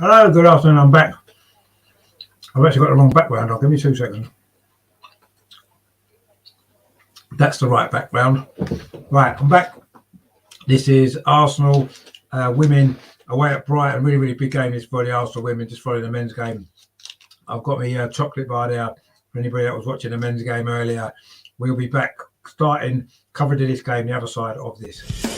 Hello, good afternoon, I'm back. I've actually got the wrong background on, give me 2 seconds. That's the right background. Right, I'm back. This is Arsenal women away at Brighton. Really big game this for the Arsenal women, just following the men's game. I've got my chocolate bar there for anybody that was watching the men's game earlier. We'll be back starting coverage of this game, the other side of this.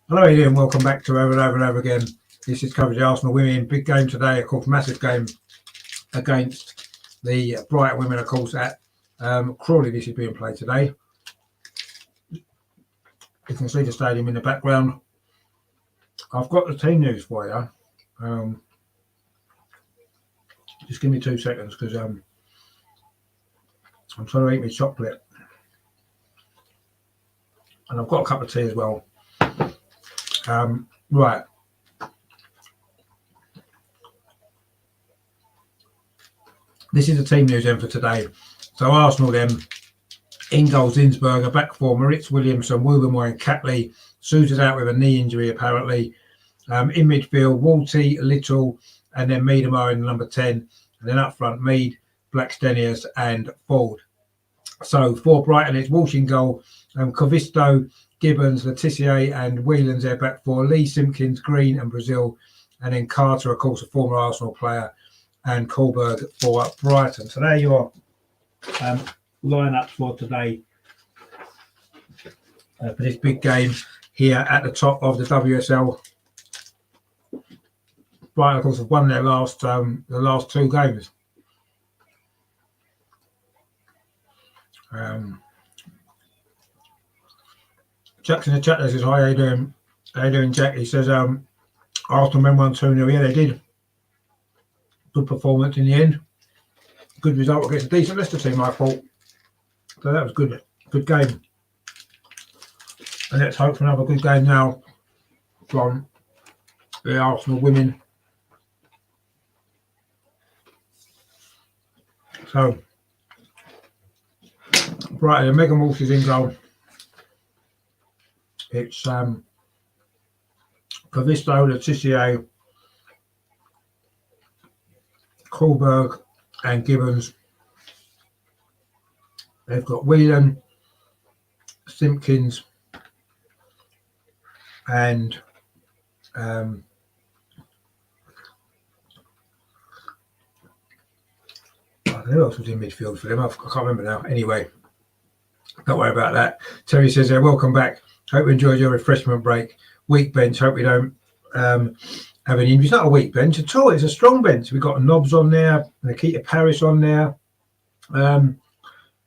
Hello again, welcome back to Over and Over and Over again. This is coverage of the Arsenal women. Big game today, of course, massive game against the Brighton women, of course, at Crawley. This is being played today. You can see the stadium in the background. I've got the team news for you. Just give me 2 seconds because I'm trying to eat my chocolate. And I've got a cup of tea as well. Right. This is the team news then for today. So Arsenal then, in goals, Zinsberger, back four, Maritz Williamson, Wilbermoy and Catley. Sousa's out with a knee injury apparently. In midfield, Walty, Little, and then Miedema in number 10. And then up front, Mead, Blackstenius and Ford. So for Brighton, it's Walsh in goal, Covisto, Gibbons, Letitia and Whelan's there back four, Lee, Simpkins, Green and Brazil, and then Carter, of course, a former Arsenal player, and Kohlberg for Brighton. So there your lineups for today for this big game here at the top of the WSL. Brighton, of course, have won their last the last two games. Jackson in the chat says, hi, how you doing? How you doing, Jack? He says, Arsenal men won 2-0. Yeah, they did. Good performance in the end. Good result against a decent Leicester team, I thought. So that was good. Good game. And let's hope for another good game now from the Arsenal women. So, Brighton, Megan Walsh is in goal. It's Covisto, Letitia, Kohlberg and Gibbons. They've got Whelan, Simpkins and who else was in midfield for them? I can't remember now. Anyway, don't worry about that. Terry says, welcome back. Hope you enjoyed your refreshment break. Weak bench. Hope we don't have any injuries. It's not a weak bench at all. It's a strong bench. We've got Nobbs on there, Nikita Paris on there.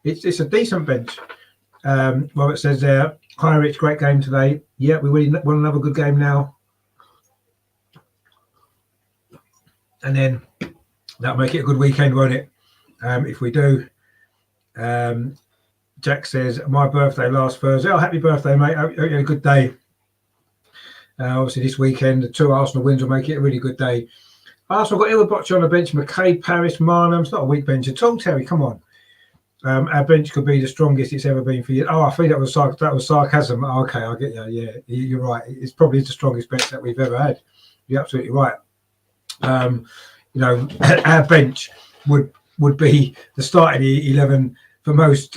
It's a decent bench. Robert says there, hi Rich, great game today. Yeah, we really want another good game now. And then that'll make it a good weekend, won't it? If we do. Jack says, my birthday last Thursday. Oh, happy birthday, mate. Hope you had a good day. Obviously, this weekend, the two Arsenal wins will make it a really good day. Arsenal got Ilbotch on the bench, McKay, Paris, Marnham. It's not a weak bench at all, Terry. Come on. Our bench could be the strongest it's ever been for you. Oh, I think that was sarcasm. Oh, okay, I get you. Yeah, you're right. It's probably the strongest bench that we've ever had. You're absolutely right. You know, our bench would be the starting 11 for most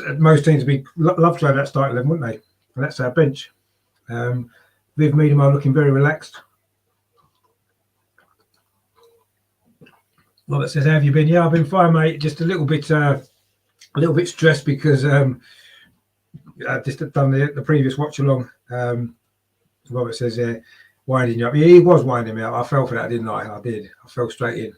teams. Would love to have that starting 11, wouldn't they? And that's our bench. Viv Miedema looking very relaxed. Robert says, how have you been? Yeah, I've been fine, mate. Just a little bit stressed because I just done the previous watch along. Robert says, winding you up. Yeah, he was winding me up. I fell for that, didn't I? I did. I fell straight in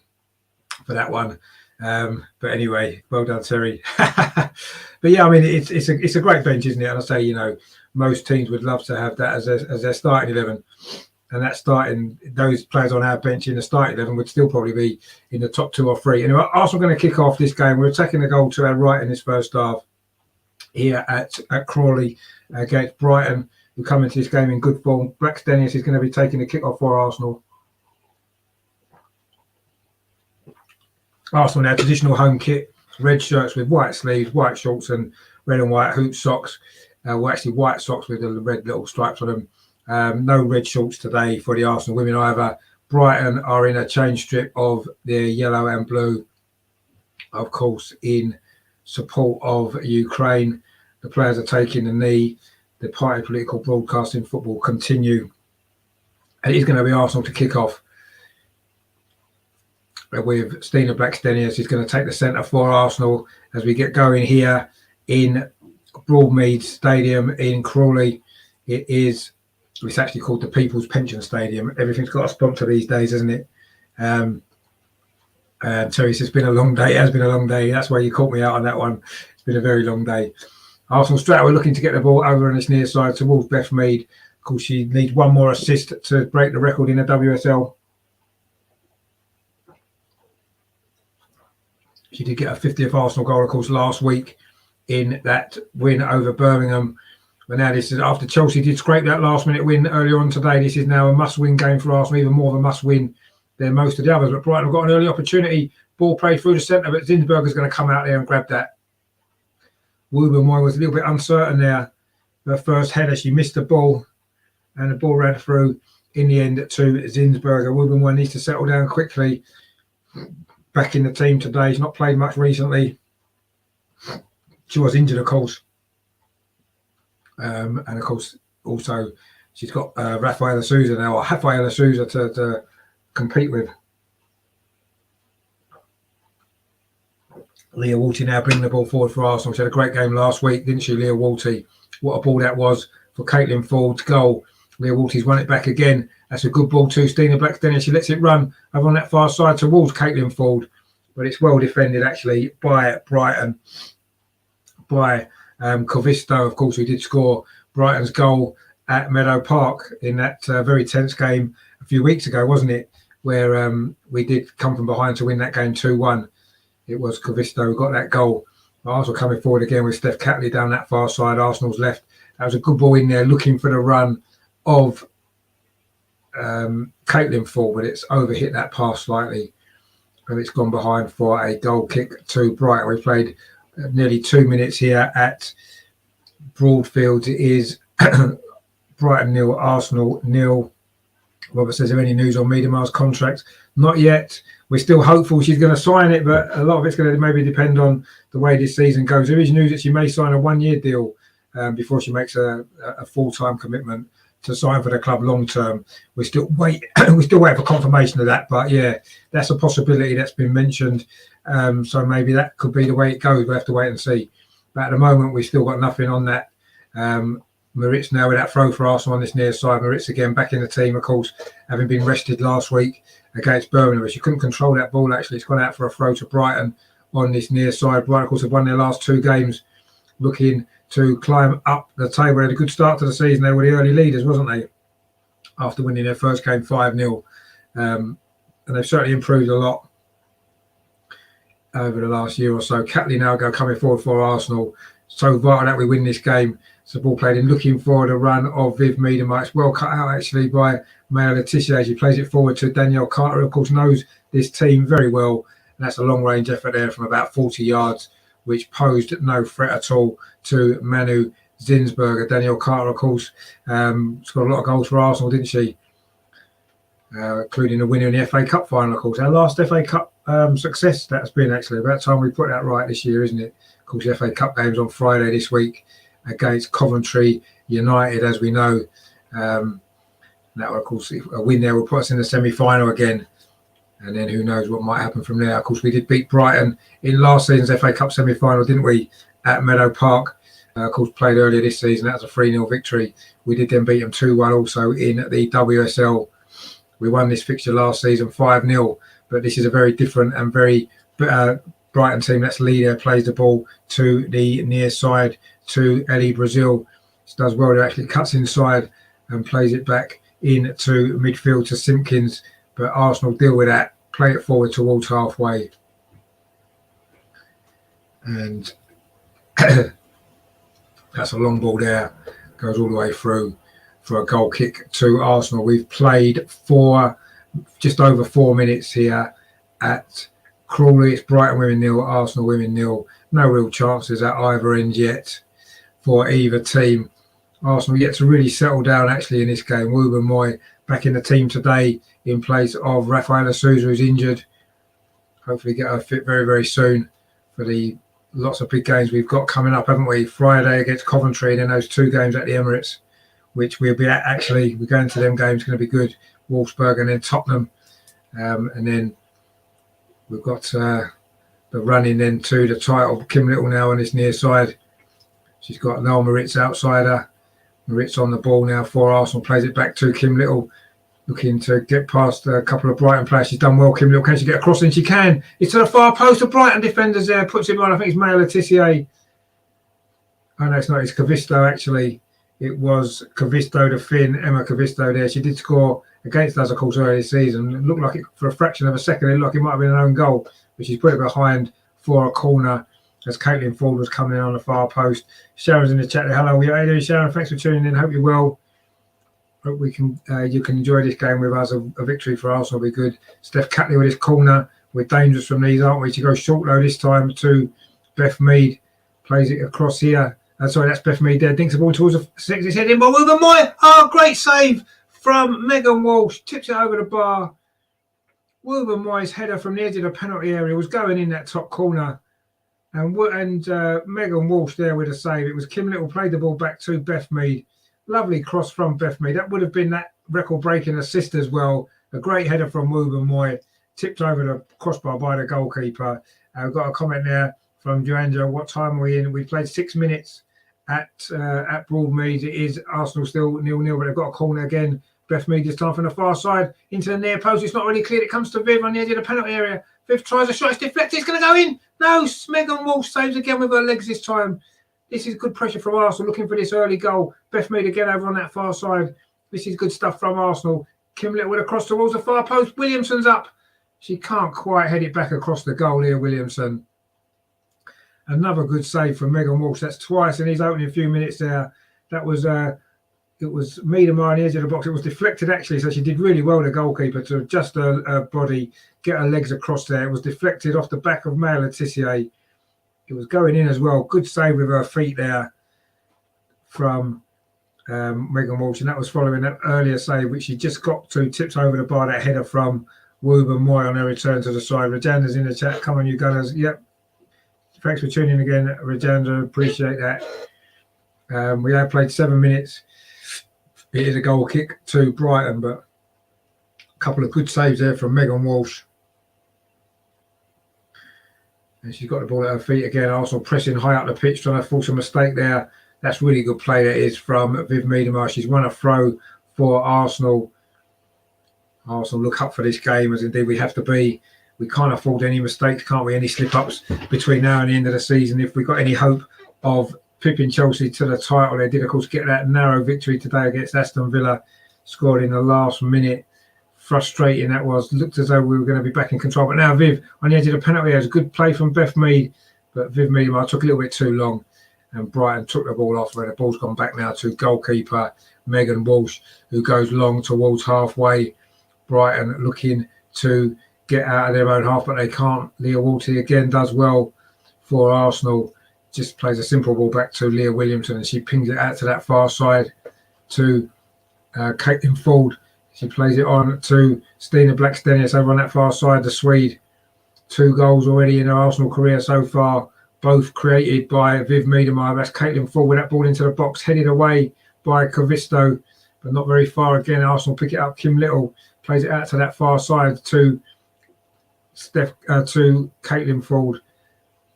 for that one. But anyway, well done, Terry. But yeah, I mean, it's a great bench, isn't it? And I say, you know, most teams would love to have that as their starting 11, and that starting those players on our bench in the starting 11 would still probably be in the top 2 or 3. Anyway, Arsenal going to kick off this game. We're attacking the goal to our right in this first half. here at Crawley against Brighton, who come into this game in good form. Blackstenius is going to be taking the kick-off for Arsenal. Arsenal now traditional home kit, red shirts with white sleeves, white shorts and red and white hoop socks. Well, actually white socks with the red little stripes on them. No red shorts today for the Arsenal women either. Brighton are in a change strip of their yellow and blue, of course, in support of Ukraine. The players are taking the knee. The party political broadcasting football continue. And it is going to be Arsenal to kick off with Stina Blackstenius. He's going to take the centre for Arsenal as we get going here in Broadmead Stadium in Crawley. It's actually called the People's Pension Stadium. Everything's got a sponsor these days, isn't it? Terry says it's been a long day. It has been a long day. That's why you caught me out on that one. It's been a very long day. Arsenal straight away looking to get the ball over on its near side towards Beth Mead. Of course, she needs one more assist to break the record in the WSL. She did get a 50th Arsenal goal, of course, last week in that win over Birmingham. But now this is after Chelsea did scrape that last-minute win earlier on today. This is now a must-win game for Arsenal, even more of a must-win than most of the others. But Brighton have got an early opportunity. Ball played through the centre, but Zinsberger's going to come out there and grab that. Woobenmoy was a little bit uncertain there. Her first header, she missed the ball, and the ball ran through in the end to Zinsberger. Woobenmoy needs to settle down quickly. Back in the team today. She's not played much recently. She was injured, of course. And of course, also, she's got Rafaela Souza now, or Rafaela Souza to compete with. Leah Walty now bringing the ball forward for Arsenal. She had a great game last week, didn't she, Leah Walty? What a ball that was for Caitlin Ford's goal. Leah Walty's won it back again. That's a good ball too. Stina Blackstenius, she lets it run over on that far side towards Caitlin Ford. But it's well defended, actually, by Brighton. By Kovisto, of course, who did score Brighton's goal at Meadow Park in that very tense game a few weeks ago, wasn't it? Where we did come from behind to win that game 2-1. It was Kovisto who got that goal. Arsenal coming forward again with Steph Catley down that far side, Arsenal's left. That was a good ball in there, looking for the run of Caitlin Ford, but it's overhit that pass slightly. And it's gone behind for a goal kick to Brighton. We played nearly 2 minutes here at Broadfield. It is Brighton 0, Arsenal 0. Robert says, is there any news on Miedemar's contract? Not yet. We're still hopeful she's going to sign it, but a lot of it's going to maybe depend on the way this season goes. There is news that she may sign a one-year deal before she makes a full-time commitment to sign for the club long term. We're still waiting for confirmation of that, but yeah, that's a possibility that's been mentioned. So maybe that could be the way it goes. We'll have to wait and see. But at the moment, we've still got nothing on that. Maritz now with that throw for Arsenal on this near side. Maritz again back in the team, of course, having been rested last week against Birmingham. She couldn't control that ball, actually. It's gone out for a throw to Brighton on this near side. Brighton, of course, have won their last 2 games, looking to climb up the table. They had a good start to the season. They were the early leaders, wasn't they? After winning their first game 5-0. And they've certainly improved a lot over the last year or so. Catley now coming forward for Arsenal. So vital that we win this game. So ball played in, looking for the run of Viv Miedema. It's well cut out actually by Maya Letitia as he plays it forward to Danielle Carter, who of course knows this team very well. And that's a long range effort there from about 40 yards, which posed no threat at all to Manu Zinsberger. Danielle Carter, of course, scored a lot of goals for Arsenal, didn't she? Including the winner in the FA Cup final, of course. Our last FA Cup success that's been, actually. About time we put that right this year, isn't it? Of course, the FA Cup game's on Friday this week against Coventry United, as we know. Now, of course, a win there will put us in the semi-final again. And then who knows what might happen from there. Of course, we did beat Brighton in last season's FA Cup semi-final, didn't we, at Meadow Park. Of course, played earlier this season. That was a 3-0 victory. We did then beat them 2-1 also in the WSL. We won this fixture last season 5-0. But this is a very different and very Brighton team. That's leader, plays the ball to the near side to Ellie Brazil. She does well. It actually cuts inside and plays it back into midfield to Simpkins. But Arsenal deal with that, play it forward towards halfway. And That's a long ball there, goes all the way through for a goal kick to Arsenal. We've played for just over 4 minutes here at Crawley. It's Brighton women 0, Arsenal women 0. No real chances at either end yet for either team. Arsenal yet to really settle down actually in this game. Wooben Moy back in the team today in place of Rafaela Souza, who's injured. Hopefully get her fit very, very soon for the lots of big games we've got coming up, haven't we? Friday against Coventry, and then those 2 games at the Emirates, which we'll be at actually. We're going to them games, going to be good. Wolfsburg and then Tottenham. And then we've got the running then to the title. Kim Little now on this near side. She's got Noel Moritz outside her. Moritz on the ball now for Arsenal. Plays it back to Kim Little. Looking to get past a couple of Brighton players. She's done well, Kim Little. Can she get across? And she can. It's to the far post of Brighton defenders there. Puts it on. I think it's Maya Letitia. Oh, no, it's not. It's Cavisto, actually. It was Cavisto, the Finn, Emma Cavisto there. She did score against us, of course, early this season. It looked like it, for a fraction of a second, it looked like it might have been an own goal, but she's put it behind for a corner as Caitlin Ford was coming in on the far post. Sharon's in the chat there. Hello, how are you doing, Sharon? Thanks for tuning in. Hope you're well. Hope we can you can enjoy this game with us. A victory for Arsenal will be good. Steph Catley with his corner. We're dangerous from these, aren't we? She goes short low this time to Beth Mead. Plays it across here. Sorry, that's Beth Mead there. Dinks the ball towards the 6. It's heading by Wooben Moy. Oh, great save from Megan Walsh. Tips it over the bar. Wooben Moy's header from the edge of the penalty area was going in that top corner. And Megan Walsh there with a save. It was Kim Little played the ball back to Beth Mead. Lovely cross from Beth Mead. That would have been that record-breaking assist as well. A great header from Wooben Moy. Tipped over the crossbar by the goalkeeper. I've got a comment there from Joanna. What time are we in? We played 6 minutes at Broadmead. It is Arsenal still 0-0, but they've got a corner again. Beth Mead this time from the far side into the near post. It's not really clear. It comes to Viv on the edge of the penalty area. Viv tries a shot. It's deflected. It's going to go in. No, Megan Walsh saves again with her legs this time. This is good pressure from Arsenal, looking for this early goal. Beth Mead again over on that far side. This is good stuff from Arsenal. Kim Little with a cross towards the far post. Williamson's up. She can't quite head it back across the goal here, Williamson. Another good save from Megan Walsh. That's twice in his opening few minutes there. That was it was Miedemar on the edge of the box. It was deflected actually, so she did really well, the goalkeeper, to adjust her body, get her legs across there. It was deflected off the back of Maya Letitia. It was going in as well. Good save with her feet there from Megan Walsh, and that was following that earlier save, which she just got to, tips over the bar, that header from Wooben Moy on her return to the side. Rajanda's in the chat. Come on, you Gunners. Yep. Thanks for tuning in again, Rajanda. Appreciate that. We have played 7 minutes. It is a goal kick to Brighton, but a couple of good saves there from Megan Walsh. And she's got the ball at her feet again. Arsenal pressing high up the pitch, trying to force a mistake there. That's really good play that is from Viv Miedemar. She's won a throw for Arsenal. Arsenal look up for this game, as indeed we have to be. We can't afford any mistakes, can't we? Any slip-ups between now and the end of the season. If we've got any hope of pipping Chelsea to the title, they did, of course, get that narrow victory today against Aston Villa, scored in the last minute. Frustrating that was. Looked as though we were going to be back in control. But now Viv on the edge of the penalty area. It was a good play from Beth Mead, but Viv Miedemar took a little bit too long, and Brighton took the ball off, where the ball's gone back now to goalkeeper Megan Walsh, who goes long towards halfway. Brighton looking to get out of their own half, but they can't. Leah Walty again does well for Arsenal. Just plays a simple ball back to Leah Williamson, and she pings it out to that far side to Caitlin Ford. She plays it on to Stina Blackstenius over on that far side, the Swede. 2 goals already in her Arsenal career so far, both created by Viv Miedemar. That's Caitlin Ford with that ball into the box, headed away by Cavisto, but not very far again. Arsenal pick it up. Kim Little plays it out to that far side to to Caitlin Ford,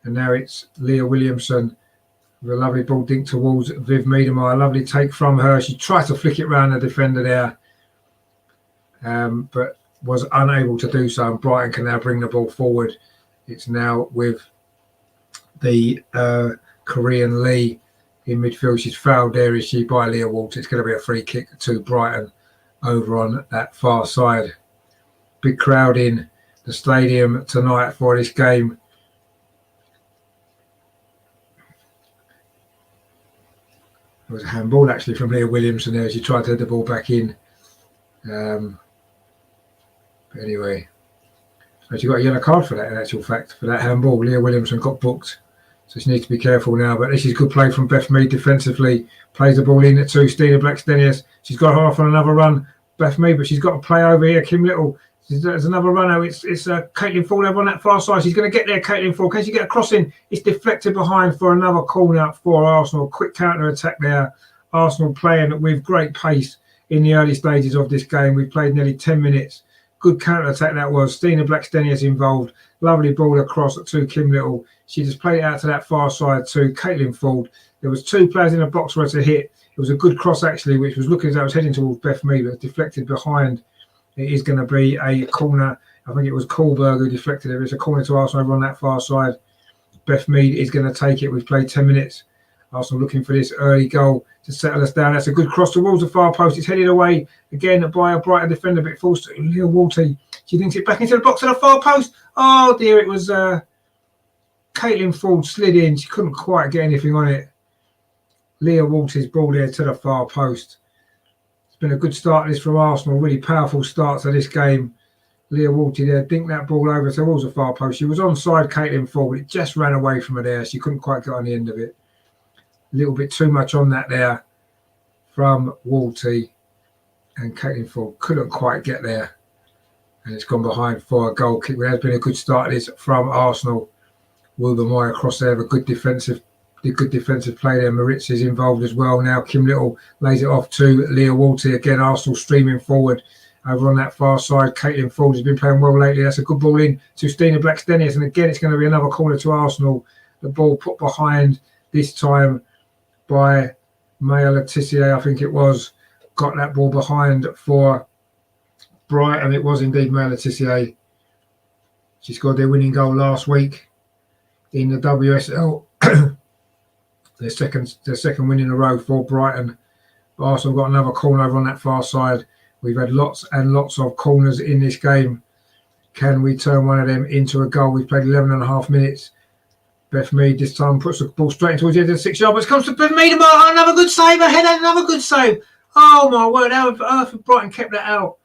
and now it's Leah Williamson with a lovely ball dink towards Viv Miedemar. A lovely take from her. She tried to flick it round the defender there, but was unable to do so, and Brighton can now bring the ball forward. It's now with the Korean Lee in midfield. She's fouled there, is she, by Leah Walter. It's going to be a free kick to Brighton over on that far side. Big crowd in the stadium tonight for this game. It was a handball actually from Leah Williamson there as she tried to head the ball back in. But anyway, so she got a yellow card for that in actual fact, for that handball. Leah Williamson got booked. So she needs to be careful now. But this is good play from Beth Mead defensively. Plays the ball in to Stina Blackstenius. She's got her off on another run, Beth Mead, but she's got to play over here. Kim Little. There's another runner. It's Caitlin Ford over on that far side. She's going to get there, Caitlin Ford. Can she get a crossing? It's deflected behind for another corner for Arsenal. Quick counter attack there. Arsenal playing with great pace in the early stages of this game. We played nearly 10 minutes. Good counter attack that was. Stina Blackstenius involved. Lovely ball across to Kim Little. She just played it out to that far side to Caitlin Ford. There was two players in the box where to hit. It was a good cross actually, which was looking as though it was heading towards Beth Mead, but deflected behind. It is going to be a corner. I think it was Kohlberg who deflected it. It's a corner to Arsenal over on that far side. Beth Mead is going to take it. We've played 10 minutes. Arsenal looking for this early goal to settle us down. That's a good cross towards the far post. It's headed away again by a Brighton defender, but it falls to Leah Walty. She thinks it back into the box at the far post. Oh dear, it was Caitlin Ford slid in. She couldn't quite get anything on it. Leah Walty's ball there to the far post. It's been a good start this from Arsenal. Really powerful start to this game. Leah Walty there, dinked that ball over towards the far post. She was onside Caitlin Ford, but it just ran away from her there. She couldn't quite get on the end of it. A little bit too much on that there from Walty, and Caitlin Ford couldn't quite get there, and it's gone behind for a goal kick. It has been a good start this from Arsenal. Wilbur Moy across there, a good defensive play there. Maritz is involved as well now. Kim Little lays it off to Leah Walty again. Arsenal streaming forward over on that far side. Caitlin Ford has been playing well lately. That's a good ball in to Stina Blackstenius, and again it's going to be another corner to Arsenal. The ball put behind this time by Maya Letitia, I think it was. Got that ball behind for Brighton. It was indeed Maya Letitia. She scored their winning goal last week in the WSL. their second win in a row for Brighton. Arsenal got another corner over on that far side. We've had lots and lots of corners in this game. Can we turn one of them into a goal? We've played 11 and a half minutes. Beth Mead this time puts the ball straight towards the end of the 6 yard, but it comes to Beth Mead. Another good save ahead, another good save. Oh my word, how on earth Brighton kept that out?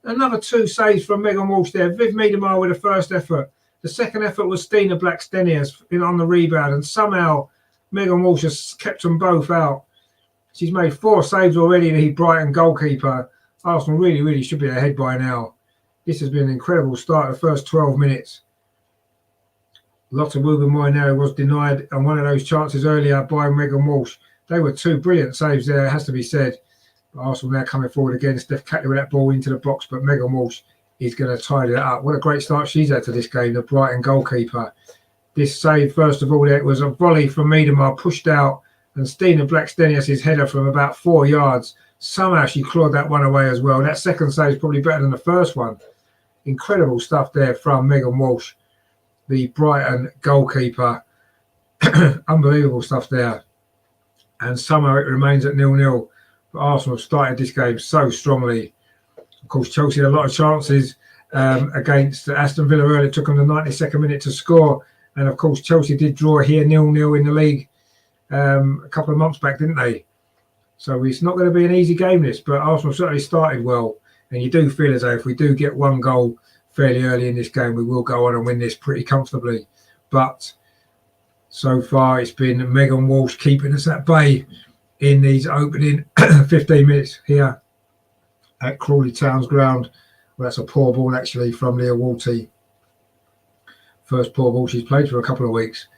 Another two saves from Megan Walsh there. Viv Miedemar with the first effort. The second effort was Stina Blackstenius on the rebound, and somehow Megan Walsh has kept them both out. She's made 4 saves already, the Brighton goalkeeper. Arsenal really should be ahead by now. This has been an incredible start, the first 12 minutes. Lots of Wilbur Moy now was denied, and one of those chances earlier by Megan Walsh. They were 2 brilliant saves there, it has to be said. But Arsenal now coming forward again. Steph Catley with that ball into the box, but Megan Walsh is going to tidy that up. What a great start she's had to this game, the Brighton goalkeeper. This save, first of all, it was a volley from Miedemar, pushed out, and Stina Blackstenius' header from about 4 yards. Somehow she clawed that one away as well. That second save is probably better than the first one. Incredible stuff there from Megan Walsh, the Brighton goalkeeper. Unbelievable stuff there. And somehow it remains at 0-0. But Arsenal started this game so strongly. Of course, Chelsea had a lot of chances against Aston Villa earlier. It took them the 92nd minute to score. And of course, Chelsea did draw here 0-0 in the league a couple of months back, didn't they? So it's not going to be an easy game, this. But Arsenal certainly started well. And you do feel as though if we do get one goal fairly early in this game, we will go on and win this pretty comfortably. But so far, it's been Megan Walsh keeping us at bay in these opening 15 minutes here at Crawley Town's ground. Well, that's a poor ball, actually, from Leah Walty. First poor ball she's played for a couple of weeks.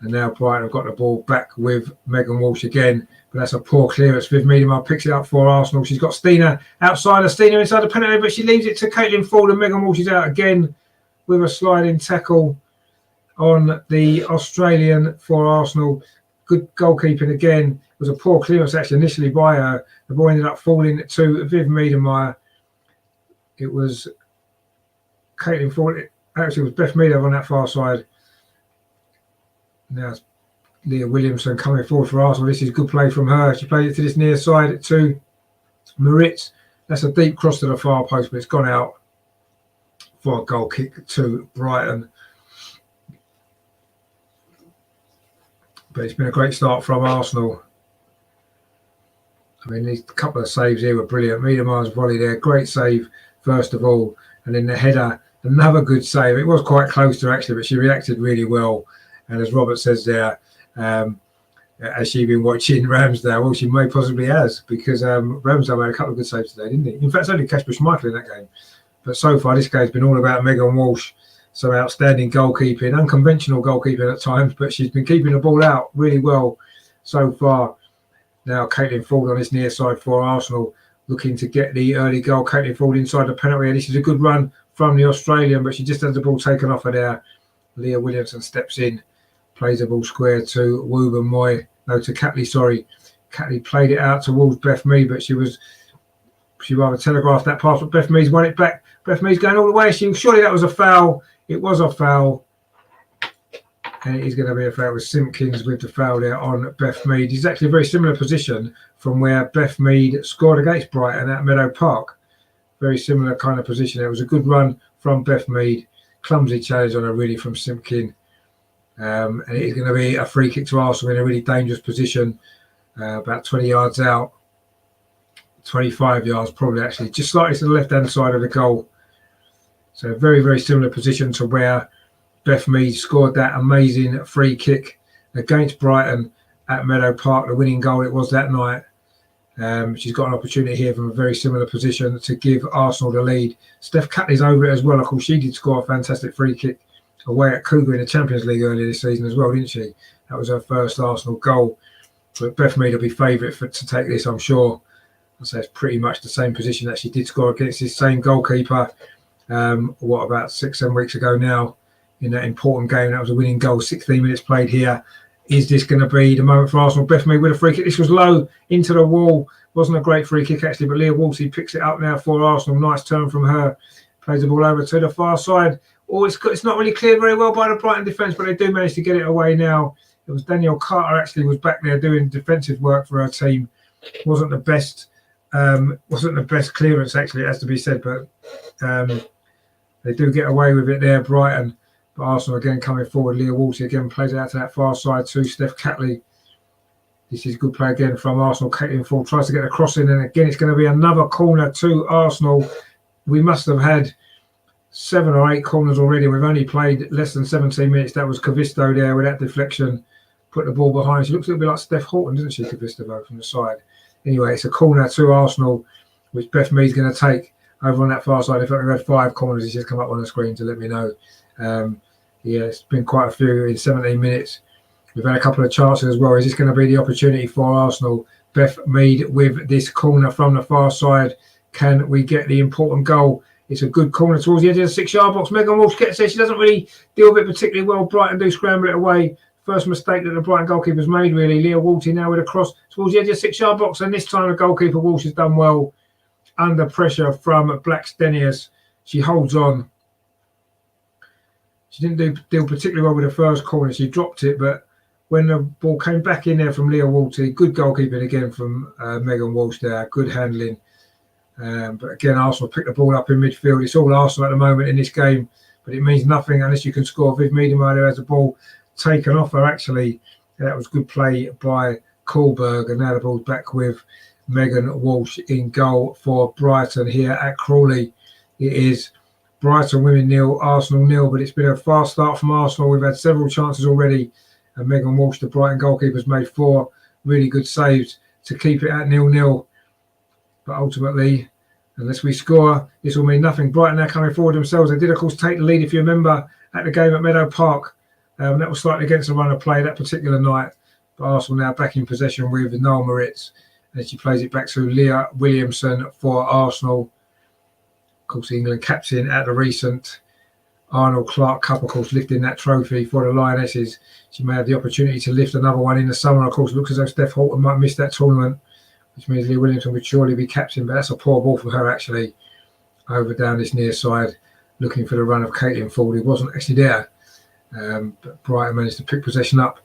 And now Brighton have got the ball back with Megan Walsh again. But that's a poor clearance. Viv Miedemar picks it up for Arsenal. She's got Stina outside her. Stina inside the penalty, but she leaves it to Caitlin Ford, and Megan Walsh is out again with a sliding tackle on the Australian for Arsenal. Good goalkeeping again. It was a poor clearance actually initially by her. The ball ended up falling to Viv Miedemar. It was Caitlin Ford. Actually, it was Beth Mead on that far side. Now it's Leah Williamson coming forward for Arsenal. This is good play from her. She played it to this near side to Maritz. That's a deep cross to the far post, but it's gone out for a goal kick to Brighton. But it's been a great start from Arsenal. I mean, these couple of saves here were brilliant. Miedema's volley there, great save first of all, and then the header, another good save. It was quite close to her actually, but she reacted really well. And as Robert says there, has she been watching Ramsdale? Well, she may possibly has, because Ramsdale made a couple of good saves today, didn't he? In fact, it's only Kasper Schmeichel in that game. But so far, this game's been all about Megan Walsh. So outstanding goalkeeping, unconventional goalkeeping at times, but she's been keeping the ball out really well so far. Now, Caitlin Ford on this near side for Arsenal, looking to get the early goal. Caitlin Ford inside the penalty area. This is a good run from the Australian, but she just has the ball taken off her there. Leah Williamson steps in, plays the ball square to Wooben Moy. No, to Catley, sorry. Catley played it out towards Beth Mead, but she rather telegraphed that pass, but Beth Mead's won it back. Beth Mead's going all the way. Surely that was a foul. It was a foul. And it is going to be a foul with Simpkins with the foul there on Beth Mead. It's actually a very similar position from where Beth Mead scored against Brighton at Meadow Park. Very similar kind of position. It was a good run from Beth Mead. Clumsy challenge on her really from Simpkin. And it is going to be a free kick to Arsenal in a really dangerous position. About 20 yards out. 25 yards probably actually. Just slightly to the left-hand side of the goal. So a very, very similar position to where Beth Mead scored that amazing free kick against Brighton at Meadow Park, the winning goal it was that night. She's got an opportunity here from a very similar position to give Arsenal the lead. Steph Catley's over it as well. Of course, she did score a fantastic free kick away at Cougar in the Champions League earlier this season as well, didn't she? That was her first Arsenal goal. But Beth Mead will be favourite to take this, I'm sure. I'd say it's pretty much the same position that she did score against this same goalkeeper. What, about 6-7 weeks ago now, in that important game. That was a winning goal. 16 minutes played here. Is this going to be the moment for Arsenal? Beth Mead with a free kick. This was low into the wall. Wasn't a great free kick actually, but Leah Wolsey picks it up now for Arsenal. Nice turn from her. Plays the ball over to the far side. Oh, it's not really cleared very well by the Brighton defence, but they do manage to get it away now. It was Danielle Carter actually was back there doing defensive work for her team. Wasn't the best clearance actually, it has to be said, but they do get away with it there, Brighton. But Arsenal again coming forward. Leah Wolsey again plays it out to that far side to Steph Catley. This is good play again from Arsenal. Caitlin Ford tries to get a cross in, and again it's going to be another corner to Arsenal. We must have had 7 or 8 corners already. We've only played less than 17 minutes. That was Kavisto there with that deflection. Put the ball behind. She looks a little bit like Steph Horton, doesn't she, Kavisto, from the side. Anyway, it's a corner to Arsenal, which Beth Mead's going to take over on that far side. In fact, we've had 5 corners. It's just come up on the screen to let me know. Yeah, it's been quite a few in 17 minutes. We've had a couple of chances as well. Is this going to be the opportunity for Arsenal? Beth Mead with this corner from the far side. Can we get the important goal? It's a good corner towards the edge of the 6-yard box. Megan Walsh gets there. She doesn't really deal with it particularly well. Brighton do scramble it away. First mistake that the Brighton goalkeeper's made, really. Leah Walsey now with a cross towards the edge of the 6-yard box. And this time the goalkeeper, Walsh, has done well under pressure from Blackstenius. She holds on. She didn't deal particularly well with the first corner. She dropped it, but when the ball came back in there from Leah Walsey, good goalkeeping again from Megan Walsh there. Good handling. But again, Arsenal picked the ball up in midfield. It's all Arsenal at the moment in this game, but it means nothing unless you can score. Viv Miedema there has the ball taken off her, actually. That was good play by Kohlberg, and now the ball's back with Megan Walsh in goal for Brighton here at Crawley. It is Brighton women 0, Arsenal 0, but it's been a fast start from Arsenal. We've had several chances already, and Megan Walsh, the Brighton goalkeeper, has made 4 really good saves to keep it at 0-0. But ultimately, unless we score, this will mean nothing. Brighton now coming forward themselves. They did, of course, take the lead, if you remember, at the game at Meadow Park. That was slightly against the run of play that particular night. But Arsenal now back in possession with Noel Moritz. And she plays it back to Leah Williamson for Arsenal. Of course, the England captain at the recent Arnold Clark Cup, of course, lifting that trophy for the Lionesses. She may have the opportunity to lift another one in the summer. Of course, it looks as though Steph Horton might miss that tournament, which means Leah Williamson would surely be captain. But that's a poor ball for her, actually, over down this near side, looking for the run of Caitlin Ford, who wasn't actually there. But Brighton managed to pick possession up.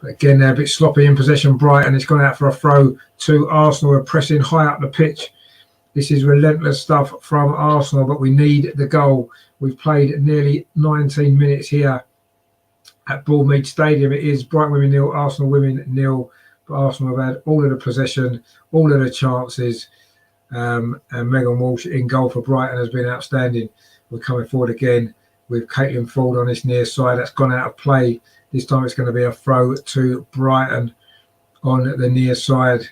But again, they're a bit sloppy in possession, Brighton. It's gone out for a throw to Arsenal. We're pressing high up the pitch. This is relentless stuff from Arsenal, but we need the goal. We've played nearly 19 minutes here at Broadmead Stadium. It is Brighton women 0, Arsenal women 0. but Arsenal have had all of the possession, all of the chances, and Megan Walsh in goal for Brighton has been outstanding. We're coming forward again with Caitlin Ford on this near side. That's gone out of play. This time it's going to be a throw to Brighton on the near side.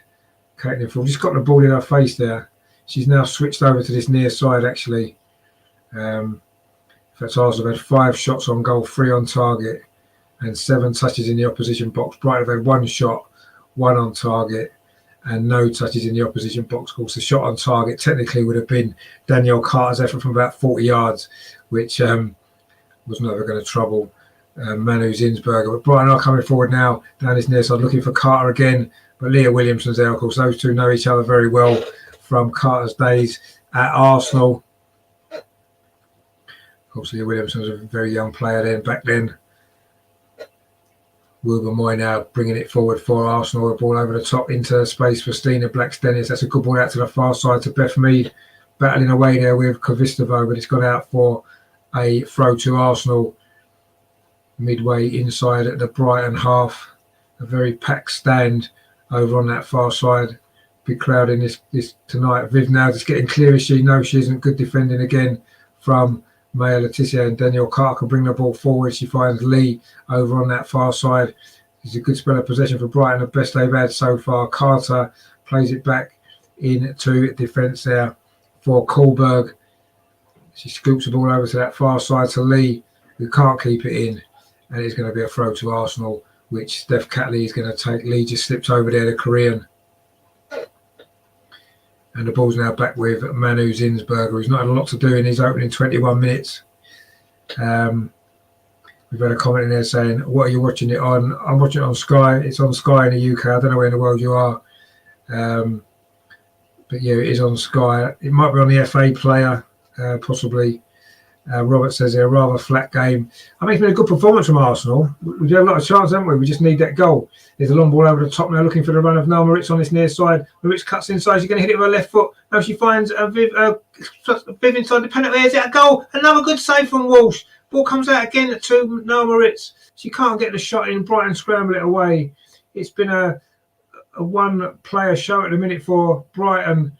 Caitlin Ford just got the ball in her face there. She's now switched over to this near side, actually. That's Arsenal have had 5 shots on goal, 3 on target, and 7 touches in the opposition box. Brighton have had 1 shot, 1 on target, and no touches in the opposition box. Of course, the shot on target technically would have been Danielle Carter's effort from about 40 yards, which was never going to trouble Manu Zinsberger. But Brighton are coming forward now down this near side, looking for Carter again. But Leah Williamson's there. Of course, those two know each other very well from Carter's days at Arsenal. Of course, Leah Williamson was a very young player then, back then. Wilbur Moy now bringing it forward for Arsenal. A ball over the top into space for Stina Blackstenius. That's a good ball out to the far side to Beth Mead. Battling away there with Kovistovo, but it's gone out for a throw to Arsenal. Midway inside at the Brighton half. A very packed stand over on that far side. Big crowd in this tonight. Viv now just getting clear as she knows she isn't. Good defending again from Maya Letitia, and Danielle Carter can bring the ball forward. She finds Lee over on that far side. It's a good spell of possession for Brighton, the best they've had so far. Carter plays it back into defence there for Kohlberg. She scoops the ball over to that far side to Lee, who can't keep it in, and it's going to be a throw to Arsenal, which Steph Catley is going to take. Lee just slips over there, the Korean. And the ball's now back with Manu Zinsberger, who's not had a lot to do in his opening 21 minutes. We've had a comment in there saying, what are you watching it on? I'm watching it on Sky. It's on Sky in the UK. I don't know where in the world you are. But yeah, it is on Sky. It might be on the FA player, possibly. Robert says they're a rather flat game. I mean, it's been a good performance from Arsenal. We've had a lot of chance, haven't we? We just need that goal. There's a long ball over the top now, looking for the run of Noel Moritz on this near side. Moritz cuts inside. She's going to hit it with her left foot. Now she finds Viv inside the penalty. Is it a goal? Another good save from Walsh. Ball comes out again to Noel Moritz. She can't get the shot in. Brighton scramble it away. It's been a one-player show at the minute for Brighton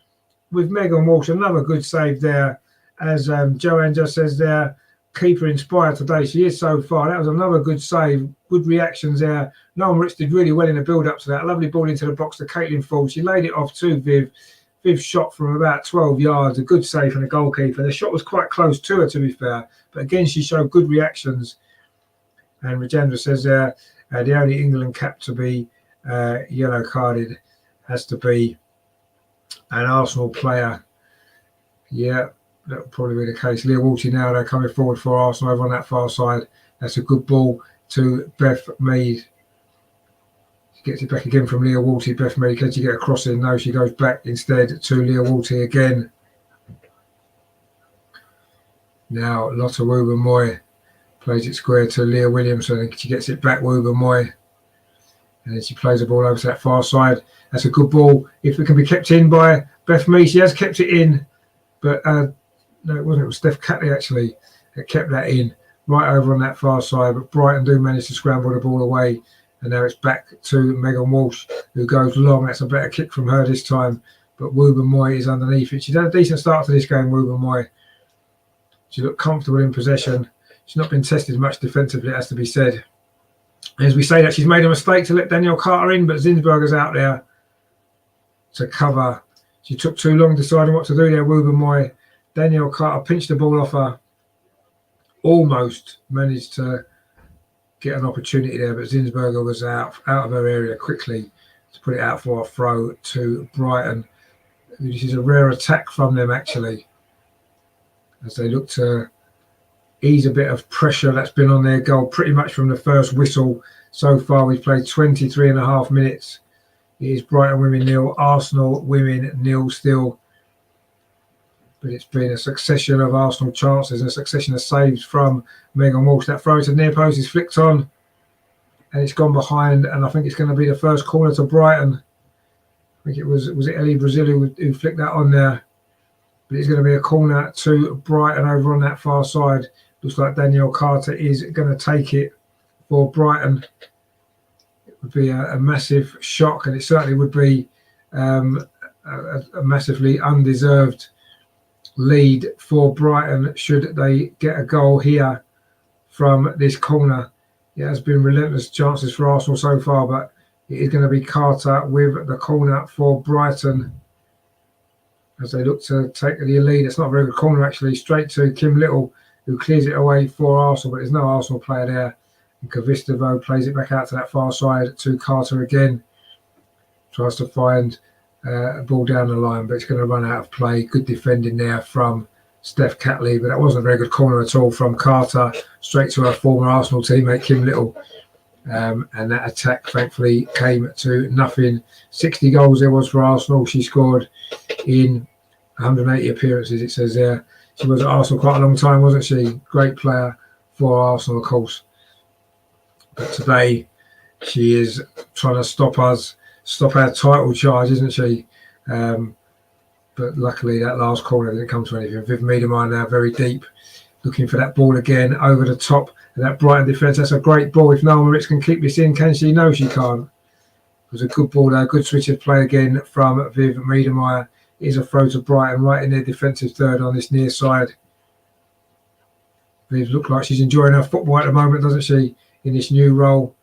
with Megan Walsh. Another good save there. As Joanne just says there, keeper inspired today. She is so far. That was another good save. Good reactions there. Noel Moritz did really well in the build-up to that. Lovely ball into the box to Caitlin Ford. She laid it off to Viv. Viv shot from about 12 yards. A good save from the goalkeeper. The shot was quite close to her, to be fair. But again, she showed good reactions. And Rajendra says there, the only England cap to be yellow carded has to be an Arsenal player. Yeah. That will probably be the case. Leah Walty now, they're coming forward for Arsenal over on that far side. That's a good ball to Beth Mead. She gets it back again from Leah Walty. Beth Mead, can she get a cross in? No, she goes back instead to Leah Walty again. Now, Lotta Woober Moy plays it square to Leah Williamson, and she gets it back, Woober Moy. And then she plays the ball over to that far side. That's a good ball. If it can be kept in by Beth Mead, she has kept it in. But no, it wasn't. It was Steph Catley, actually, that kept that in right over on that far side. But Brighton do manage to scramble the ball away. And now it's back to Megan Walsh, who goes long. That's a better kick from her this time. But Woober Moy is underneath it. She's had a decent start to this game, Woober Moy. She looked comfortable in possession. She's not been tested much defensively, it has to be said. As we say that, she's made a mistake to let Danielle Carter in, but Zinsberger's out there to cover. She took too long deciding what to do there, Woober Moy. Danielle Carter pinched the ball off her. Almost managed to get an opportunity there, but Zinsberger was out of her area quickly to put it out for a throw to Brighton. This is a rare attack from them, actually, as they look to ease a bit of pressure that's been on their goal pretty much from the first whistle. So far, we've played 23 and a half minutes. It is Brighton women 0, Arsenal women 0 still. But it's been a succession of Arsenal chances and a succession of saves from Megan Walsh. That throw to the near post is flicked on and it's gone behind. And I think it's going to be the first corner to Brighton. I think it was it Ellie Brazil who flicked that on there. But it's going to be a corner to Brighton over on that far side. Looks like Danielle Carter is going to take it for Brighton. would be a massive shock, and it certainly would be a massively undeserved lead for Brighton should they get a goal here from this corner. It has been relentless chances for Arsenal so far, but it is going to be Carter with the corner for Brighton as they look to take the lead. It's not a very good corner, actually. Straight to Kim Little, who clears it away for Arsenal, but there's no Arsenal player there. And Kavistavo plays it back out to that far side to Carter again. Tries to find a ball down the line, but it's going to run out of play. Good defending there from Steph Catley, but that wasn't a very good corner at all from Carter. Straight to our former Arsenal teammate, Kim Little. And that attack, thankfully, came to nothing. 60 goals there was for Arsenal. She scored in 180 appearances, it says there. She was at Arsenal quite a long time, wasn't she? Great player for Arsenal, of course. But today, she is trying to stop our title charge, isn't she? But luckily, that last corner didn't come to anything. Viv Miedemar now very deep, looking for that ball again over the top. And that Brighton defence, that's a great ball. If Noel Moritz can keep this in, can she? No, she can't. It was a good ball there. Good switch of play again from Viv Miedemar. It is a throw to Brighton right in their defensive third on this near side. Viv looks like she's enjoying her football at the moment, doesn't she? In this new role.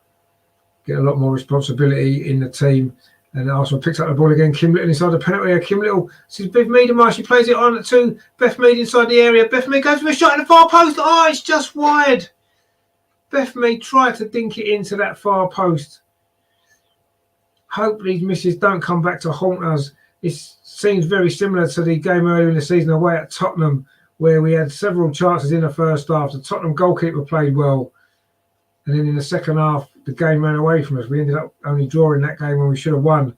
Get a lot more responsibility in the team. And Arsenal picks up the ball again. Kim Little inside the penalty area. Kim Little sees Viv Miedemar. She plays it on to Beth Mead inside the area. Beth Mead goes for a shot in the far post. Oh, it's just wide. Beth Mead tried to dink it into that far post. Hope these misses don't come back to haunt us. This seems very similar to the game earlier in the season away at Tottenham, where we had several chances in the first half. The Tottenham goalkeeper played well. And then in the second half, the game ran away from us. We ended up only drawing that game when we should have won.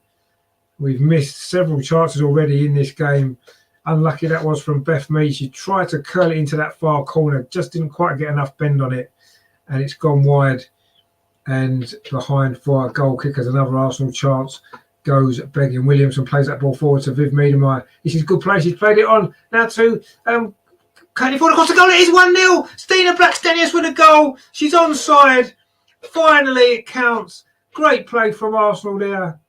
We've missed several chances already in this game. Unlucky that was from Beth Mead. She tried to curl it into that far corner, just didn't quite get enough bend on it. And it's gone wide and behind for our goal kickers. Another Arsenal chance goes begging. Williamson plays that ball forward to Viv Miedemar. This is good play. She's played it on now to Katie Ford across the goal. It is 1-0. Stina Blackstenius with a goal. She's onside. Finally, it counts. Great play from Arsenal there.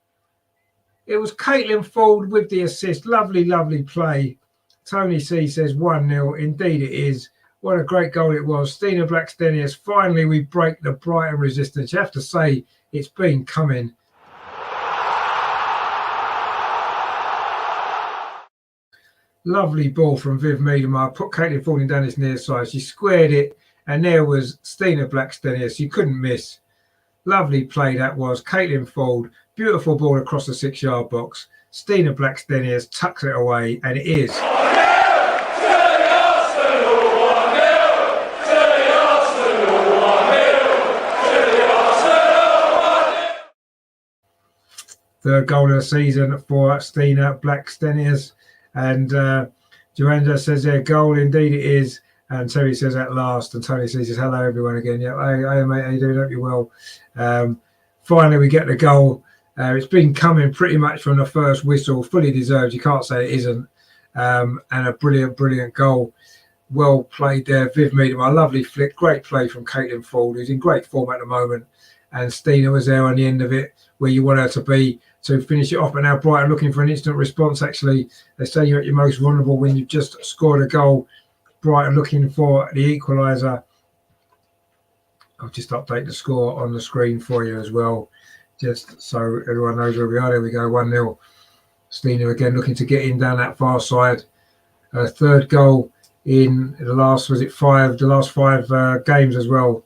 It was Caitlin Ford with the assist. Lovely, lovely play. Tony C says 1-0. Indeed it is. What a great goal it was. Stina Blackstenius. Finally, we break the Brighton resistance. You have to say it's been coming. Lovely ball from Viv Miedemar. Put Caitlin falling down this near side. She squared it, and there was Stina Blackstenius. You couldn't miss. Lovely play that was. Caitlin Ford. Beautiful ball across the 6-yard box. Stina Blackstenius tucks it away, and it is. Third goal of the season for Stina Blackstenius. And Joanna says their goal, indeed it is. And Terry says at last. And Tony says, hello everyone again. Yeah, hey mate, how you doing? Hope you're well. Finally, we get the goal. It's been coming pretty much from the first whistle. Fully deserved. You can't say it isn't. And a brilliant, brilliant goal. Well played there. Viv Miedemar, lovely flick. Great play from Caitlin Ford, who's in great form at the moment. And Stina was there on the end of it, where you want her to be, to finish it off. But now Brighton looking for an instant response, actually. They say you're at your most vulnerable when you've just scored a goal. Brighton looking for the equaliser. I'll just update the score on the screen for you as well, just so everyone knows where we are. There we go, 1-0. Stina again looking to get in down that far side. Third goal in the last, was it the last five games as well.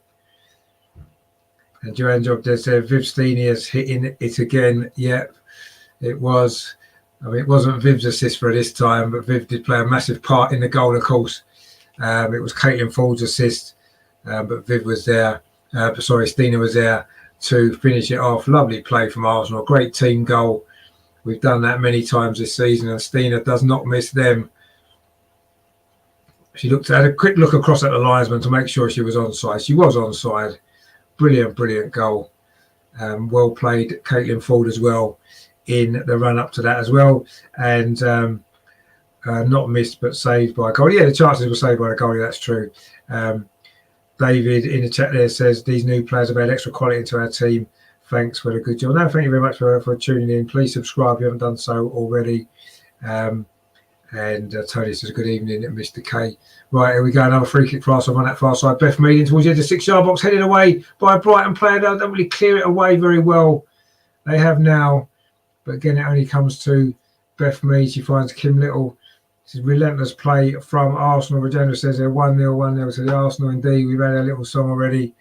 And Joanne Job there said Viv Stenius hitting it again. Yep, it was. I mean, it wasn't Viv's assist for this time, but Viv did play a massive part in the goal, of course. It was Caitlin Ford's assist, but Viv was there. Stina was there to finish it off. Lovely play from Arsenal. Great team goal. We've done that many times this season, and Stina does not miss them. She had a quick look across at the linesman to make sure she was onside. She was onside. Brilliant, brilliant goal. Well played, Caitlin Ford as well in the run up to that as well. And not missed but saved by a goal. Yeah, the chances were saved by the goalie, that's true. David in the chat there says these new players have added extra quality into our team. Thanks for the good job. No, thank you very much for tuning in. Please subscribe if you haven't done so already. And Tony says good evening, Mr. K. Right, here we go. Another free kick for us on that far side. Beth Mead towards the edge of the 6-yard box, headed away by a Brighton player. They don't really clear it away very well. They have now, but again, it only comes to Beth Mead. She finds Kim Little. This is relentless play from Arsenal. Regina says they're 1-0, 1-0 to the Arsenal. Indeed, we've had a little song already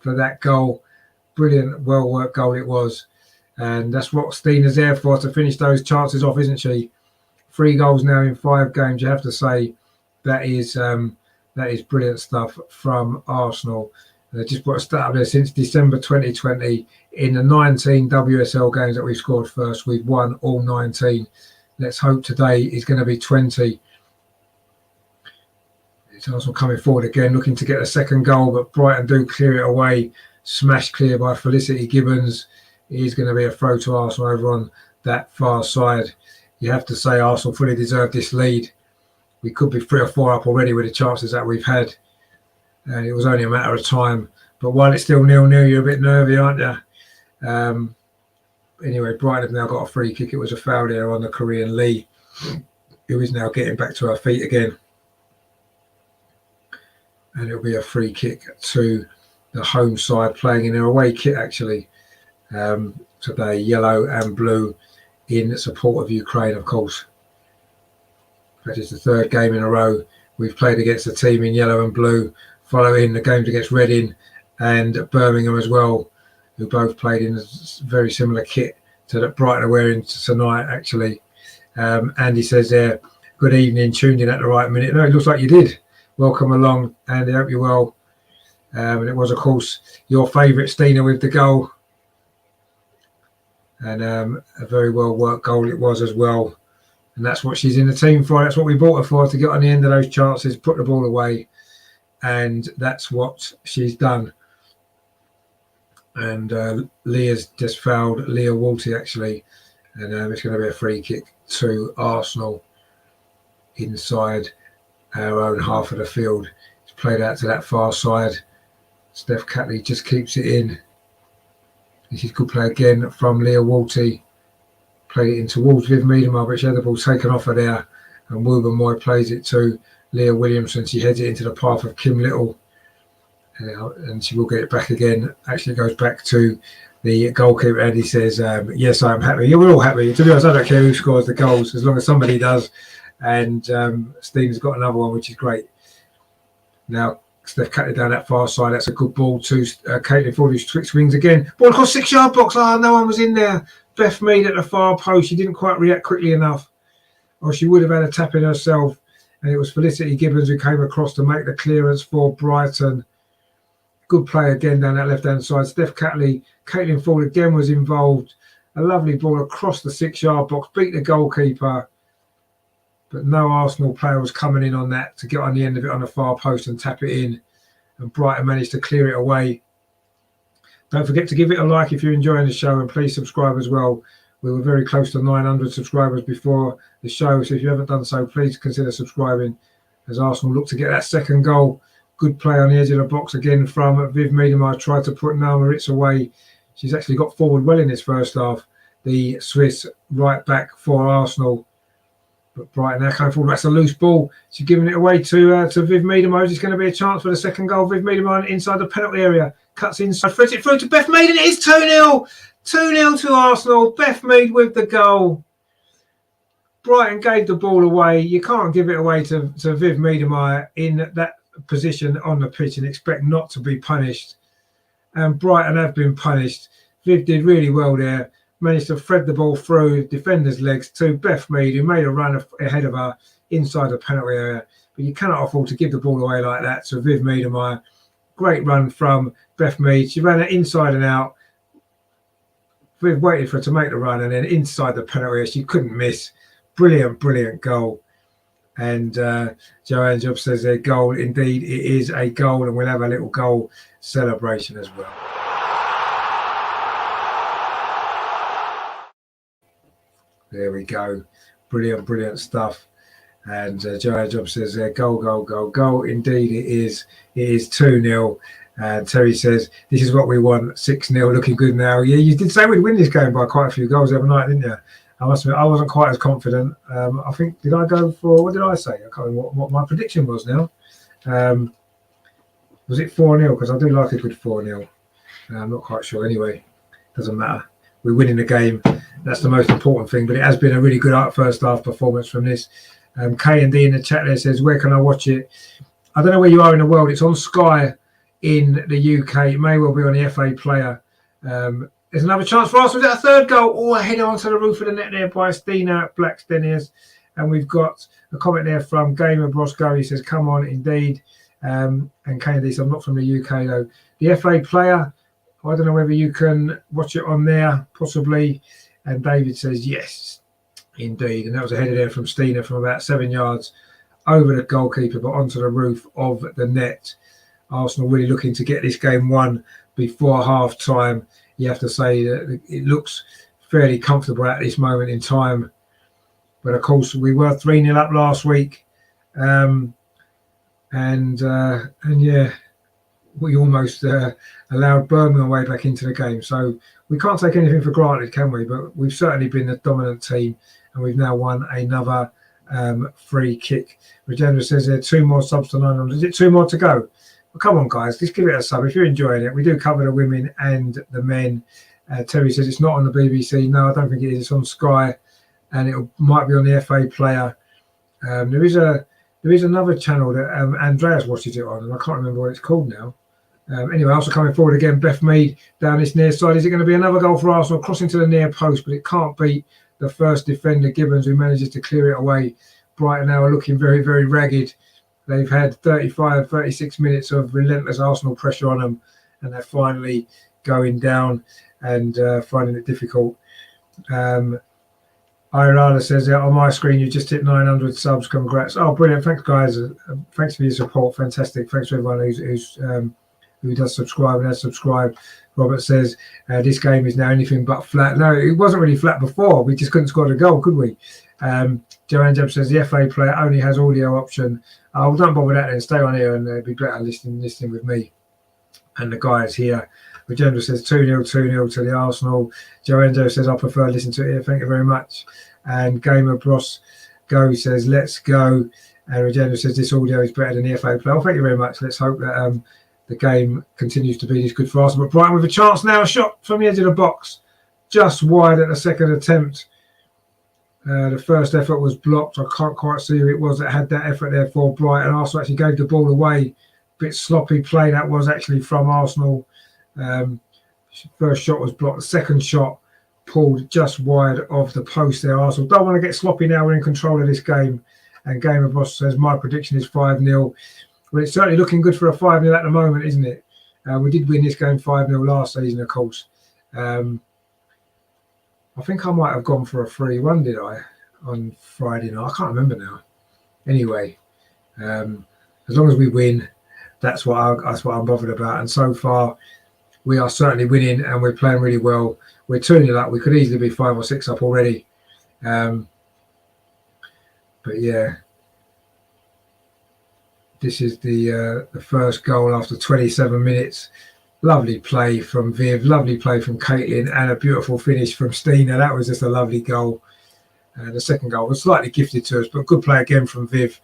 for that goal. Brilliant, well-worked goal it was. And that's what Stina's there for, to finish those chances off, isn't she? 3 goals now in 5 games. You have to say that is brilliant stuff from Arsenal. They just put a stat up there since December 2020. In the 19 WSL games that we've scored first, we've won all 19. Let's hope today is going to be 20. It's Arsenal coming forward again, looking to get a second goal, but Brighton do clear it away. Smashed clear by Felicity Gibbons. It is going to be a throw to Arsenal over on that far side. You have to say Arsenal fully deserved this lead. We could be 3 or 4 up already with the chances that we've had. And it was only a matter of time. But while it's still 0-0, you're a bit nervy, aren't you? Anyway, Brighton have now got a free kick. It was a foul there on the Korean Lee, who is now getting back to her feet again. And it'll be a free kick to the home side, playing in their away kit, actually. Today, yellow and blue, in support of Ukraine, of course. That is the 3rd game in a row we've played against a team in yellow and blue, following the games against Reading and Birmingham as well, who both played in a very similar kit to that Brighton are wearing tonight, actually. Andy says there, good evening, tuned in at the right minute. No, it looks like you did. Welcome along, Andy, hope you're well. And it was, of course, your favourite Stina with the goal. And a very well-worked goal it was as well. And that's what she's in the team for. That's what we bought her for, to get on the end of those chances, put the ball away. And that's what she's done. And Leah's just fouled Leah Walty, actually. And it's going to be a free kick to Arsenal inside our own half of the field. It's played out to that far side. Steph Catley just keeps it in. This is good play again from Leah Walty. Played it in towards Viv Miedema, but she had the ball taken off her there. And Wilbur Moy plays it to Leah Williamson. She heads it into the path of Kim Little. And she will get it back again. Actually, it goes back to the goalkeeper. Andy says, yes, I'm happy. Yeah, we're all happy. To be honest, I don't care who scores the goals, as long as somebody does. And Steve's got another one, which is great. Now, Steph cut it down that far side. That's a good ball to Caitlin Ford, who switch wings again. Ball across 6-yard box. Oh, no one was in there. Beth Mead at the far post. She didn't quite react quickly enough, or she would have had a tap in herself. And it was Felicity Gibbons who came across to make the clearance for Brighton. Good play again down that left-hand side. Steph Catley, Caitlin Ford again was involved. A lovely ball across the 6-yard box. Beat the goalkeeper. But no Arsenal player was coming in on that to get on the end of it on the far post and tap it in. And Brighton managed to clear it away. Don't forget to give it a like if you're enjoying the show, and please subscribe as well. We were very close to 900 subscribers before the show, so if you haven't done so, please consider subscribing as Arsenal look to get that second goal. Good play on the edge of the box again from Viv Miedema. Tried to put Naama Ritz away. She's actually got forward well in this first half. The Swiss right back for Arsenal. But Brighton now coming forward. That's a loose ball. She's giving it away to Viv Miedema. It's going to be a chance for the second goal. Viv Miedema inside the penalty area. Cuts inside. Threads it through to Beth Mead. And it is 2-0. 2-0 to Arsenal. Beth Mead with the goal. Brighton gave the ball away. You can't give it away to Viv Miedema in that position on the pitch and expect not to be punished. And Brighton have been punished. Viv did really well there. Managed to thread the ball through defenders' legs to Beth Mead, who made a run ahead of her inside the penalty area. But you cannot afford to give the ball away like that to Viv Miedema. Great run from Beth Mead. She ran it inside and out. Viv waited for her to make the run, and then inside the penalty area, she couldn't miss. Brilliant, brilliant goal. And Joanne Job says their goal, indeed, it is a goal, and we'll have a little goal celebration as well. There we go. Brilliant, brilliant stuff. And Joanne Job says goal, goal, goal, goal. Indeed, it is 2-0. And Terry says, this is what we want, 6-0, looking good now. Yeah, you did say we'd win this game by quite a few goals every night, didn't you? I must admit, I wasn't quite as confident. I think, did I go for, what did I say? I can't remember what my prediction was now. Was it 4-0? Because I do like a good 4-0. I'm not quite sure. Anyway, doesn't matter. We're winning the game. That's the most important thing. But it has been a really good first half performance from this. K&D in the chat there says, where can I watch it? I don't know where you are in the world. It's on Sky in the UK. It may well be on the FA Player. There's another chance for us. Was that a third goal? Oh, a header onto the roof of the net there by Stina Blackstenius. And we've got a comment there from Gamer Brosco. He says, come on, indeed. And K&D says, I'm not from the UK, though. The FA Player, I don't know whether you can watch it on there, possibly. And David says, yes, indeed. And that was a header there from Stina from about 7 yards over the goalkeeper, but onto the roof of the net. Arsenal really looking to get this game won before half-time. You have to say that it looks fairly comfortable at this moment in time. But, of course, we were 3-0 up last week. And yeah, we almost allowed Birmingham way back into the game. So we can't take anything for granted, can we? But we've certainly been the dominant team, and we've now won another free kick. Regenda says there are 2 more subs to 900. Is it 2 more to go? Well, come on, guys, just give it a sub. If you're enjoying it, we do cover the women and the men. Terry says it's not on the BBC. No, I don't think it is. It's on Sky, and it might be on the FA Player. There is another channel that Andreas watches it on, and I can't remember what it's called now. Anyway, also coming forward again, Beth Mead down this near side. Is it going to be another goal for Arsenal? Crossing to the near post, but it can't beat the first defender, Gibbons, who manages to clear it away. Brighton now are looking very, very ragged. They've had 35, 36 minutes of relentless Arsenal pressure on them, and they're finally going down and finding it difficult. Irala says, on my screen, you just hit 900 subs. Congrats. Oh, brilliant. Thanks, guys. Thanks for your support. Fantastic. Thanks to everyone who does subscribe and has subscribed. Robert says, this game is now anything but flat. No, it wasn't really flat before. We just couldn't score the goal, could we? Joanne Jeb says, the FA Player only has audio option. Oh, don't bother with that then. Stay on here and be better listening with me and the guys here. Regenda says 2-0, 2-0 to the Arsenal. Joanne Joe says, I prefer listening to it here. Thank you very much. And Gamer Bros Go says, let's go. And Regenda says, this audio is better than the FA Player. Well, thank you very much. Let's hope that the game continues to be this good for Arsenal. But Brighton with a chance now, a shot from the edge of the box, just wide at the second attempt. The first effort was blocked. I can't quite see who it was that had that effort there for Brighton. Arsenal actually gave the ball away. Bit sloppy play that was actually from Arsenal. First shot was blocked. The second shot pulled just wide of the post there. Arsenal don't want to get sloppy now. We're in control of this game. And Gamer Boss says, my prediction is 5-0. Well, it's certainly looking good for a 5-0 at the moment, isn't it? We did win this game 5-0 last season, of course. I think I might have gone for a 3-1, did I, on Friday night? I can't remember now. Anyway, as long as we win, that's what I'm bothered about. And so far, we are certainly winning, and we're playing really well. We're 2-0 up. We could easily be 5 or 6 up already. But yeah, this is the first goal after 27 minutes. Lovely play from Viv, lovely play from Caitlin, and a beautiful finish from Stina. That was just a lovely goal. The second goal was slightly gifted to us, but good play again from Viv,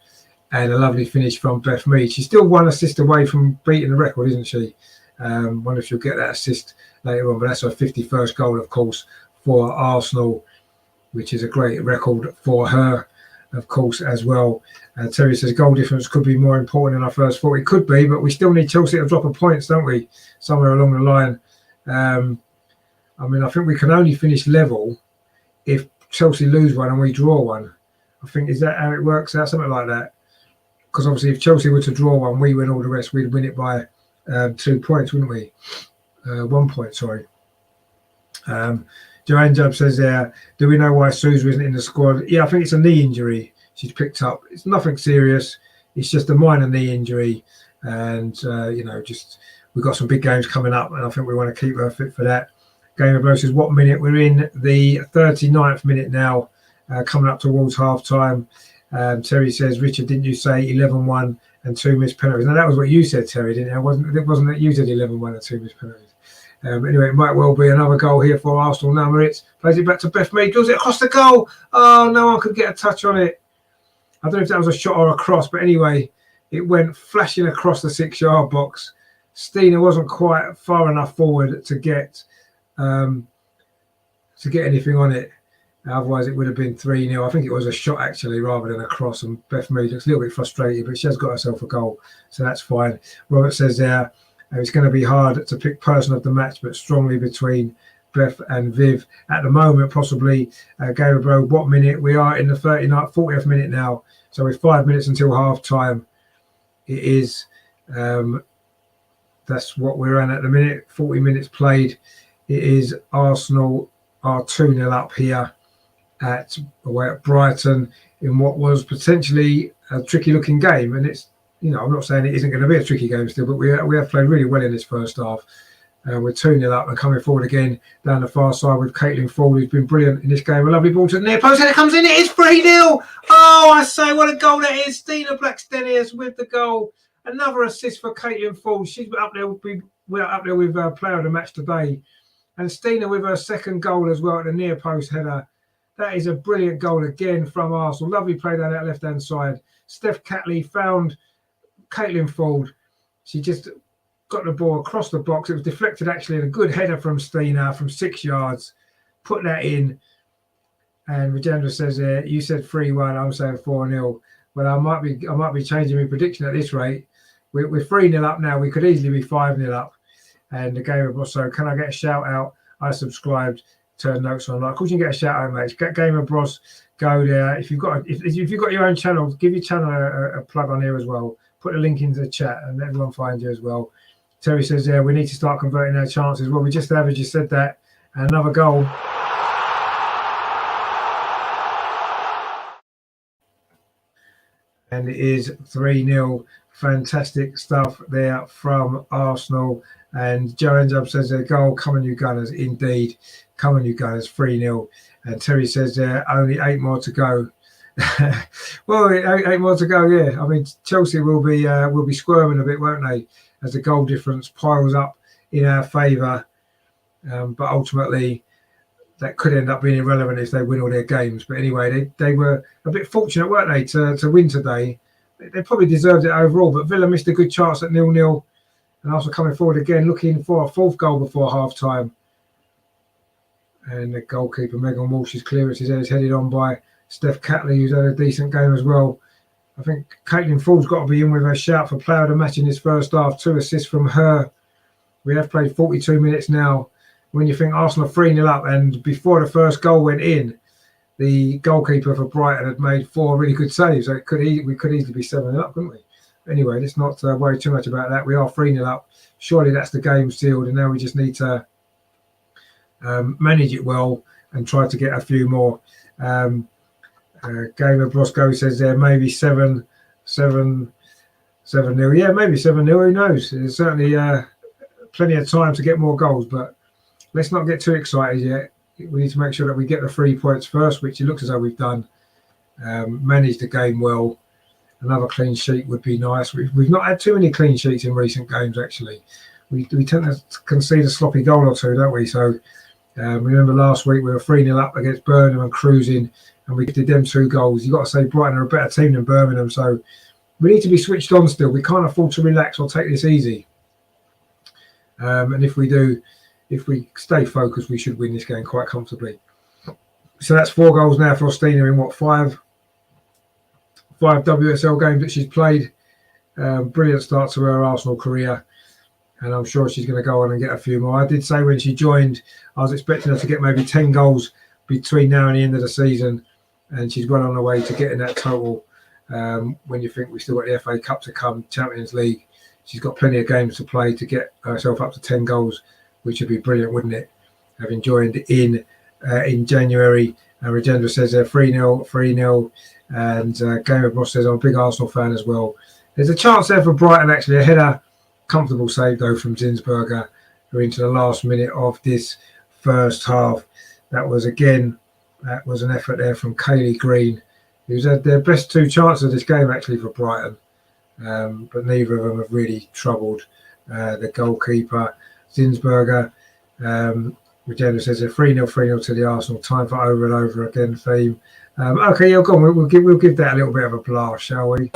and a lovely finish from Beth Mead. She's still 1 assist away from beating the record, isn't she? Wonder if she'll get that assist later on, but that's her 51st goal, of course, for Arsenal, which is a great record for her, of course, as well. Terry says goal difference could be more important than I first thought. It could be, but we still need Chelsea to drop a points, don't we? Somewhere along the line. I mean, I think we can only finish level if Chelsea lose one and we draw one. I think, is that how it works out? Something like that. Because obviously if Chelsea were to draw one, we win all the rest, we'd win it by 2 points, wouldn't we? 1 point, sorry. Joanne Job says there, do we know why Suze isn't in the squad? Yeah, I think it's a knee injury she's picked up. It's nothing serious. It's just a minor knee injury. And, just we've got some big games coming up, and I think we want to keep her fit for that. Game of Blow says, what minute? We're in the 39th minute now, coming up towards half-time. Terry says, Richard, didn't you say 11-1 and 2 missed penalties. Now that was what you said, Terry, didn't it? It wasn't that you did 11-1 and 2 missed penalties. Anyway, it might well be another goal here for Arsenal. Now Moritz plays it back to Beth Mead, draws it across the goal. Oh, no one could get a touch on it. I don't know if that was a shot or a cross, but anyway, it went flashing across the 6-yard box. Stina wasn't quite far enough forward to get anything on it. Otherwise, it would have been 3-0. I think it was a shot, actually, rather than a cross. And Beth Mead looks a little bit frustrated, but she has got herself a goal, so that's fine. Robert says there, it's going to be hard to pick person of the match, but strongly between Beth and Viv. At the moment, possibly Gabriel. What minute? We are in the 40th minute now, so with 5 minutes until half-time. It is, that's what we're on at the minute, 40 minutes played. It is Arsenal are 2-0 up here away at Brighton in what was potentially a tricky-looking game. And it's, I'm not saying it isn't going to be a tricky game still, but we have played really well in this first half. We're 2-0 up and coming forward again down the far side with Caitlin Ford, who's been brilliant in this game. A lovely ball to the near post, and it comes in. It is 3-0. Oh, I say, what a goal that is. Stina Blackstenius with the goal. Another assist for Caitlin Ford. She's up there. We're up there with player of the match today. And Stina with her second goal as well at the near post header. That is a brilliant goal again from Arsenal. Lovely play down that left-hand side. Steph Catley found Caitlin Ford. She just got the ball across the box. It was deflected actually, and a good header from Stina from 6 yards. Put that in. And Rajendra says you said 3-1, I'm saying 4-0. Well, I might be changing my prediction at this rate. We're 3-0 up now. We could easily be 5-0 up. And the game of Bros. So can I get a shout out? I subscribed, turn notes on. Of course you can get a shout out, mate. Game of Bros. Go there. If you've got your own channel, give your channel a plug on here as well. Put the link into the chat and everyone finds you as well. Terry says, we need to start converting our chances. Well, we just have, as you said that. And another goal. And it is 3-0. Fantastic stuff there from Arsenal. And Joe Enjab says, goal, come on you Gunners. Indeed, come on you Gunners, 3-0. And Terry says, only 8 more to go. Well, 8 more to go, yeah. I mean, Chelsea will be squirming a bit, won't they, as the goal difference piles up in our favour. But ultimately, that could end up being irrelevant if they win all their games. But anyway, they were a bit fortunate, weren't they, to win today. They probably deserved it overall, but Villa missed a good chance at 0-0. And also coming forward again, looking for a 4th goal before half-time. And the goalkeeper, Megan Walsh's clearance is headed on by Steph Catley, who's had a decent game as well. I think Caitlin Ford's got to be in with her shout for player of the match in this first half. 2 assists from her. We have played 42 minutes now. When you think Arsenal 3-0 up, and before the first goal went in, the goalkeeper for Brighton had made 4 really good saves. So we could easily be 7-0 up, couldn't we? Anyway, let's not worry too much about that. We are 3-0 up. Surely that's the game sealed, and now we just need to manage it well and try to get a few more. Game of Brosco says there maybe 7-0. Yeah, maybe 7-0. Who knows? There's certainly plenty of time to get more goals, but let's not get too excited yet. We need to make sure that we get the 3 points first, which it looks as though we've done. Manage the game well. Another clean sheet would be nice. We've not had too many clean sheets in recent games, actually. We tend to concede a sloppy goal or two, don't we? So remember last week we were 3-0 up against Birmingham and cruising, and we did them 2 goals. You've got to say Brighton are a better team than Birmingham, so we need to be switched on still. We can't afford to relax or take this easy. And if we stay focused, we should win this game quite comfortably. So that's 4 goals now for Stina in what, 5 WSL games that she's played. Brilliant start to her Arsenal career, and I'm sure she's going to go on and get a few more. I did say when she joined, I was expecting her to get maybe 10 goals between now and the end of the season, and she's well on her way to getting that total. When you think we've still got the FA Cup to come, Champions League, she's got plenty of games to play to get herself up to 10 goals, which would be brilliant, wouldn't it? Having joined in January. Rajendra says 3-0, 3-0. And Game of Boss says, I'm a big Arsenal fan as well. There's a chance there for Brighton, actually. A header, comfortable save, though, from Zinsberger. We're into the last minute of this first half. That was an effort there from Kaylee Green, who's had their best 2 chances of this game, actually, for Brighton. but neither of them have really troubled the goalkeeper. Zinsberger, Jonas says a 3-0, 3-0 to the Arsenal. Time for over and over again theme. Okay, yeah, go on. We'll give that a little bit of a blast, shall we?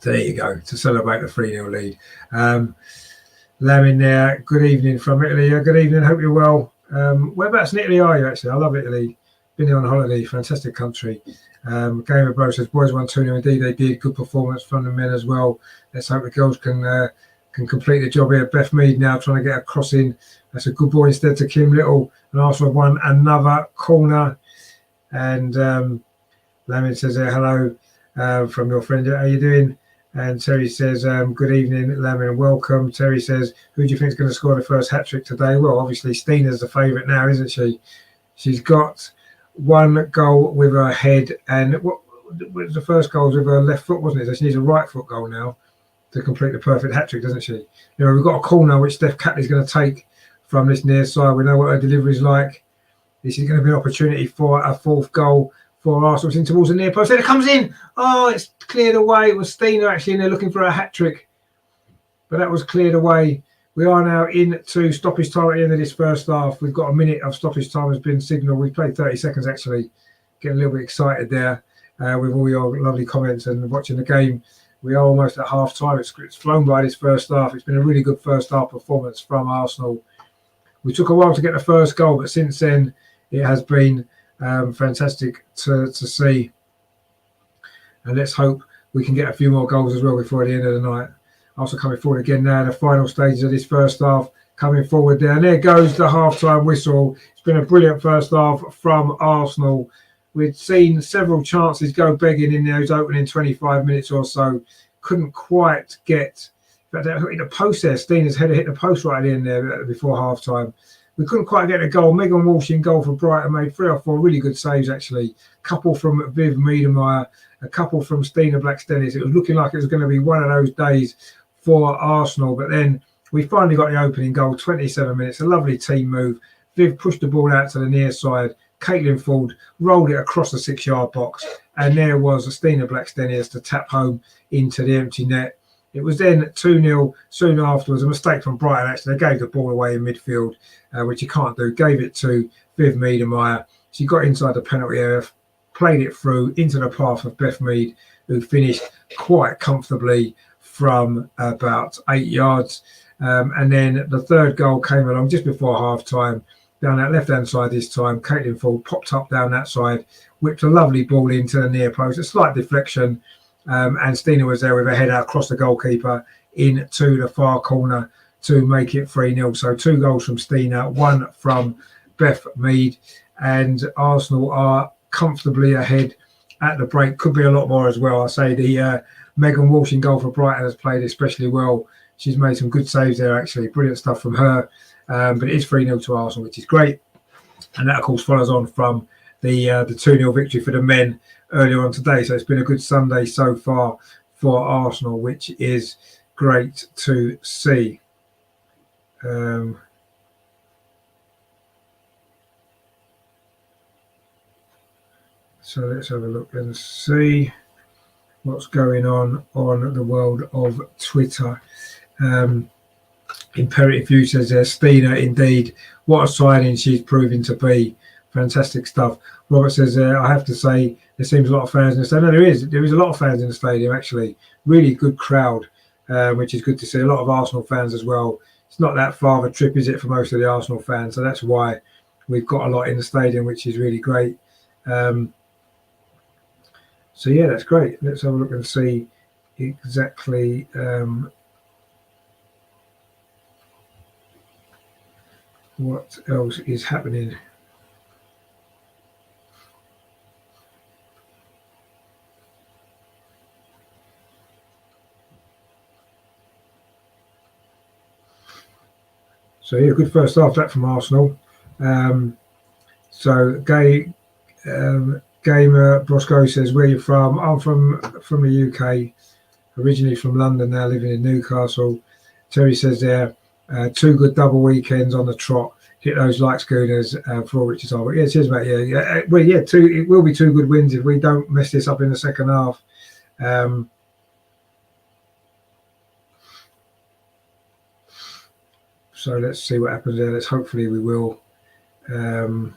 There you go, to celebrate the 3-0 lead. Lam in there, good evening from Italy. Good evening, hope you're well. Whereabouts in Italy are you, actually? I love Italy. Been here on holiday, fantastic country. Game of Bro says, boys won 2-0. Indeed, they did. Good performance from the men as well. Let's hope the girls can complete the job here. Beth Mead now trying to get a cross in. That's a good ball instead to Kim Little. And Arsenal won another corner. And Lamin says, hello from your friend. How are you doing? And Terry says, good evening, Lamin, and welcome. Terry says, who do you think is going to score the first hat-trick today? Well, obviously, Stina's the favourite now, isn't she? She's got one goal with her head, and what was the first goal with her left foot, wasn't it? So she needs a right foot goal now to complete the perfect hat-trick, doesn't she? You know, we've got a corner which Steph Catley's going to take from this near side. We know what her delivery is like. This is going to be an opportunity for a fourth goal for Arsenal. It's in towards the near post. Then it comes in. Oh, it's cleared away. It was Stina actually in there looking for a hat-trick. But that was cleared away. We are now into stoppage time at the end of this first half. We've got a minute of stoppage time has been signalled. We played 30 seconds actually. Getting a little bit excited there with all your lovely comments and watching the game. We are almost at half time. It's flown by this first half. It's been a really good first half performance from Arsenal. We took a while to get the first goal, but since then it has been fantastic to see. And let's hope we can get a few more goals as well before the end of the night. Also coming forward again now, the final stages of this first half coming forward there. And there goes the half-time whistle. It's been a brilliant first half from Arsenal. We'd seen several chances go begging in those opening 25 minutes or so. Couldn't quite get... But that hit the post there. Stina's header hit the post right in there before half-time. We couldn't quite get a goal. Megan Walsh in goal for Brighton made 3 or 4 really good saves, actually. A couple from Viv Miedemeier, a couple from Stina Blackstenius. It was looking like it was going to be one of those days for Arsenal, but then we finally got the opening goal, 27 minutes, a lovely team move. Viv pushed the ball out to the near side. Caitlin Ford rolled it across the 6-yard box, and there was Stina Blackstenius to tap home into the empty net. It was then 2-0 soon afterwards. A mistake from Brighton, actually. They gave the ball away in midfield, which you can't do. Gave it to Viv Miedemeier. She got inside the penalty area, played it through into the path of Beth Mead, who finished quite comfortably from about 8 yards. And then the third goal came along just before half-time, down that left-hand side this time. Caitlin Ford popped up down that side, whipped a lovely ball into the near post, a slight deflection, and Stina was there with her head out across the goalkeeper into the far corner to make it 3-0. So 2 goals from Stina, 1 from Beth Mead, and Arsenal are comfortably ahead at the break. Could be a lot more as well. I say the Megan Walsh in goal for Brighton has played especially well. She's made some good saves there, actually. Brilliant stuff from her. But it is 3-0 to Arsenal, which is great. And that, of course, follows on from the 2-0 victory for the men earlier on today. So it's been a good Sunday so far for Arsenal, which is great to see. So let's have a look and see what's going on the world of Twitter. Imperative View says Stina, indeed, what a signing she's proving to be. Fantastic stuff. Robert says, I have to say, there seems a lot of fans in the stadium. No, there is a lot of fans in the stadium, actually. Really good crowd, which is good to see. A lot of Arsenal fans as well. It's not that far of a trip, is it, for most of the Arsenal fans? So that's why we've got a lot in the stadium, which is really great. So, yeah, that's great. Let's have a look and see exactly what else is happening. So, yeah, good first half that from Arsenal. So, Gamer Brosco says, where are you from? I'm from the UK. originally from London, now living in Newcastle. Terry says there, 2 good double weekends on the trot. Hit those like schooners for all Richard's over. Yeah, cheers, mate. Yeah. Well, yeah, it will be 2 good wins if we don't mess this up in the second half. So let's see what happens there. Hopefully we will. And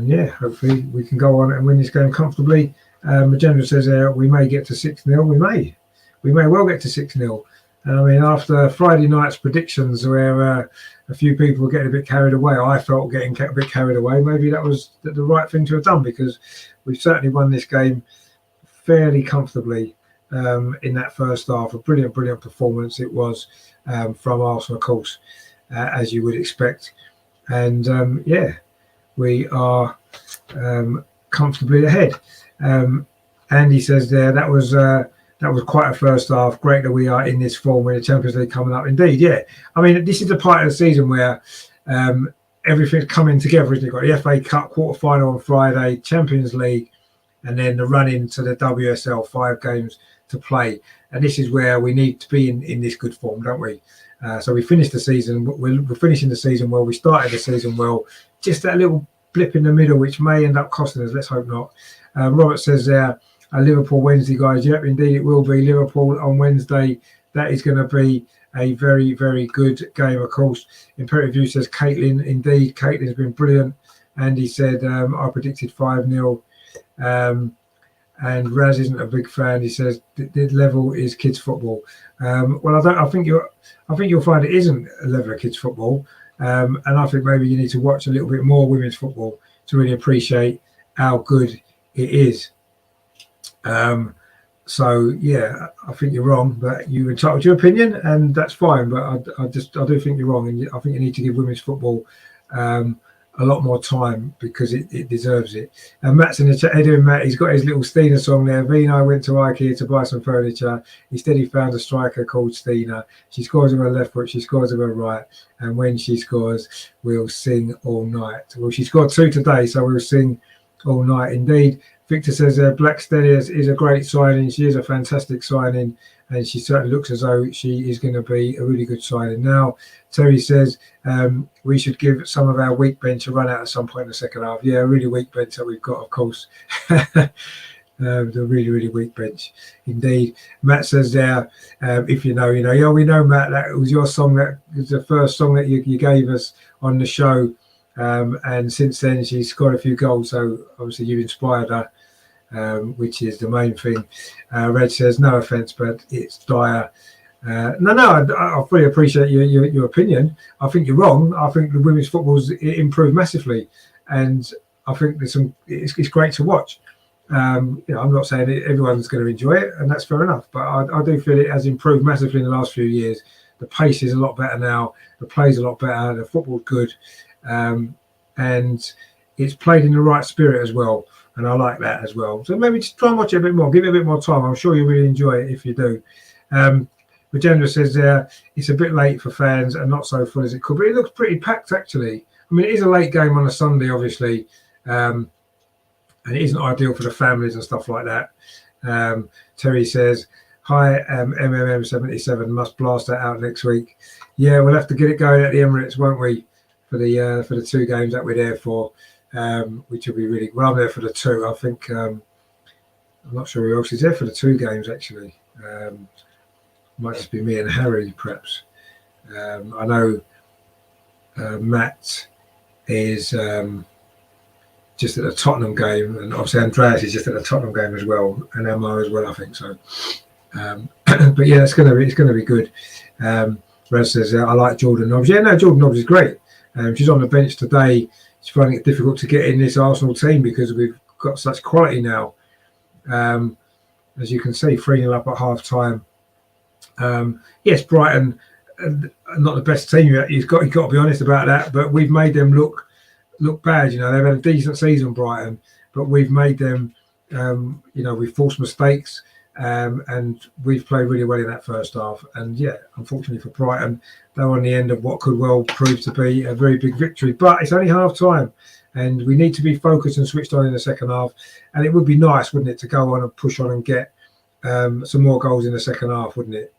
yeah, hopefully we can go on and win this game comfortably. Magenda says we may get to 6-0. We may well get to 6-0. I mean, after Friday night's predictions where a few people were getting a bit carried away, I felt getting a bit carried away. Maybe that was the right thing to have done, because we've certainly won this game fairly comfortably in that first half. A brilliant performance it was from Arsenal, of course, as you would expect. And yeah, we are comfortably ahead. Andy says there, that was quite a first half. Great that we are in this form with the Champions League coming up. Indeed, yeah. I mean, this is the part of the season where everything's coming together, isn't it? You've got the FA Cup quarter-final on Friday, Champions League, and then the run into the WSL, 5 games to play. And this is where we need to be in this good form, don't we? So we finished the season. We're finishing the season well. We started the season well. Just that little blip in the middle, which may end up costing us. Let's hope not. Robert says there, Liverpool Wednesday, guys. Yep, indeed it will be. Liverpool on Wednesday. That is going to be a very, very good game, of course. Imperative View says Caitlin. Indeed, Caitlin's been brilliant. And he said, I predicted 5-0. And Raz isn't a big fan. He says the level is kids football. Well, I think you'll find it isn't a level of kids football. And I think maybe you need to watch a little bit more women's football to really appreciate how good it is. So yeah, I think you're wrong, but you're entitled to your opinion, and that's fine. But I do think you're wrong, and I think you need to give women's football a lot more time, because it deserves it. And Matt's in the chat. How you doing, Matt? He's got his little Stina song there. Vino went to IKEA to buy some furniture. Instead, he found a striker called Stina. She scores with her left foot. She scores with her right. And when she scores, we'll sing all night. Well, she scored 2 today, so we'll sing all night. Indeed, Victor says Black Stelias is a great signing. She is a fantastic signing, and she certainly looks as though she is going to be a really good signing. Now, Terry says we should give some of our weak bench a run out at some point in the second half. Yeah, a really weak bench that we've got, of course. The really weak bench, indeed. Matt says there, if you know, yeah, we know, Matt, that was your song. That was the first song that you gave us on the show. And since then, she's scored a few goals. So obviously you inspired her, which is the main thing. Red says, no offence, but it's dire. No, I fully appreciate your opinion. I think you're wrong. I think the women's football's improved massively, and I think it's great to watch. I'm not saying everyone's going to enjoy it, and that's fair enough. But I do feel it has improved massively in the last few years. The pace is a lot better now. The play's a lot better. The football's good, and it's played in the right spirit as well. And I like that as well. So maybe just try and watch it a bit more. Give it a bit more time. I'm sure you really enjoy it if you do. Magenda says it's a bit late for fans and not so full as it could be. It looks pretty packed, actually. I mean, it is a late game on a Sunday, obviously. And it isn't ideal for the families and stuff like that. Terry says, hi, MMM77 must blast that out next week. Yeah, we'll have to get it going at the Emirates, won't we, for the 2 games that we're there for, which will be really... Well, I'm there for the 2. I think... I'm not sure who else is there for the 2 games, actually. Might just be me and Harry, perhaps. I know Matt is just at the Tottenham game, and obviously Andreas is just at the Tottenham game as well, and Emma as well, I think so. But yeah, it's going to be good. Raz says I like Jordan Nobbs. Yeah, no, Jordan Nobbs is great. She's on the bench today. She's finding it difficult to get in this Arsenal team because we've got such quality now. As you can see, 3-0 up at half time. Yes, Brighton, not the best team. You've got to be honest about that. But we've made them look bad. They've had a decent season, Brighton, but we've made them. We've forced mistakes, and we've played really well in that first half. And yeah, unfortunately for Brighton, they're on the end of what could well prove to be a very big victory. But it's only half time, and we need to be focused and switched on in the second half. And it would be nice, wouldn't it, to go on and push on and get some more goals in the second half, wouldn't it?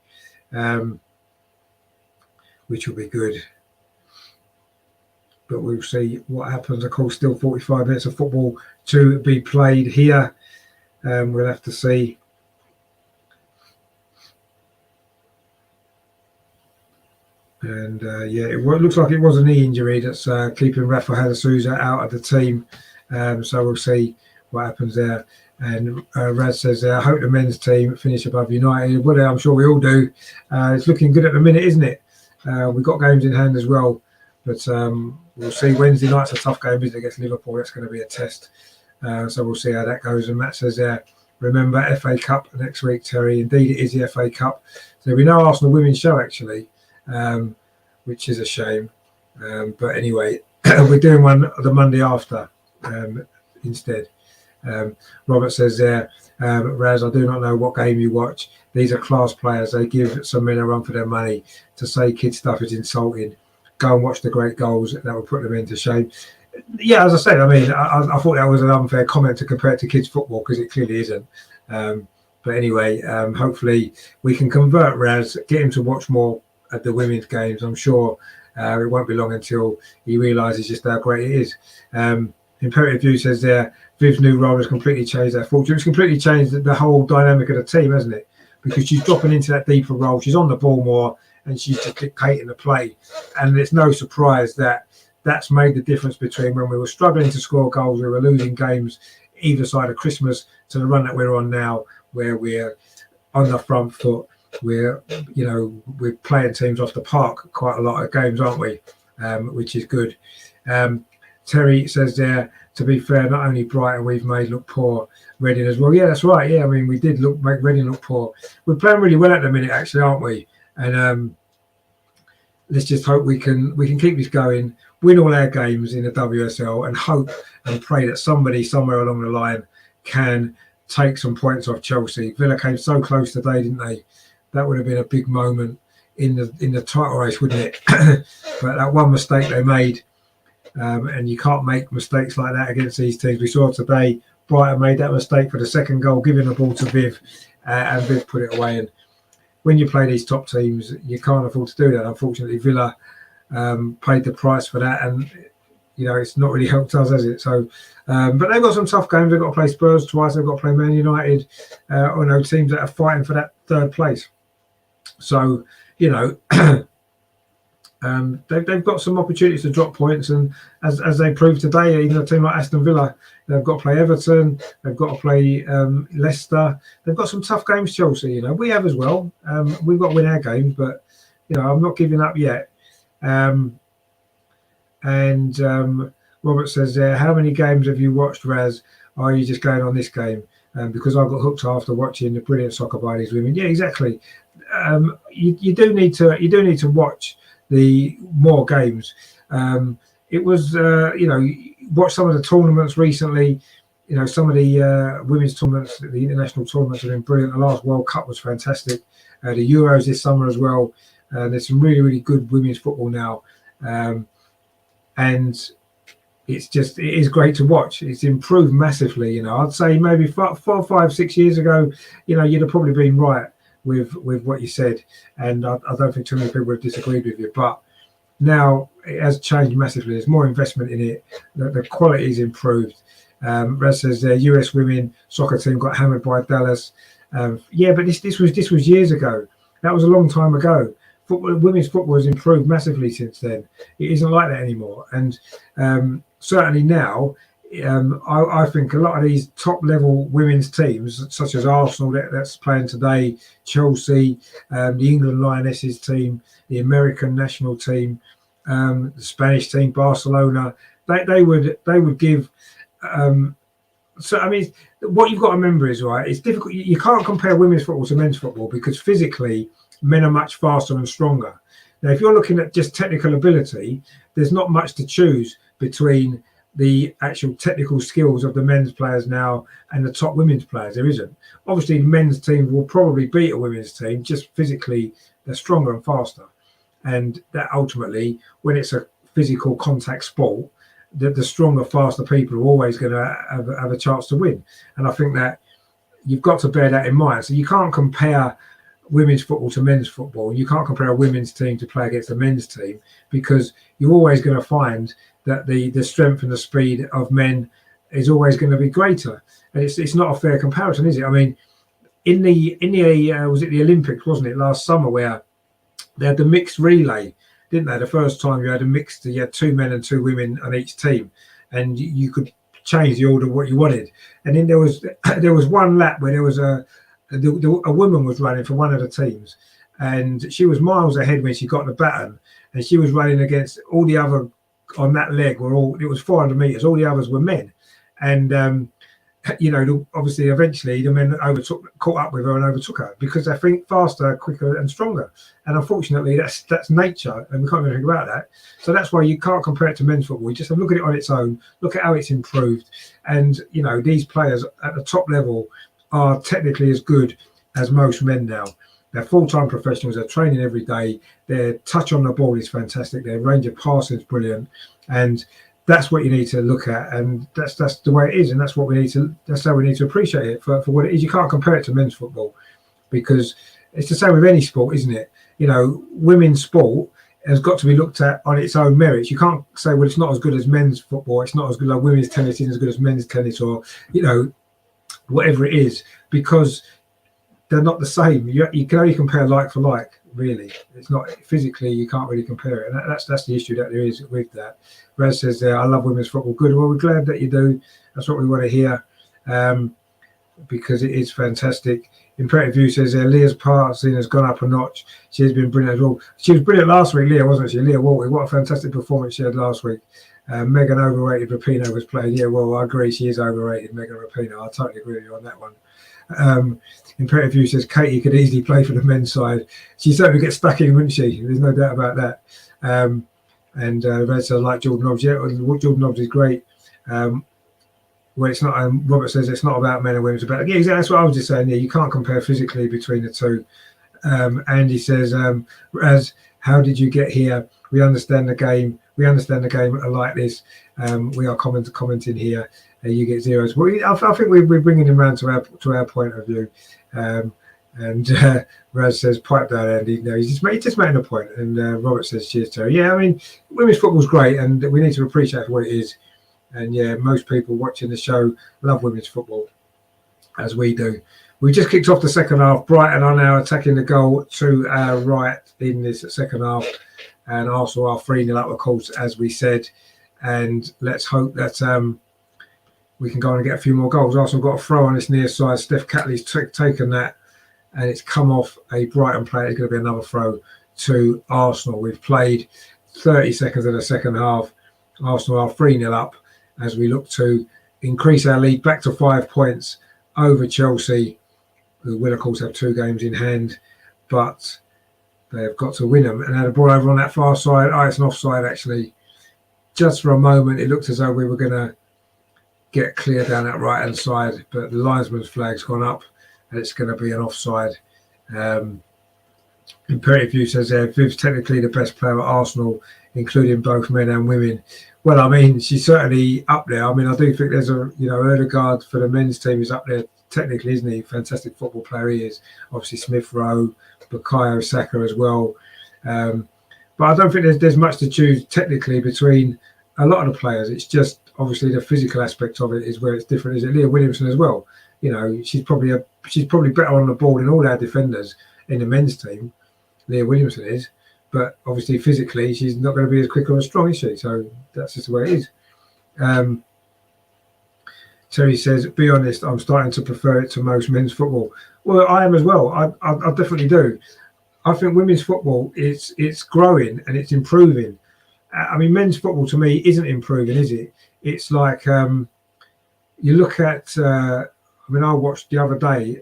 Which will be good. But we'll see what happens. Of course, still 45 minutes of football to be played here. We'll have to see. And yeah, it looks like it was a knee injury that's keeping Rafael Souza out of the team. So we'll see what happens there. And Raz says, I hope the men's team finish above United. Well, I'm sure we all do. It's looking good at the minute, isn't it? We've got games in hand as well. But we'll see. Wednesday night's a tough game, isn't it, against Liverpool? That's going to be a test. So we'll see how that goes. And Matt says, remember FA Cup next week, Terry. Indeed, it is the FA Cup. So there'll be no Arsenal women's show, actually, which is a shame. But anyway, we're doing one the Monday after instead. Robert says there, Raz, I do not know what game you watch. These are class players. They give some men a run for their money. To say kid stuff is insulting. Go and watch the great goals. That will put them into shame. Yeah, as I said, I mean, I thought that was an unfair comment to compare it to kids football, because it clearly isn't. But anyway, hopefully we can convert Raz, get him to watch more at the women's games. I'm sure it won't be long until he realises just how great it is. Imperative View says there, Viv's new role has completely changed their fortune. It's completely changed the whole dynamic of the team, hasn't it? Because she's dropping into that deeper role. She's on the ball more, and she's just dictating the play. And it's no surprise that that's made the difference between when we were struggling to score goals, we were losing games either side of Christmas, to the run that we're on now, where we're on the front foot. We're playing teams off the park quite a lot of games, aren't we? Which is good. Terry says there, to be fair, not only Brighton we've made look poor, Reading as well. Yeah, that's right. Yeah, I mean, we did make Reading look poor. We're playing really well at the minute, actually, aren't we? And let's just hope we can keep this going, win all our games in the WSL, and hope and pray that somebody somewhere along the line can take some points off Chelsea. Villa came so close today, didn't they? That would have been a big moment in the title race, wouldn't it? But that one mistake they made, and you can't make mistakes like that against these teams. We saw today Brighton made that mistake for the second goal, giving the ball to Viv, and Viv put it away. And when you play these top teams, you can't afford to do that. Unfortunately, Villa paid the price for that, and it's not really helped us, has it? So, but they've got some tough games. They've got to play Spurs twice. They've got to play Man United, teams that are fighting for that third place. So, they've got some opportunities to drop points, and as they proved today, even a team like Aston Villa, they've got to play Everton, they've got to play Leicester. They've got some tough games, Chelsea. We have as well. We've got to win our games, but I'm not giving up yet. Robert says there, how many games have you watched, Raz? Are you just going on this game? Because I got hooked after watching the brilliant soccer by these women. Yeah, exactly. You do need to watch the more games. It was watch some of the tournaments recently. Some of the women's tournaments, the international tournaments have been brilliant. The last World Cup was fantastic. The Euros this summer as well. There's some really, really good women's football now, and it is great to watch. It's improved massively. I'd say maybe 4, 5, 6 years ago, you'd have probably been right with what you said, and I don't think too many people have disagreed with you. But now it has changed massively. There's more investment in it. The quality is improved. Raz says the US women soccer team got hammered by Dallas. Yeah, but this was years ago. That was a long time ago. Women's football has improved massively since then. It isn't like that anymore. And certainly now, I think a lot of these top-level women's teams, such as Arsenal that's playing today, Chelsea, the England Lionesses team, the American national team, the Spanish team, Barcelona, they would give. So I mean, what you've got to remember is, right, it's difficult. You can't compare women's football to men's football because physically, men are much faster and stronger. Now, if you're looking at just technical ability, there's not much to choose between the actual technical skills of the men's players now and the top women's players. There isn't. Obviously, the men's team will probably beat a women's team, just physically they're stronger and faster. And that ultimately, when it's a physical contact sport, the stronger, faster people are always going to have a chance to win. And I think that you've got to bear that in mind. So you can't compare women's football to men's football. You can't compare a women's team to play against a men's team, because you're always going to find that the strength and the speed of men is always going to be greater. And it's not a fair comparison, is it? I mean, in the was it the Olympics, wasn't it, last summer, where they had the mixed relay, didn't they? The first time you had a mixed, you had 2 men and 2 women on each team, and you could change the order of what you wanted. And then there was one lap where there was a woman was running for one of the teams, and she was miles ahead when she got the baton, and she was running against all the other on that leg. It was 400 meters. All the others were men, and obviously eventually the men caught up with her and overtook her, because they think faster, quicker and stronger. And unfortunately that's nature, and we can't do anything about that. So that's why you can't compare it to men's football. You just have to look at it on its own, look at how it's improved. And these players at the top level are technically as good as most men now. They're full-time professionals. They're training every day. Their touch on the ball is fantastic. Their range of passing is brilliant, and that's what you need to look at, and that's the way it is, and that's how we need to appreciate it for what it is. You can't compare it to men's football, because it's the same with any sport, isn't it? Women's sport has got to be looked at on its own merits. You can't say, well, it's not as good as men's football, it's not as good, like women's tennis isn't as good as men's tennis, or whatever it is, because they're not the same. You can only compare like for like, really. It's not physically, you can't really compare it, and that's the issue that there is with that. Raz says there, I love women's football. Good. Well, we're glad that you do. That's what we want to hear, because it is fantastic. Imperative View says there, Leah's passing has gone up a notch. She has been brilliant as well. She was brilliant last week, Leah, wasn't she? Leah Walkley, what a fantastic performance she had last week. Megan overrated. Rapinoe was playing. Yeah, well, I agree. She is overrated, Megan Rapinoe. I totally agree with you on that one. Imperative View says Katie could easily play for the men's side. She certainly gets stuck in, wouldn't she? There's no doubt about that. And Red says, like Jordan Nobbs. Yeah, Jordan Nobbs is great. Well, it's not. Robert says it's not about men and women. It's about, yeah, exactly. That's what I was just saying. Yeah, you can't compare physically between the two. Andy says, Raz, how did you get here? We understand the game. We understand the game like this. We are commenting here. You get zeros. Well, I think we're bringing him around to our point of view. And Raz says, pipe down, Andy. No, he's just making a point. And Robert says, cheers, Terry. Yeah, I mean, women's football's great, and we need to appreciate what it is. And yeah, most people watching the show love women's football, as we do. We just kicked off the second half. Brighton are now attacking the goal to our right in this second half, and Arsenal are 3-0 up, of course, as we said. And let's hope that we can go on and get a few more goals. Arsenal got a throw on this near side. Steph Catley's taken that, and it's come off a Brighton player. It's going to be another throw to Arsenal. We've played 30 seconds of the second half. Arsenal are 3-0 up as we look to increase our lead back to 5 points over Chelsea, who will, of course, have 2 games in hand, but they have got to win them. And had a ball over on that far side. Oh, it's an offside, actually. Just for a moment, it looked as though we were going to get clear down that right-hand side, but the linesman's flag's gone up, and it's going to be an offside. Imperative View says there, Viv's technically the best player at Arsenal, including both men and women. Well, I mean, she's certainly up there. I mean, I do think there's Ødegaard for the men's team is up there technically, isn't he? Fantastic football player he is. Obviously, Smith Rowe, Bukayo Saka as well. But I don't think there's much to choose technically between a lot of the players. It's just obviously the physical aspect of it is where it's different. Is it Leah Williamson as well? She's probably better on the ball than all our defenders in the men's team. Leah Williamson is. But obviously, physically, she's not going to be as quick or as strong, is she? So that's just the way it is. Terry says, be honest, I'm starting to prefer it to most men's football. Well, I am as well. I definitely do. I think women's football, it's growing and it's improving. I mean, men's football to me isn't improving, is it? It's like you look at, I watched the other day,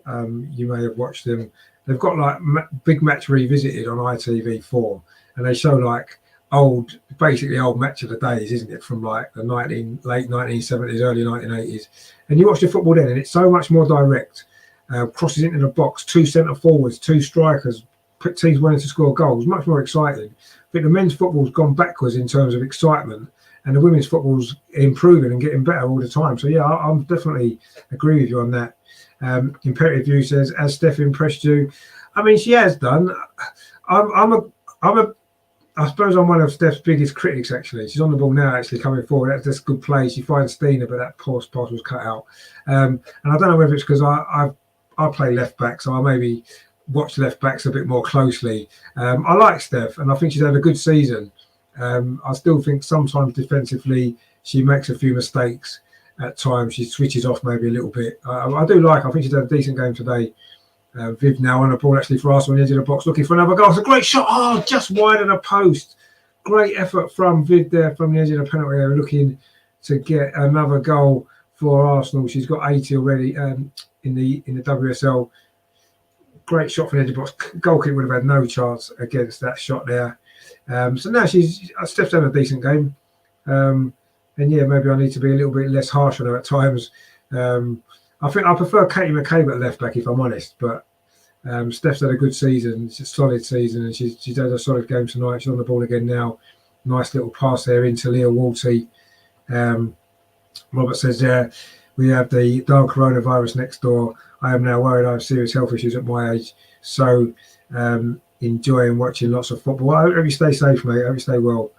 you may have watched them. They've got like Big Match Revisited on ITV4, and they show like basically old match of the days, isn't it? From like the late 1970s, early 1980s. And you watch the football then, and it's so much more direct. Crosses into the box, 2 centre forwards, 2 strikers, teams wanting to score goals, much more exciting. I think the men's football's gone backwards in terms of excitement, and the women's football's improving and getting better all the time. So yeah, I'm definitely agree with you on that. Imperative View says, has Steph impressed you? I mean, she has done. I suppose I'm one of Steph's biggest critics, actually. She's on the ball now, actually, coming forward. That's good play. She finds Stina, but that pass was cut out. And I don't know whether it's because I play left back, so I maybe watch left backs a bit more closely. I like Steph, and I think she's had a good season. I still think sometimes defensively she makes a few mistakes at times. She switches off maybe a little bit. I think she's had a decent game today. Viv now on the ball actually for Arsenal on the edge of the box, looking for another goal. It's a great shot. Oh, just wide of the post. Great effort from Viv there from the edge of the penalty area, looking to get another goal for Arsenal. She's got 80 already in the WSL. Great shot from the edge of the box. Goalkeeper would have had no chance against that shot there. So now Steph's had a decent game. And yeah, maybe I need to be a little bit less harsh on her at times. I think I prefer Katie McCabe at left back, if I'm honest. But Steph's had a good season. It's a solid season, and she's had a solid game tonight. She's on the ball again now. Nice little pass there into Leah Walty. Robert says, we have the dark coronavirus next door. I am now worried I have serious health issues at my age. So enjoying watching lots of football. I hope you stay safe, mate. I hope you stay well.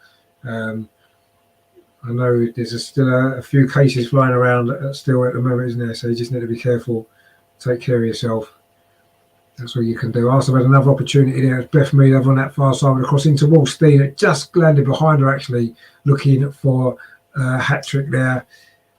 I know there's still a few cases flying around still at the moment, isn't there? So you just need to be careful. Take care of yourself. That's what you can do. Arsenal had another opportunity there. Beth Mead over on that far side with a cross into Wallstein. It just landed behind her, actually, looking for a hat-trick there.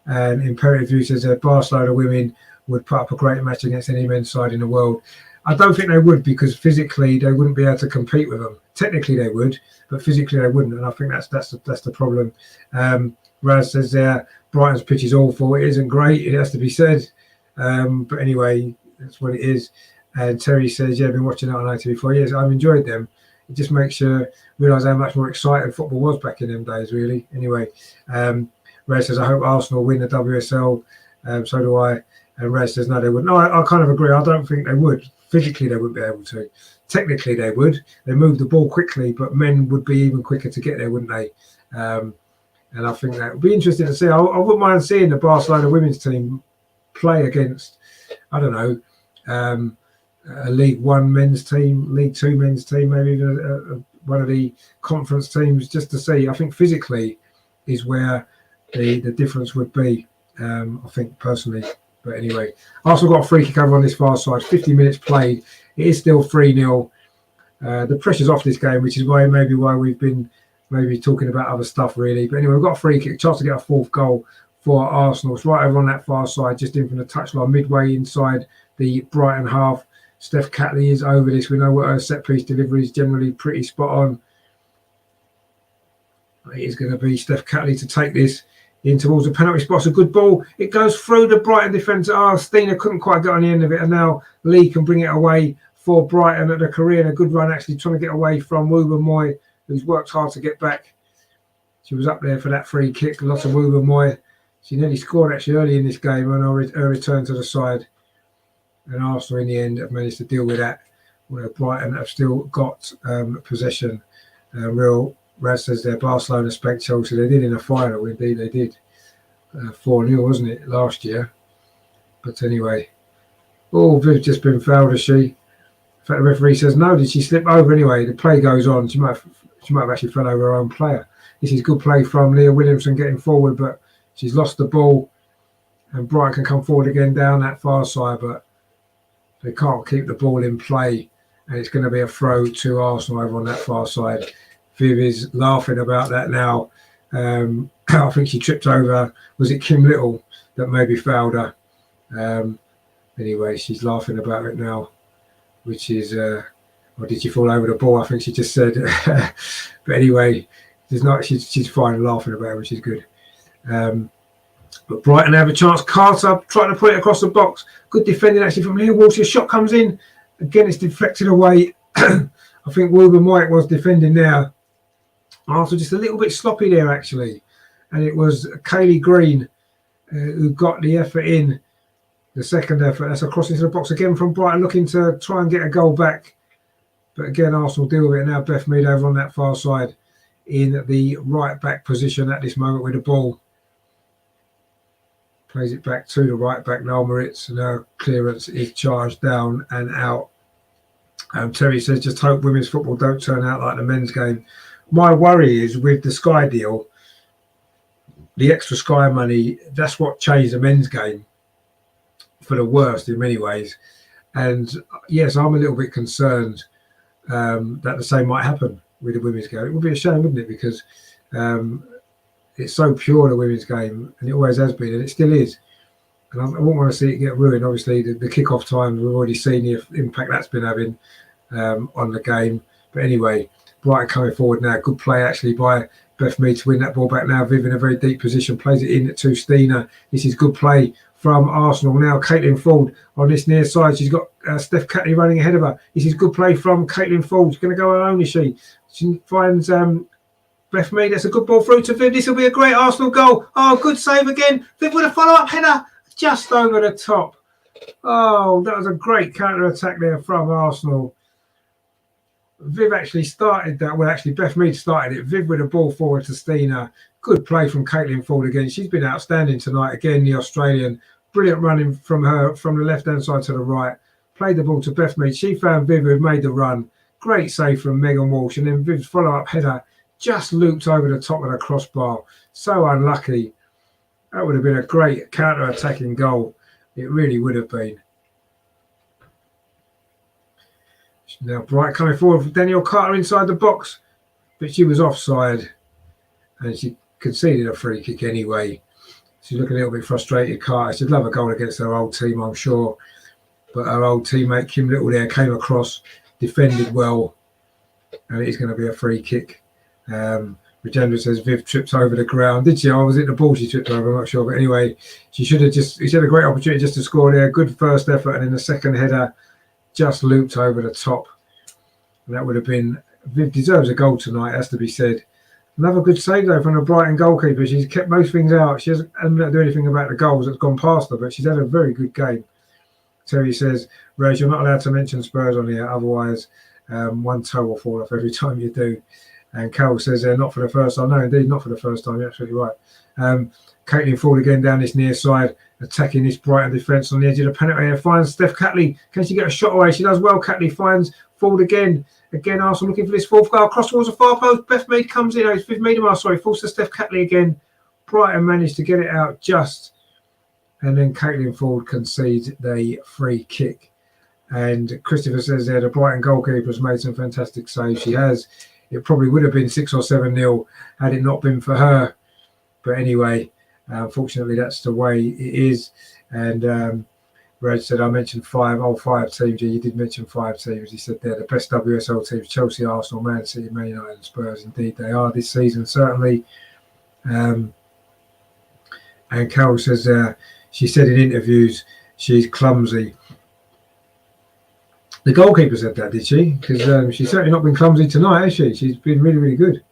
And Imperative View says that Barcelona women would put up a great match against any men's side in the world. I don't think they would, because physically they wouldn't be able to compete with them. Technically they would, but physically they wouldn't, and I think that's the problem. Raz says there, Brighton's pitch is awful. It isn't great, it has to be said. But anyway, that's what it is. And Terry says, yeah, I've been watching that on ITV for years. I've enjoyed them. It just makes you realise how much more exciting football was back in them days, really. Anyway, Raz says, I hope Arsenal win the WSL. So do I. And Raz says, no, they wouldn't. No, I kind of agree. I don't think they would. Physically, they wouldn't be able to. Technically, they would. They move the ball quickly, but men would be even quicker to get there, wouldn't they? And I think that would be interesting to see. I wouldn't mind seeing the Barcelona women's team play against, I don't know, a League One men's team, League Two men's team, maybe even one of the conference teams, just to see. I think physically is where the difference would be, I think, personally. But anyway, Arsenal got a free kick over on this far side. 50 minutes played. It is still 3-0. The pressure's off this game, which is why we've been maybe talking about other stuff, really. But anyway, we've got a free kick, chance to get a fourth goal for Arsenal. It's right over on that far side, just in from the touchline, midway inside the Brighton half. Steph Catley is over this. We know what her set-piece delivery is generally pretty spot on. It is going to be Steph Catley to take this in towards the penalty spot. It's a good ball. It goes through the Brighton defender. Stina couldn't quite get on the end of it, and now Lee can bring it away for Brighton at the career. And a good run, actually, trying to get away from Woober Moy, who's worked hard to get back. She was up there for that free kick. Lots of Woober Moy. She nearly scored, actually, early in this game on her return to the side. And Arsenal, in the end, have managed to deal with that, where Brighton have still got possession. Real Raz says there, Barcelona spanked Chelsea. They did in a final, indeed they did. 4-0, wasn't it, last year? But anyway. Oh, Viv's just been fouled, has she? In fact, the referee says no. Did she slip over anyway? The play goes on. She might have actually fell over her own player. This is good play from Leah Williamson getting forward, but she's lost the ball. And Brighton can come forward again down that far side, but they can't keep the ball in play. And it's going to be a throw to Arsenal over on that far side. Viv is laughing about that now. I think she tripped over, was it Kim Little that maybe fouled her? Anyway, she's laughing about it now, which is, or did she fall over the ball? I think she just said. But anyway, she's fine laughing about it, which is good. But Brighton have a chance. Carter trying to put it across the box. Good defending actually from Leah Walsh. A shot comes in. Again, it's deflected away. I think Wilbur White was defending there. Arsenal just a little bit sloppy there, actually. And it was Kaylee Green who got the effort in, the second effort. That's a cross into the box again from Brighton, looking to try and get a goal back. But again, Arsenal deal with it now. Beth Mead over on that far side in the right back position at this moment with the ball. Plays it back to the right back, Noel Moritz, and her clearance is charged down and out. Terry says, just hope women's football don't turn out like the men's game. My worry is with the Sky deal, the extra Sky money, that's what changed the men's game for the worst in many ways. And yes, I'm a little bit concerned that the same might happen with the women's game. It would be a shame, wouldn't it? Because it's so pure, the women's game, and it always has been, and it still is. And I wouldn't want to see it get ruined. Obviously, the kick-off times, we've already seen the impact that's been having on the game. But anyway, Brighton coming forward now. Good play, actually, by Beth Mead to win that ball back now. Viv in a very deep position, plays it in to Stina. This is good play from Arsenal. Now, Caitlin Ford on this near side. She's got Steph Catley running ahead of her. This is good play from Caitlin Ford. She's going to go alone, is she? She finds Beth Mead. That's a good ball through to Viv. This will be a great Arsenal goal. Oh, good save again. Viv with a follow-up header just over the top. Oh, that was a great counter-attack there from Arsenal. Viv actually started that. Well, actually, Beth Mead started it. Viv with a ball forward to Stina. Good play from Caitlin Ford again. She's been outstanding tonight. Again, the Australian. Brilliant running from her from the left-hand side to the right. Played the ball to Beth Mead. She found Viv, who made the run. Great save from Megan Walsh. And then Viv's follow-up header just looped over the top of the crossbar. So unlucky. That would have been a great counter-attacking goal. It really would have been. Now Bright coming forward for Danielle Carter inside the box, but she was offside and she conceded a free kick anyway. She's looking a little bit frustrated, Carter. She'd love a goal against her old team, I'm sure. But her old teammate Kim Little there came across, defended well, and it is going to be a free kick. Regenda says Viv tripped over the ground. Did she? Oh, was it the ball she tripped over? I'm not sure. But anyway, she had a great opportunity just to score there. Good first effort, and then the second header just looped over the top. And that would have been, Viv deserves a goal tonight, has to be said. Another good save though from the Brighton goalkeeper. She's kept most things out. She hasn't had to do anything about the goals that's gone past her, but she's had a very good game. Terry says, Rose, you're not allowed to mention Spurs on here, otherwise one toe will fall off every time you do. And Carol says they're not for the first time. No, indeed, not for the first time. You're absolutely right. Caitlin Ford again down this near side, attacking this Brighton defence on the edge of the penalty area. Finds Steph Catley. Can she get a shot away? She does well. Catley finds Ford again. Again, Arsenal looking for this fourth goal. Cross towards the far post. Beth Mead comes in. It's Viv Meademar, sorry. Falls to Steph Catley again. Brighton managed to get it out just. And then Caitlin Ford concedes the free kick. And Christopher says there, the Brighton goalkeeper has made some fantastic saves. She has. It probably would have been 6 or 7-0 had it not been for her. But anyway, unfortunately, that's the way it is. And Reg said, I mentioned five teams. Yeah, you did mention 5 teams. He said they're the best WSL teams: Chelsea, Arsenal, Man City, Man United, and Spurs. Indeed, they are this season, certainly. And Carol says, she said in interviews, she's clumsy. The goalkeeper said that, did she? Because she's certainly not been clumsy tonight, has she? She's been really, really good.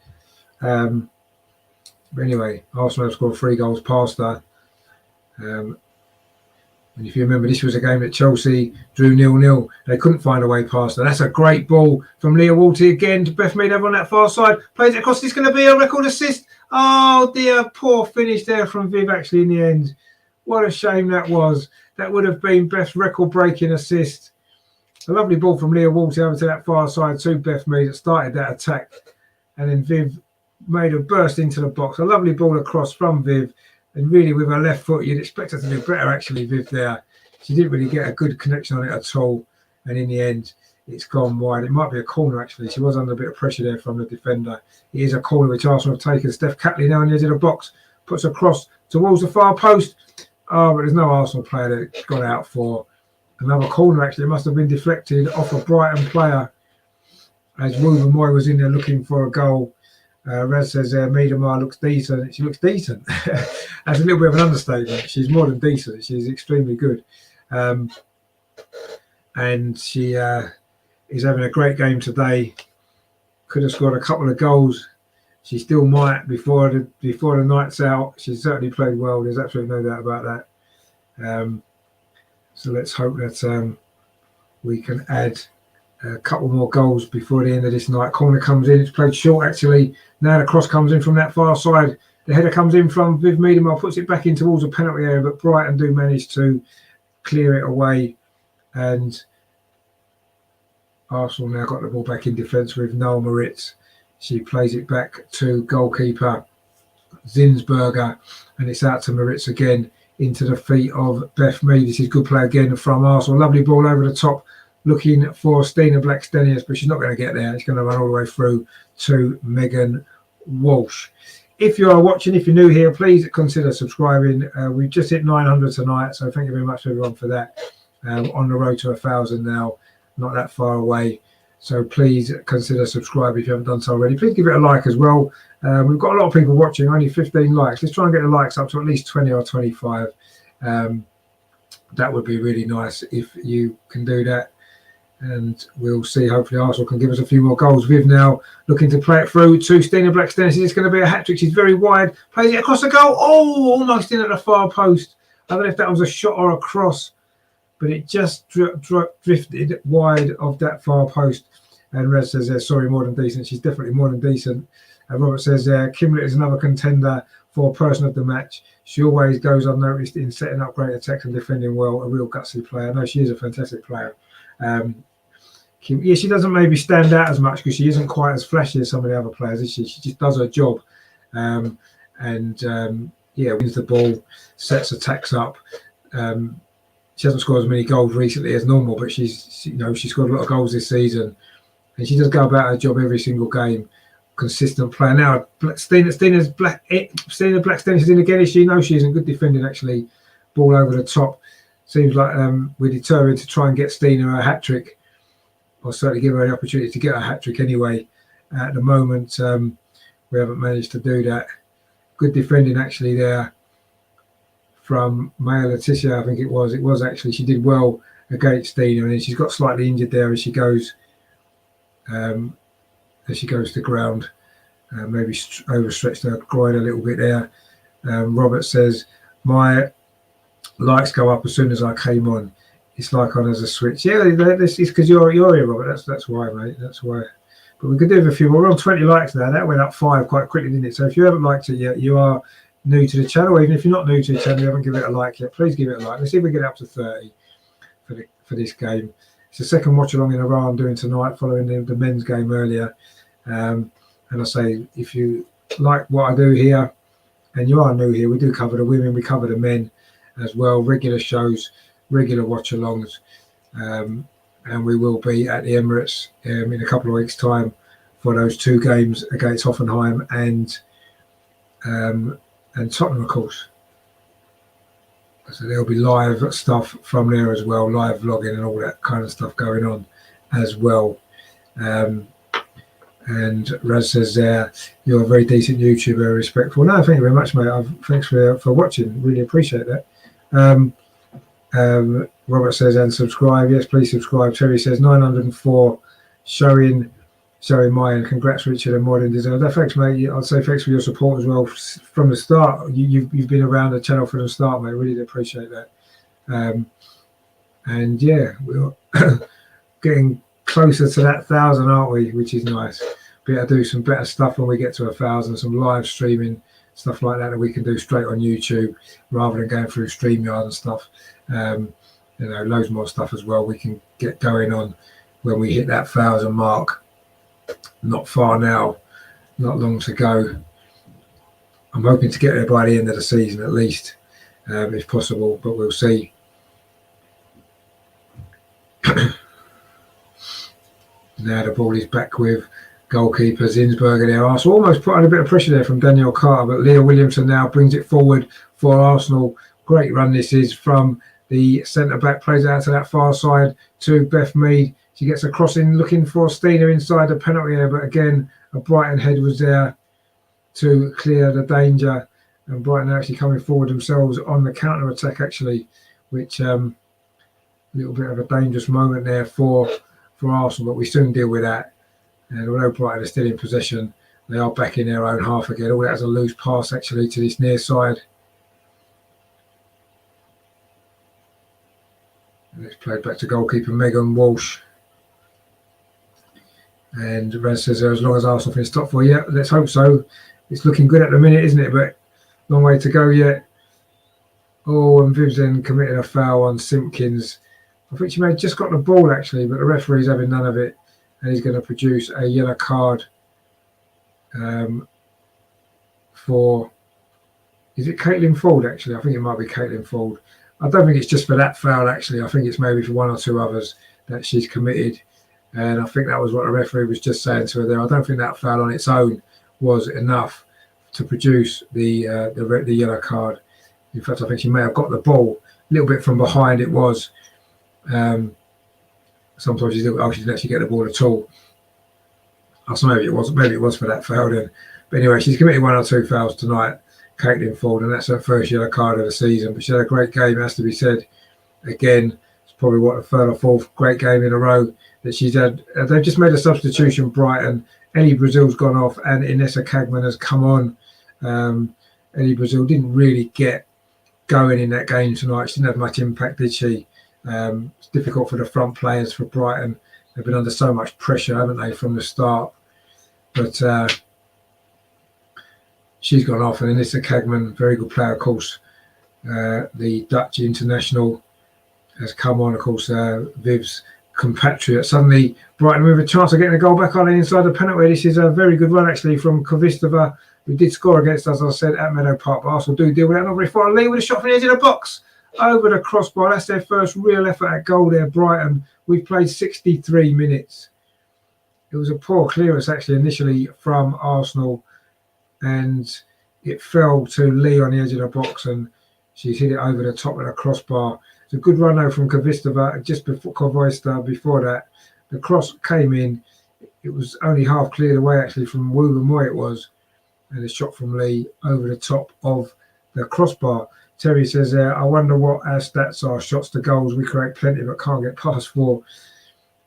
But anyway, Arsenal have scored 3 goals past her. And if you remember, this was a game that Chelsea drew 0-0. They couldn't find a way past her. That's a great ball from Leah Walty again to Beth Mead over on that far side. Plays it across. It's going to be a record assist. Oh dear, poor finish there from Viv actually in the end. What a shame that was. That would have been Beth's record-breaking assist. A lovely ball from Leah Walty over to that far side to Beth Mead that started that attack. And then Viv made a burst into the box. A lovely ball across from Viv. And really, with her left foot, you'd expect her to do better, actually, Viv, there. She didn't really get a good connection on it at all. And in the end, it's gone wide. It might be a corner, actually. She was under a bit of pressure there from the defender. It is a corner which Arsenal have taken. Steph Catley now on the edge of the box. Puts a cross towards the far post. Oh, but there's no Arsenal player that it got out for. Another corner, actually. It must have been deflected off a Brighton player as Ruben Moy was in there looking for a goal. Raz says Miedemar looks decent. She looks decent. That's a little bit of an understatement. She's more than decent. She's extremely good. And she is having a great game today. Could have scored a couple of goals she still might before the night's out. She's certainly played well. There's absolutely no doubt about that. So let's hope that we can add a couple more goals before the end of this night. Corner comes in. It's played short actually. Now the cross comes in from that far side. The header comes in from Viv Miedemar, puts it back in towards the penalty area, but Brighton do manage to clear it away. And Arsenal now got the ball back in defence with Noel Moritz. She plays it back to goalkeeper Zinsberger, and it's out to Moritz again into the feet of Beth Mead. This is good play again from Arsenal. Lovely ball over the top, looking for Stina Blackstenius, but she's not going to get there. It's going to run all the way through to Megan Walsh. If you are watching, if you're new here, please consider subscribing. We've just hit 900 tonight, so thank you very much everyone for that. On the road to 1,000 now, not that far away. So please consider subscribing if you haven't done so already. Please give it a like as well. We've got a lot of people watching, only 15 likes. Let's try and get the likes up to at least 20 or 25. That would be really nice if you can do that. And we'll see. Hopefully Arsenal can give us a few more goals. Viv now looking to play it through to Stina Blackstenius. It's going to be a hat-trick. She's very wide. Plays it across the goal. Oh, almost in at the far post. I don't know if that was a shot or a cross, but it just drifted wide of that far post. And Red says, sorry, more than decent. She's definitely more than decent. And Robert says, Kimlet is another contender for person of the match. She always goes unnoticed in setting up great attacks and defending well. A real gutsy player. No, she is a fantastic player. Yeah, she doesn't maybe stand out as much because she isn't quite as flashy as some of the other players, is she? She just does her job. Yeah, wins the ball, sets attacks up. She hasn't scored as many goals recently as normal, but she's scored a lot of goals this season, and she does go about her job every single game. Consistent player. Now Stina Blackstenius is in again. She knows she isn't good defending actually. Ball over the top. Seems like we're determined to try and get Stina a hat trick, or certainly give her an opportunity to get a hat trick anyway. At the moment, we haven't managed to do that. Good defending actually there from Maya Letitia, I think it was. It was actually, she did well against Stina, and then she's got slightly injured there as she goes to ground. Maybe overstretched her groin a little bit there. Robert says, my likes go up as soon as I came on. It's like on as a switch. Yeah, this is because you're here, Robert. That's why, mate. That's why. But we could do a few more. We're on 20 likes now. That went up 5 quite quickly, didn't it? So if you haven't liked it yet, you are new to the channel. Even if you're not new to the channel, you haven't given it a like yet, please give it a like. Let's see if we get up to 30 for this game. It's the second watch along in a row I'm doing tonight, following the men's game earlier. And I say, if you like what I do here, and you are new here, we do cover the women, we cover the men as well, regular shows, regular watch-alongs, and we will be at the Emirates in a couple of weeks' time for those 2 games against Hoffenheim and Tottenham, of course. So there'll be live stuff from there as well, live vlogging and all that kind of stuff going on as well. And Raz says there, you're a very decent YouTuber, respectful. No, thank you very much, mate. Thanks for watching. Really appreciate that. Robert says, and subscribe. Yes, please subscribe. Terry says 904 showing mine. Congrats, Richard, and more than deserved. Thanks, mate. I'll say thanks for your support as well from the start. You've been around the channel from the start, mate. Really appreciate that. And yeah, we're getting closer to that 1,000, aren't we? Which is nice. Be able to do some better stuff when we get to 1,000. Some live streaming stuff like that we can do straight on YouTube rather than going through StreamYard and stuff. Loads more stuff as well we can get going on when we hit that 1,000 mark. Not far now, not long to go. I'm hoping to get there by the end of the season at least, if possible, but we'll see. Now the ball is back with goalkeeper Zinsberger there. Arsenal almost put on a bit of pressure there from Danielle Carter, but Leah Williamson now brings it forward for Arsenal. Great run this is from the centre-back, plays out to that far side to Beth Mead. She gets a crossing looking for Stina inside the penalty area, but again, a Brighton head was there to clear the danger. And Brighton are actually coming forward themselves on the counter-attack, actually, which a little bit of a dangerous moment there for Arsenal, but we soon deal with that. And although Brighton are still in possession, They are back in their own half again. Oh, that was a loose pass actually to this near side. And it's played back to goalkeeper Megan Walsh. And Raz says, as long as Arsenal finish top four, yeah, let's hope so. It's looking good at the minute, isn't it? But long way to go yet. Oh, and Viv's then committed a foul on Simpkins. I think she may have just got the ball actually, but the referee's having none of it, and he's going to produce a yellow card for. Is it Caitlin Ford actually? I think it might be Caitlin Ford. I don't think it's just for that foul actually. I think it's maybe for one or two others that she's committed. And I think that was what the referee was just saying to her there. I don't think that foul on its own was enough to produce the yellow card. In fact, I think she may have got the ball a little bit from behind. It was. Sometimes she didn't actually get the ball at all. So maybe it was for that foul then. But anyway, she's committed one or two fouls tonight, Caitlin Ford, and that's her first yellow card of the season. But she had a great game, it has to be said. Again, it's probably the third or fourth great game in a row that she's had. They've just made a substitution, Brighton. Ellie Brazil's gone off and Inessa Cagman has come on. Ellie Brazil didn't really get going in that game tonight. She didn't have much impact, did she? It's difficult for the front players for Brighton. They've been under so much pressure, haven't they, from the start? But she's gone off, and Inessa Cagman, very good player, of course. The Dutch international has come on, of course, Viv's compatriot. Suddenly, Brighton with a chance of getting a goal back on the inside the penalty. This is a very good run, actually, from Kvistova, who did score against us, as I said, at Meadow Park. But Arsenal do deal with that. Not very far. Lee with a shot from the edge of the box over the crossbar. That's their first real effort at goal there, Brighton. We've played 63 minutes. It was a poor clearance, actually, initially from Arsenal, and it fell to Lee on the edge of the box, and she's hit it over the top of the crossbar. It's a good run, though, from Kvistova just before Kovoista. Before that, the cross came in. It was only half cleared away, actually, from Wu Moy it was, and a shot from Lee over the top of the crossbar. Terry says, I wonder what our stats are. Shots to goals, we create plenty, but can't get past four.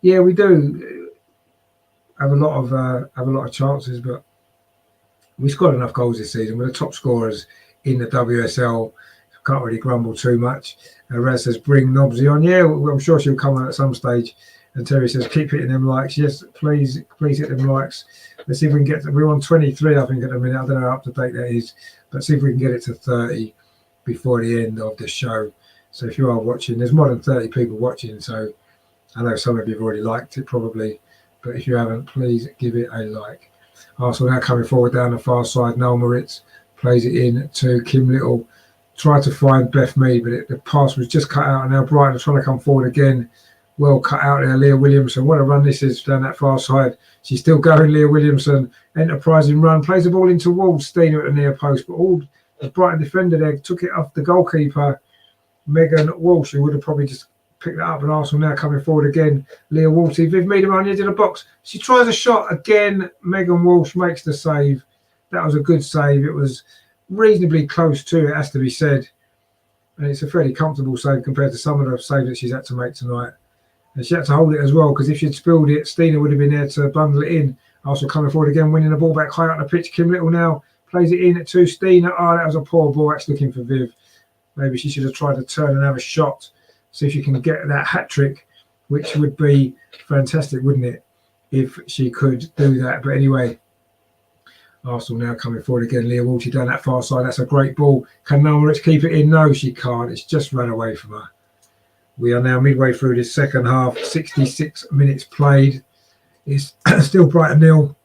Yeah, we do have a lot of chances, but we scored enough goals this season. We're the top scorers in the WSL. Can't really grumble too much. Raz says, bring Nobsy on. Yeah, I'm sure she'll come on at some stage. And Terry says, keep hitting them likes. Yes, please hit them likes. Let's see if we can get we're on 23, I think, at the minute. I don't know how up to date that is, but see if we can get it to 30 before the end of the show. So if you are watching, there's more than 30 people watching, so I know some of you have already liked it probably, but if you haven't, please give it a like. Arsenal now coming forward down the far side. Noel Moritz plays it in to Kim Little. Tried to find Beth Mead, but the pass was just cut out, and now Brighton are trying to come forward again. Well cut out there, Leah Williamson. What a run this is down that far side. She's still going, Leah Williamson. Enterprising run. Plays the ball in towards Steiner at the near post, but all the Brighton defender there took it off the goalkeeper, Megan Walsh, who would have probably just picked that up. And Arsenal now coming forward again. Leah Walty. Viv Mead around the edge of the box. She tries a shot again. Megan Walsh makes the save. That was a good save. It was reasonably close to it, has to be said. And it's a fairly comfortable save compared to some of the saves that she's had to make tonight. And she had to hold it as well, because if she'd spilled it, Steiner would have been there to bundle it in. Arsenal coming forward again, winning the ball back high up the pitch. Kim Little now plays it in to Steiner. Oh, that was a poor ball, actually looking for Viv. Maybe she should have tried to turn and have a shot, see if she can get that hat-trick, which would be fantastic, wouldn't it, if she could do that. But anyway, Arsenal now coming forward again. Leah Walty down that far side. That's a great ball. Can Noel Moritz keep it in? No, she can't. It's just run away from her. We are now midway through this second half. 66 minutes played. It's still Brighton 0,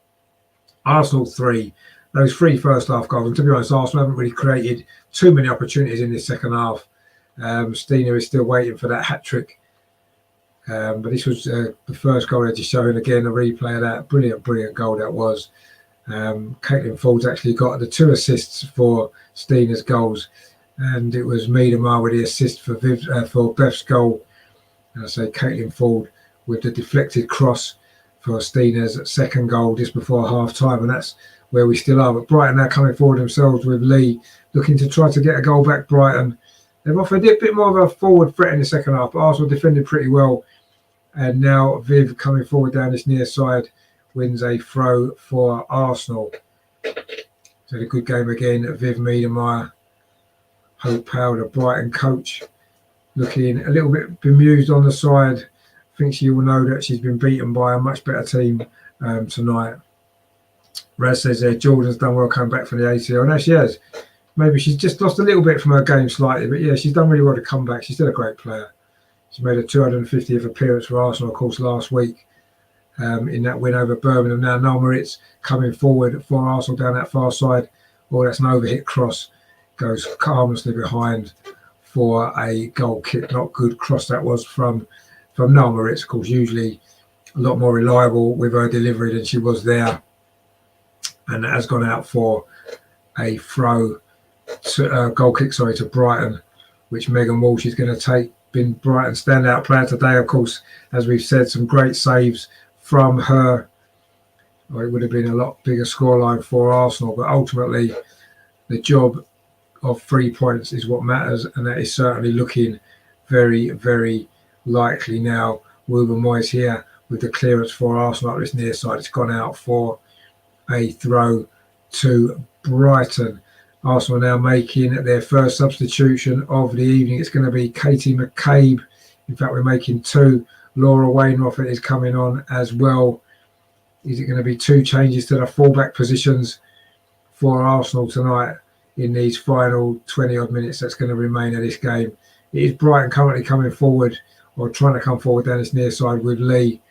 Arsenal 3. Those 3 first half goals. And to be honest, Arsenal haven't really created too many opportunities in this second half. Steiner is still waiting for that hat-trick. But this was the first goal they're just showing again, a replay of that. Brilliant goal that was. Caitlin Ford's actually got the 2 assists for Steiner's goals, and it was Miedemar with the assist for Beth's goal. And I say Caitlin Ford with the deflected cross for Steiner's second goal just before half time, and that's where we still are. But Brighton now coming forward themselves with Lee looking to try to get a goal back. Brighton, they've offered a bit more of a forward threat in the second half, but Arsenal defended pretty well. And now Viv coming forward down this near side wins a throw for Arsenal. So a good game again. Viv Miedemeier, Hope Powell, the Brighton coach, looking a little bit bemused on the side. I think she will know that she's been beaten by a much better team tonight. Raz says there, Jordan's done well coming back from the ACL. No, she has. Maybe she's just lost a little bit from her game slightly, but yeah, she's done really well to come back. She's still a great player. She made a 250th appearance for Arsenal, of course, last week in that win over Birmingham. Now, Noel Moritz coming forward for Arsenal down that far side. Oh, that's an overhit cross. Goes harmlessly behind for a goal kick. Not good cross that was from Noel Moritz. Of course, usually a lot more reliable with her delivery than she was there. And that has gone out for a throw, goal kick, to Brighton, which Megan Walsh is going to take. Been Brighton's standout player today, of course, as we've said, some great saves from her. Well, it would have been a lot bigger scoreline for Arsenal, but ultimately the job of 3 points is what matters, and that is certainly looking very, very likely now. Wilbur Moyes here with the clearance for Arsenal up this near side. It's gone out for a throw to Brighton. Arsenal now making their first substitution of the evening. It's going to be Katie McCabe. In fact, we're making two. Laura Wainwright is coming on as well. Is it going to be two changes to the fullback positions for Arsenal tonight in these final 20-odd minutes that's going to remain of this game? It is Brighton currently coming forward, or trying to come forward down this near side with Lee.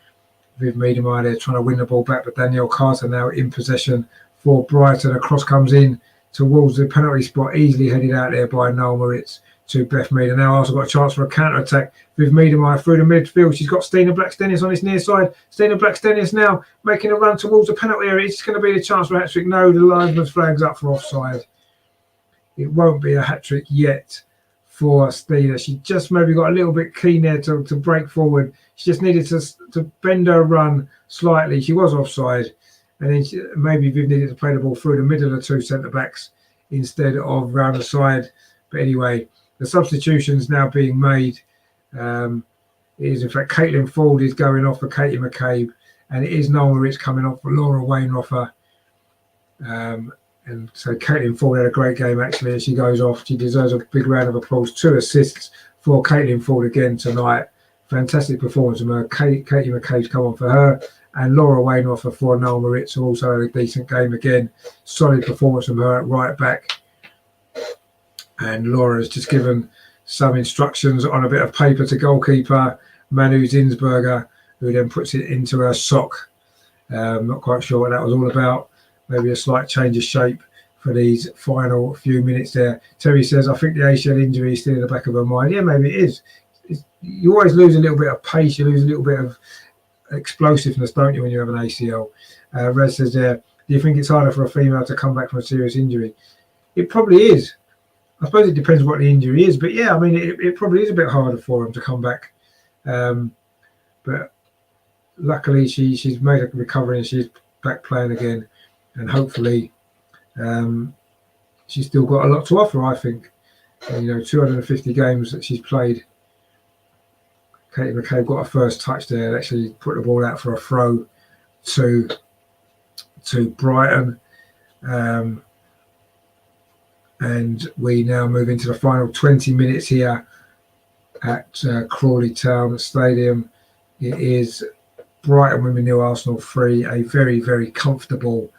Viv Miedemeier there trying to win the ball back, but Danielle Carter now in possession for Brighton. A cross comes in towards the penalty spot, easily headed out there by Noel Moritz to Beth Mead. Now Arsenal got a chance for a counter-attack with Miedemeier through the midfield. She's got Stina Blackstenius on this near side. Stina Blackstenius now making a run towards the penalty area. It's going to be the chance for a hat-trick. No, the linesman's flag's up for offside. It won't be a hat-trick yet for Stina. She just maybe got a little bit keen there to break forward. She just needed to bend her run slightly. She was offside. And then maybe Viv needed to play the ball through the middle of the two centre-backs instead of round the side. But anyway, the substitutions now being made. It is, in fact, Caitlin Ford is going off for Katie McCabe. And it is Noel Moritz coming off for Laura Wainwright. And so Caitlin Ford had a great game, actually, as she goes off. She deserves a big round of applause. 2 assists for Caitlin Ford again tonight. Fantastic performance from her. Katie McCabe's come on for her. And Laura Wainwright for Noel Moritz, who also had a decent game again. Solid performance from her at right back. And Laura has just given some instructions on a bit of paper to goalkeeper Manu Zinsberger, who then puts it into her sock. Not quite sure what that was all about. Maybe a slight change of shape for these final few minutes there. Terry says, I think the ACL injury is still in the back of her mind. Yeah, maybe it is. You always lose a little bit of pace. You lose a little bit of explosiveness, don't you, when you have an ACL? Red says there, do you think it's harder for a female to come back from a serious injury? It probably is. I suppose it depends what the injury is, but yeah, I mean, it probably is a bit harder for them to come back. But luckily, she's made a recovery and she's back playing again, and hopefully, she's still got a lot to offer. I think, 250 games that she's played. Katie McCabe got her first touch there, actually put the ball out for a throw to Brighton. And we now move into the final 20 minutes here at Crawley Town Stadium. It is Brighton women 0, Arsenal 3. A very, very comfortable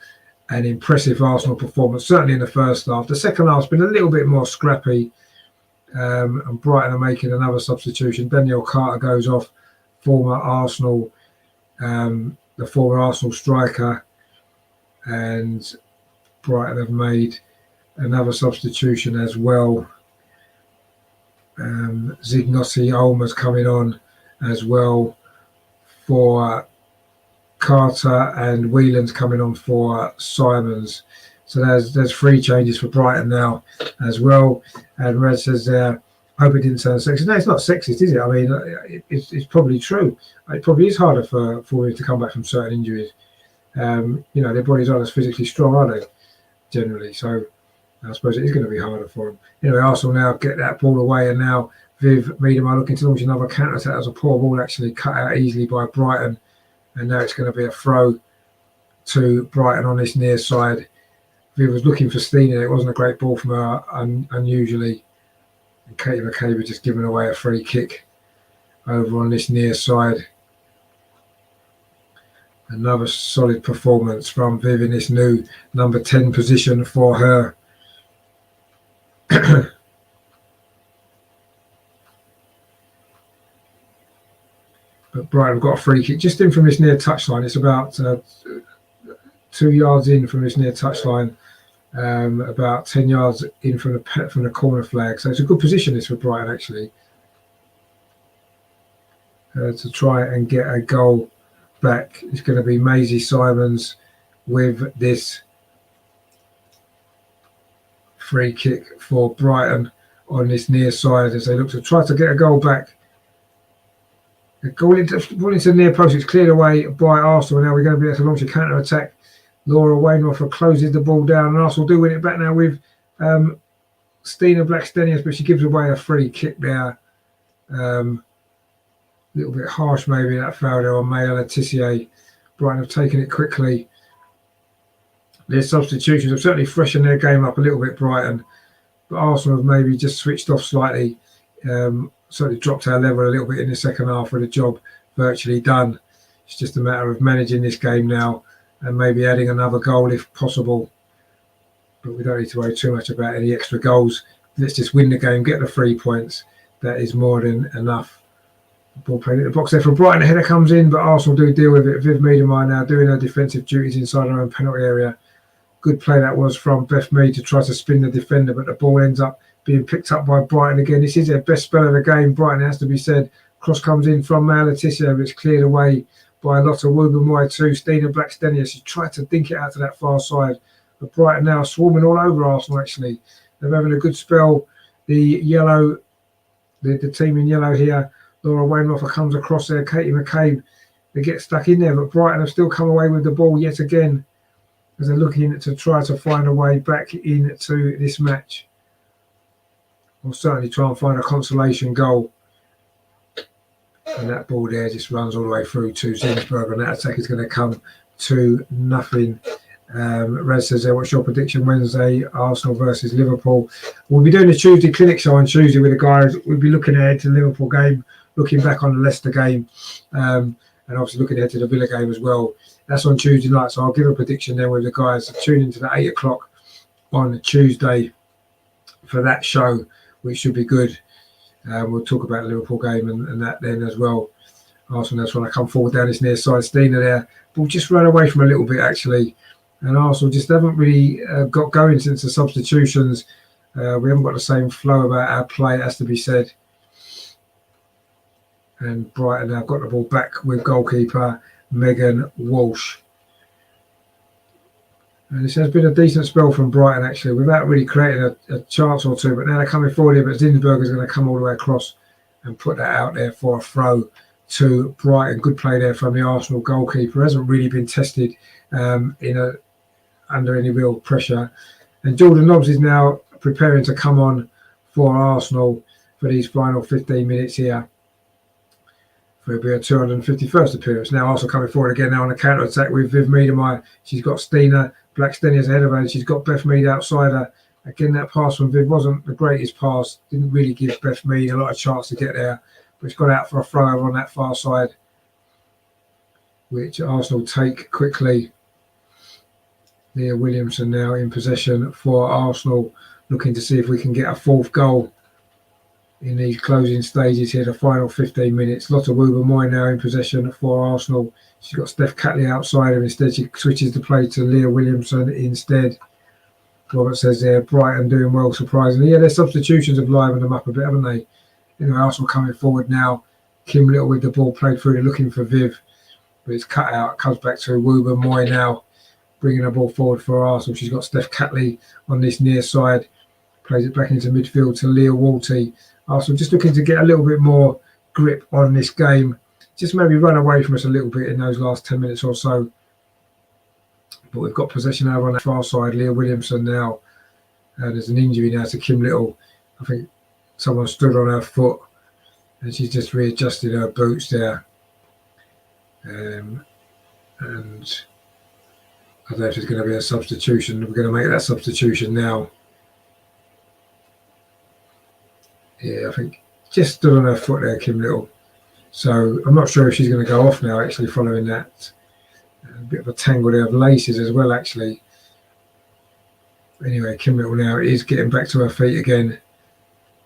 and impressive Arsenal performance, certainly in the first half. The second half's been a little bit more scrappy. And Brighton are making another substitution. Danielle Carter goes off, the former Arsenal striker, and Brighton have made another substitution as well. Zignosi Olmer's coming on as well for Carter, and Whelan's coming on for Simons. So there's 3 changes for Brighton now as well. And Red says there, I hope it didn't sound sexist. No, it's not sexist, is it? I mean, it's probably true. It probably is harder for women to come back from certain injuries. Their bodies aren't as physically strong, are they, generally? So I suppose it is going to be harder for them. Anyway, Arsenal now get that ball away, and now Viv Miedemeier looking to launch another counter-attack. That was a poor ball actually cut out easily by Brighton. And now it's going to be a throw to Brighton on this near side Viv was looking for Stina. It wasn't a great ball from her, unusually. And Katie McCabe just giving away a free kick over on this near side. Another solid performance from Viv in this new number 10 position for her. But Brighton got a free kick just in from this near touchline. It's about 2 yards in from this near touchline, about 10 yards in from the corner flag. So it's a good position this for Brighton actually, to try and get a goal back. It's going to be Maisie Simons with this free kick for Brighton on this near side as they look to try to get a goal back. A goal into the near post. It's cleared away by Arsenal. Now we're going to be able to launch a counter attack. Laura Wainwright closes the ball down, and Arsenal do win it back now with Stina Blackstenius, but she gives away a free kick there. A little bit harsh maybe, that foul there on Maya Letitia. Brighton have taken it quickly. Their substitutions have certainly freshened their game up a little bit, Brighton, but Arsenal have maybe just switched off slightly. Certainly dropped our level a little bit in the second half with the job virtually done. It's just a matter of managing this game now and maybe adding another goal if possible. But we don't need to worry too much about any extra goals. Let's just win the game, get the 3 points. That is more than enough. Ball played in the box there for Brighton. The header comes in, but Arsenal do deal with it. Viv Miedemar now doing her defensive duties inside her own penalty area. Good play that was from Beth Mead to try to spin the defender, but the ball ends up being picked up by Brighton again. This is their best spell of the game. Brighton, has to be said. Cross comes in from Maya Letitia, but it's cleared away by Lotta Wubenmoy too. Stina Blackstenius, she tried to dink it out to that far side, but Brighton now swarming all over Arsenal actually. They're having a good spell. The team in yellow here, Laura Wainwright comes across there. Katie McCabe, they get stuck in there, but Brighton have still come away with the ball yet again as they're looking to try to find a way back into this match. We'll certainly try and find a consolation goal. And that ball there just runs all the way through to Zinsberg, and that attack is going to come to nothing. Raz says, what's your prediction Wednesday, Arsenal versus Liverpool? We'll be doing the Tuesday clinic show on Tuesday with the guys. We'll be looking ahead to the Liverpool game, looking back on the Leicester game, and obviously looking ahead to the Villa game as well. That's on Tuesday night, so I'll give a prediction then with the guys. So tune into the 8 o'clock on Tuesday for that show, which should be good. We'll talk about the Liverpool game and that then as well. Arsenal, that's when I come forward down this near side. Stina there. Ball just ran away from a little bit actually. And Arsenal just haven't really got going since the substitutions. We haven't got the same flow about our play, it has to be said. And Brighton now got the ball back with goalkeeper Megan Walsh. And this has been a decent spell from Brighton actually, without really creating a chance or two. But now they're coming forward here, but Zinsberg is going to come all the way across and put that out there for a throw to Brighton. Good play there from the Arsenal goalkeeper. Hasn't really been tested under any real pressure. And Jordan Nobbs is now preparing to come on for Arsenal for these final 15 minutes here. It'll be a 251st appearance. Now Arsenal coming forward again now on a counter attack with Viv Miedemar. She's got Stina Blackstenius ahead of her, and she's got Beth Mead outside her. Again, that pass from Viv wasn't the greatest pass. Didn't really give Beth Mead a lot of chance to get there, but it's got out for a throw over on that far side, which Arsenal take quickly. Leah Williamson now in possession for Arsenal, looking to see if we can get a fourth goal in these closing stages here, the final 15 minutes. Lotta Wubenmoy now in possession for Arsenal. She's got Steph Catley outside her. Instead, she switches the play to Leah Williamson instead. Robert says there, Brighton doing well, surprisingly. Yeah, their substitutions have livened them up a bit, haven't they? Arsenal coming forward now. Kim Little with the ball played through, looking for Viv, but it's cut out. Comes back to Wubenmoy now, bringing the ball forward for Arsenal. She's got Steph Catley on this near side. Plays it back into midfield to Leah Walty. Arsenal just looking to get a little bit more grip on this game. Just maybe run away from us a little bit in those last 10 minutes or so. But we've got possession over on that far side. Leah Williamson now. There's an injury now to Kim Little. I think someone stood on her foot and she's just readjusted her boots there. And I don't know if there's going to be a substitution. We're going to make that substitution now. Yeah, I think just stood on her foot there, Kim Little. So I'm not sure if she's going to go off now, actually, following that. A bit of a tangle there of laces as well, actually. Anyway, Kim Little now is getting back to her feet again.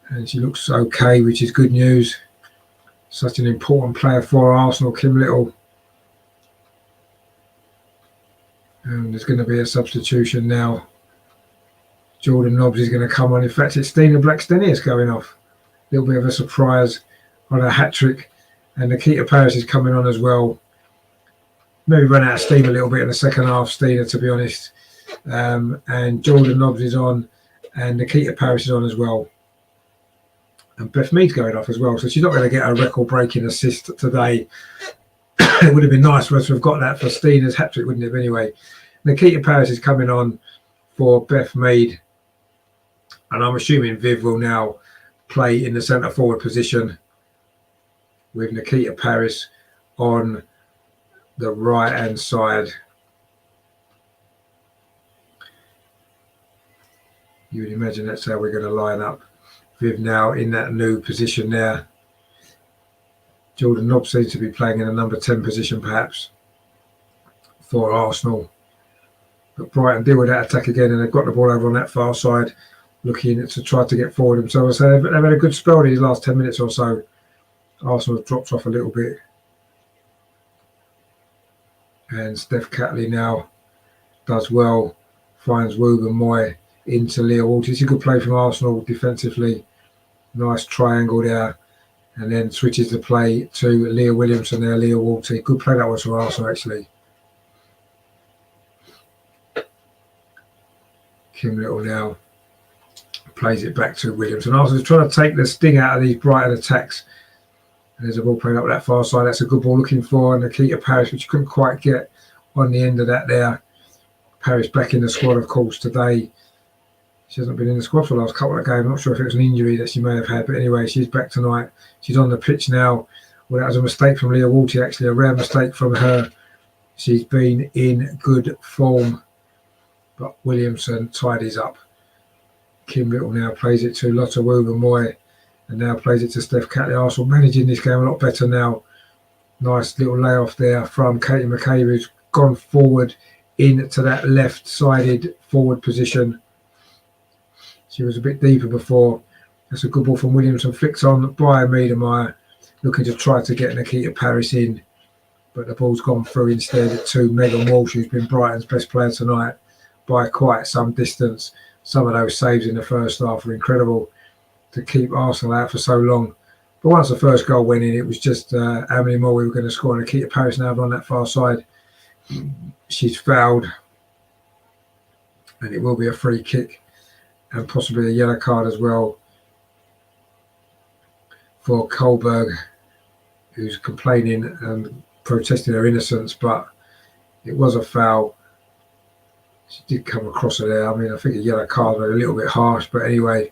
And she looks okay, which is good news. Such an important player for Arsenal, Kim Little. And there's going to be a substitution now. Jordan Nobbs is going to come on. In fact, it's Stina Blackstenius going off. A little bit of a surprise on a hat-trick. And Nikita Paris is coming on as well. Maybe run out of steam a little bit in the second half, Stina, to be honest. And Jordan Nobbs is on. And Nikita Paris is on as well. And Beth Mead's going off as well. So she's not going to get a record-breaking assist today. It would have been nice for us to have got that for Stina's hat-trick, wouldn't it? But anyway, Nikita Paris is coming on for Beth Mead. And I'm assuming Viv will now play in the centre-forward position with Nikita Paris on the right-hand side. You would imagine that's how we're going to line up. Viv now in that new position there. Jordan Nobbs seems to be playing in a number 10 position, perhaps, for Arsenal. But Brighton deal with that attack again, and they've got the ball over on that far side, looking to try to get forward themselves. So they've had a good spell these last 10 minutes or so. Arsenal have dropped off a little bit. And Steph Catley now does well, finds Wooben Moy into Leah Walters. It's a good play from Arsenal defensively. Nice triangle there. And then switches the play to Leah Williamson there, Leah Walty. Good play that was for Arsenal, actually. Kim Little now plays it back to Williamson. Arsenal's trying to take the sting out of these Brighton attacks. And there's a ball playing up that far side. That's a good ball looking for Nikita Paris, which you couldn't quite get on the end of that there. Paris back in the squad, of course, today. She hasn't been in the squad for the last couple of games. I'm not sure if it was an injury that she may have had. But anyway, she's back tonight. She's on the pitch now. Well, that was a mistake from Leah Walty, actually. A rare mistake from her. She's been in good form. But Williamson tidies up. Kim Little now plays it to Lotta Wooben Moy. And now plays it to Steph Catley. Arsenal managing this game a lot better now. Nice little layoff there from Katie McCabe, who's gone forward into that left-sided forward position. She was a bit deeper before. That's a good ball from Williamson. Flicks on by Miedemeier, looking to try to get Nikita Paris in. But the ball's gone through instead to Megan Walsh, who's been Brighton's best player tonight by quite some distance. Some of those saves in the first half were incredible to keep Arsenal out for so long. But once the first goal went in, it was just how many more we were going to score. Nikita Paris now on that far side. She's fouled. And it will be a free kick. And possibly a yellow card as well for Kohlberg, who's complaining and protesting her innocence, but it was a foul. She did come across her there. I mean, I think a yellow card was a little bit harsh, but anyway,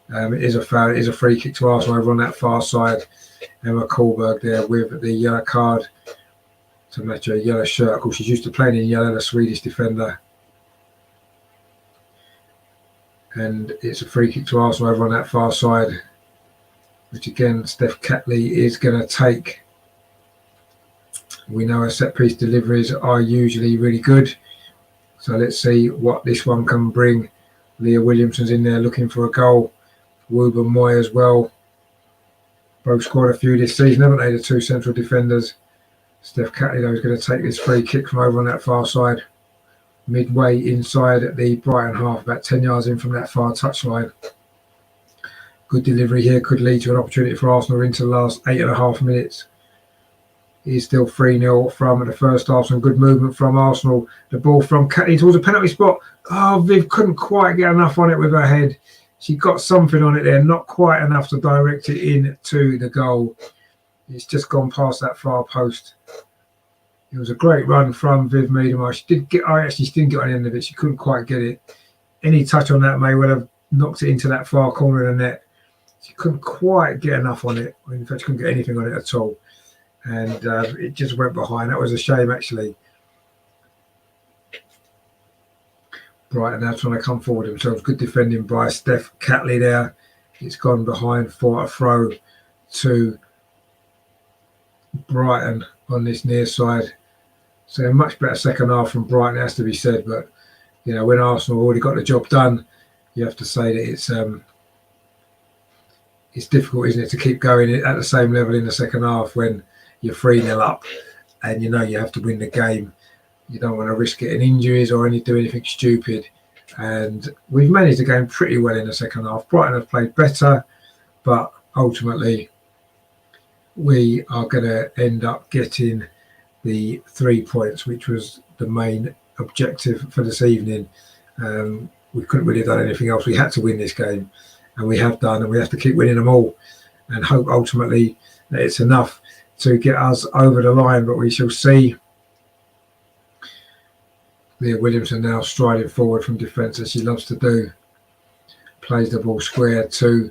it is a foul. It is a free kick to Arsenal over on that far side. Emma Kohlberg there with the yellow card to match her yellow shirt. Of course, she's used to playing in yellow, the Swedish defender. And it's a free kick to Arsenal over on that far side, which again, Steph Catley is going to take. We know her set-piece deliveries are usually really good. So let's see what this one can bring. Leah Williamson's in there looking for a goal. Wooben Moy as well. Both scored a few this season, haven't they, the two central defenders? Steph Catley, though, is going to take this free kick from over on that far side. Midway inside at the Brighton half, about 10 yards in from that far touchline. Good delivery here, could lead to an opportunity for Arsenal into the last 8.5 minutes. It is still 3-0 from the first half. Some good movement from Arsenal. The ball from Catley towards a penalty spot. Oh, Viv couldn't quite get enough on it with her head. She got something on it there, not quite enough to direct it into the goal. It's just gone past that far post. It was a great run from Viv Miedemeier. I actually didn't get on the end of it. She couldn't quite get it. Any touch on that may well have knocked it into that far corner of the net. She couldn't quite get enough on it. In fact, she couldn't get anything on it at all. And it just went behind. That was a shame, actually. Brighton now trying to come forward themselves. Good defending by Steph Catley there. It's gone behind for a throw to Brighton on this near side. So a much better second half from Brighton, it has to be said. But, you know, when Arsenal already got the job done, you have to say that it's difficult, isn't it, to keep going at the same level in the second half when you're 3-0 up and you know you have to win the game. You don't want to risk getting injuries or do anything stupid. And we've managed the game pretty well in the second half. Brighton have played better, but ultimately we are going to end up getting the 3 points, which was the main objective for this evening. We couldn't really have done anything else. We had to win this game, and we have done, and we have to keep winning them all and hope ultimately that it's enough to get us over the line. But we shall see. Leah Williamson now striding forward from defence as she loves to do. Plays the ball square to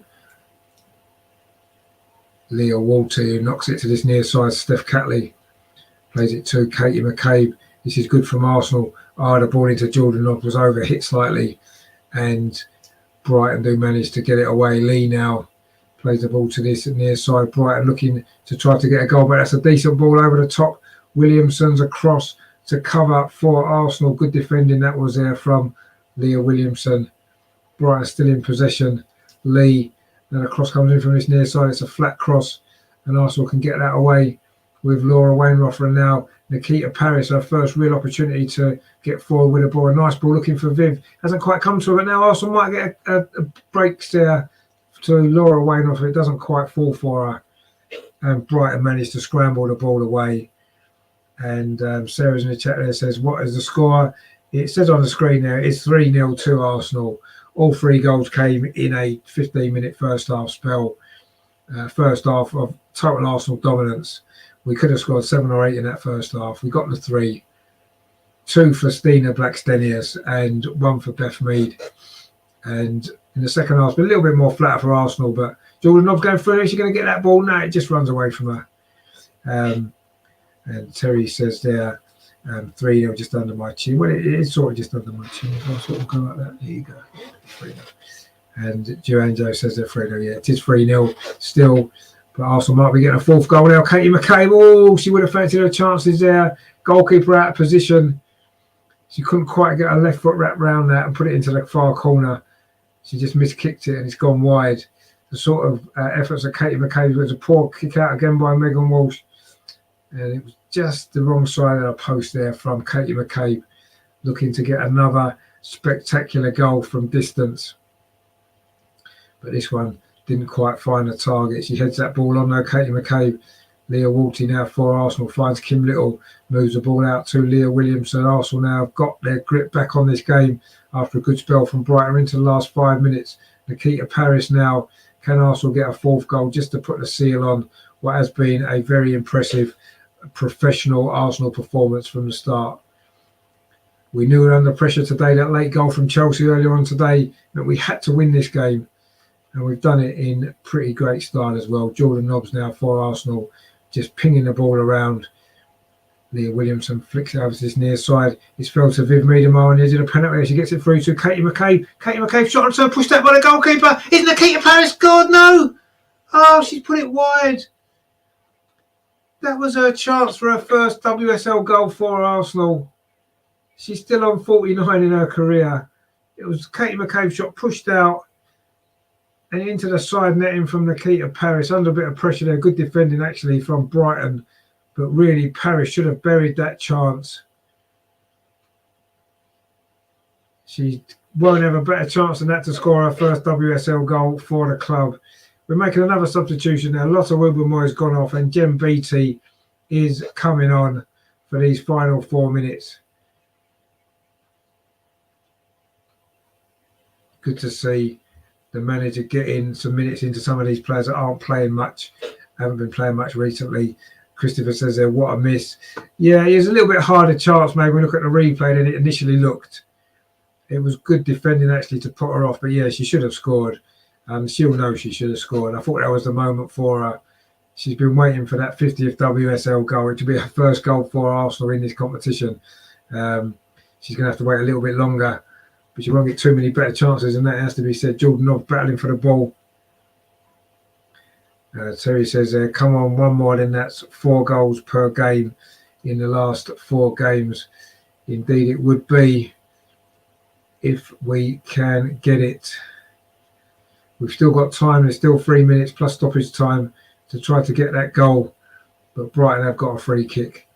Leah Walter, who knocks it to this near side. Steph Catley plays it to Katie McCabe. This is good from Arsenal. The ball into Jordan Nobbs was over, hit slightly, and Brighton do manage to get it away. Lee now plays the ball to this near side. Brighton looking to try to get a goal, but that's a decent ball over the top. Williamson's across to cover for Arsenal. Good defending that was there from Leah Williamson. Brighton still in possession. Lee, then a cross comes in from this near side. It's a flat cross, and Arsenal can get that away with Laura Wainroffer. And now Nikita Paris, her first real opportunity to get forward with a ball. A nice ball looking for Viv. Hasn't quite come to her, but now Arsenal might get a break there to Laura Wainroffer. It doesn't quite fall for her. And Brighton managed to scramble the ball away. And Sarah's in the chat there says, what is the score? It says on the screen there, it's 3-0 to Arsenal. All 3 goals came in a 15-minute first half spell. First half of total Arsenal dominance. We could have scored 7 or 8 in that first half. We got the 3. 2 for Stina Blackstenius and 1 for Beth Mead. And in the second half, it's been a little bit more flat for Arsenal, but Jordan Nobbs going through. Is she going to get that ball? No, it just runs away from her. And Terry says there, 3-0 just under my chin. Well, it is sort of just under my chin. I'll sort of go like that. There you go. 3-0. And Joanjo says they're 3-0. Yeah, it is 3-0 still. But Arsenal might be getting a 4th goal now. Katie McCabe, oh, she would have fancied her chances there. Goalkeeper out of position. She couldn't quite get her left foot wrapped around that and put it into the far corner. She just miskicked it and it's gone wide. The sort of efforts of Katie McCabe was a poor kick out again by Megan Walsh. And it was just the wrong side of the post there from Katie McCabe, looking to get another spectacular goal from distance. But this one didn't quite find the target. She heads that ball on though, Katie McCabe. Leah Walty now for Arsenal finds Kim Little, moves the ball out to Leah Williamson. Arsenal now have got their grip back on this game after a good spell from Brighton into the last 5 minutes. Nikita Paris now, can Arsenal get a 4th goal just to put the seal on what has been a very impressive professional Arsenal performance from the start. We knew we were under pressure today. That late goal from Chelsea earlier on today meant we had to win this game, and we've done it in pretty great style as well. Jordan Nobbs now for Arsenal, just pinging the ball around. Leah Williamson flicks it over to this near side. It's fell to Viv Miedemar on the edge of the penalty. She gets it through to Katie McCabe. Katie McCabe shot on turn, pushed out by the goalkeeper. Isn't Nikita Paris good? No! Oh, she's put it wide. That was her chance for her first WSL goal for Arsenal. She's still on 49 in her career. It was Katie McCabe shot pushed out and into the side netting from Nikita Paris. Under a bit of pressure there. Good defending actually from Brighton. But really Paris should have buried that chance. She won't have a better chance than that to score her first WSL goal for the club. We're making another substitution now. Lotta Wilbermoy has gone off and Jem Beattie is coming on for these final 4 minutes. Good to see the manager getting some minutes into some of these players that aren't playing much, haven't been playing much recently. Christopher says there, what a miss. Yeah, it was a little bit harder chance maybe when we look at the replay than it initially looked. It was good defending actually to put her off, but yeah, she should have scored. She'll know she should have scored. I thought that was the moment for her. She's been waiting for that 50th WSL goal. It to be her first goal for Arsenal in this competition. She's going to have to wait a little bit longer but you won't get too many better chances, and that has to be said. Jordan Nobbs battling for the ball. Terry says, come on, one more, then that's 4 goals per game in the last 4 games. Indeed, it would be if we can get it. We've still got time. There's still 3 minutes plus stoppage time to try to get that goal. But Brighton have got a free kick.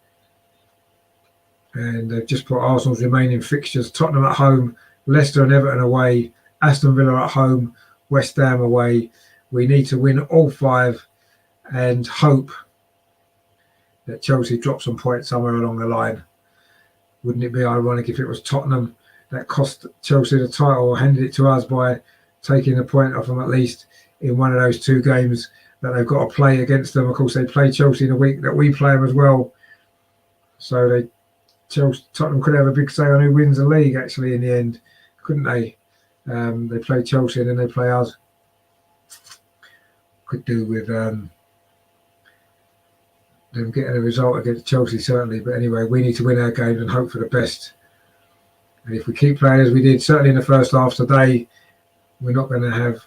And they've just put Arsenal's remaining fixtures. Tottenham at home, Leicester and Everton away, Aston Villa at home, West Ham away. We need to win all 5 and hope that Chelsea drops some points somewhere along the line. Wouldn't it be ironic if it was Tottenham that cost Chelsea the title or handed it to us by taking a point off them at least in one of those 2 games that they've got to play against them? Of course, they play Chelsea in a week that we play them as well. So Tottenham could have a big say on who wins the league actually in the end, couldn't they? They play Chelsea and then they play us. Could do with them getting a result against Chelsea certainly, but anyway, we need to win our games and hope for the best. And if we keep playing as we did certainly in the first half today, we're not going to have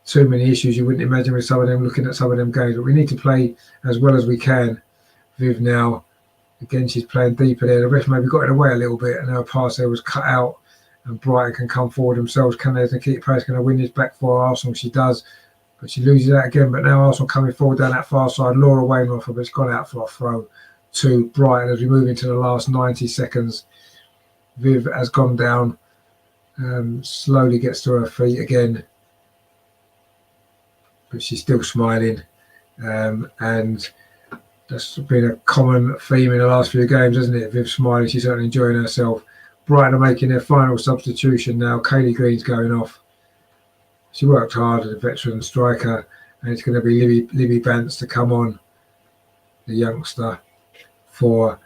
too many issues. You wouldn't imagine with some of them, looking at some of them games, but we need to play as well as we can. Viv now again, she's playing deeper there. The ref maybe got in the way a little bit and her pass there was cut out, and Brighton can come forward themselves. Can they? Nikita Paris going to win this back for Arsenal? She does, but she loses that again. But now Arsenal coming forward down that far side. Laura Wainwright, but it's gone out for a throw to Brighton as we move into the last 90 seconds. Viv has gone down, slowly gets to her feet again, but she's still smiling, and that's been a common theme in the last few games, hasn't it? Viv smiling, she's certainly enjoying herself. Brighton are making their final substitution now. Kaylee Green's going off. She worked hard as a veteran striker, and it's going to be Libby Bance to come on, the youngster, for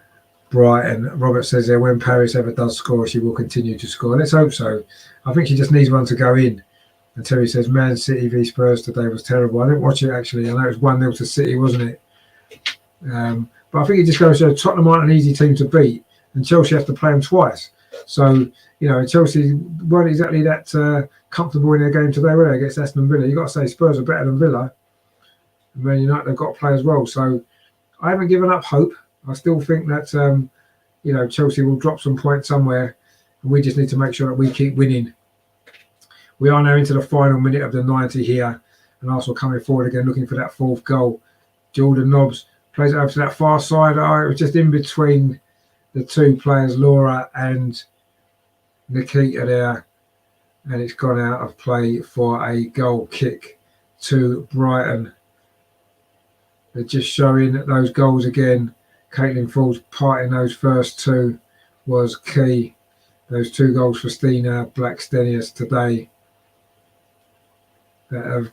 Brighton. Robert says there, when Paris ever does score, she will continue to score. Let's hope so. I think she just needs one to go in. And Terry says, Man City v Spurs today was terrible. I didn't watch it actually. I know it was 1-0 to City, wasn't it? But I think it just goes to show Tottenham aren't an easy team to beat, and Chelsea have to play them twice. So, you know, Chelsea weren't exactly that comfortable in their game today, were they, against Aston Villa? You've got to say Spurs are better than Villa. And Man United have got to play as well. So I haven't given up hope. I still think that, you know, Chelsea will drop some points somewhere, and we just need to make sure that we keep winning. We are now into the final minute of the 90 here, and Arsenal coming forward again, looking for that 4th goal. Jordan Nobbs plays it over to that far side. Oh, it was just in between the 2 players, Laura and Nikita there, and it's gone out of play for a goal kick to Brighton. They're just showing those goals again. Caitlin Ford's part in those first 2 was key. Those 2 goals for Stina Blackstenius today that have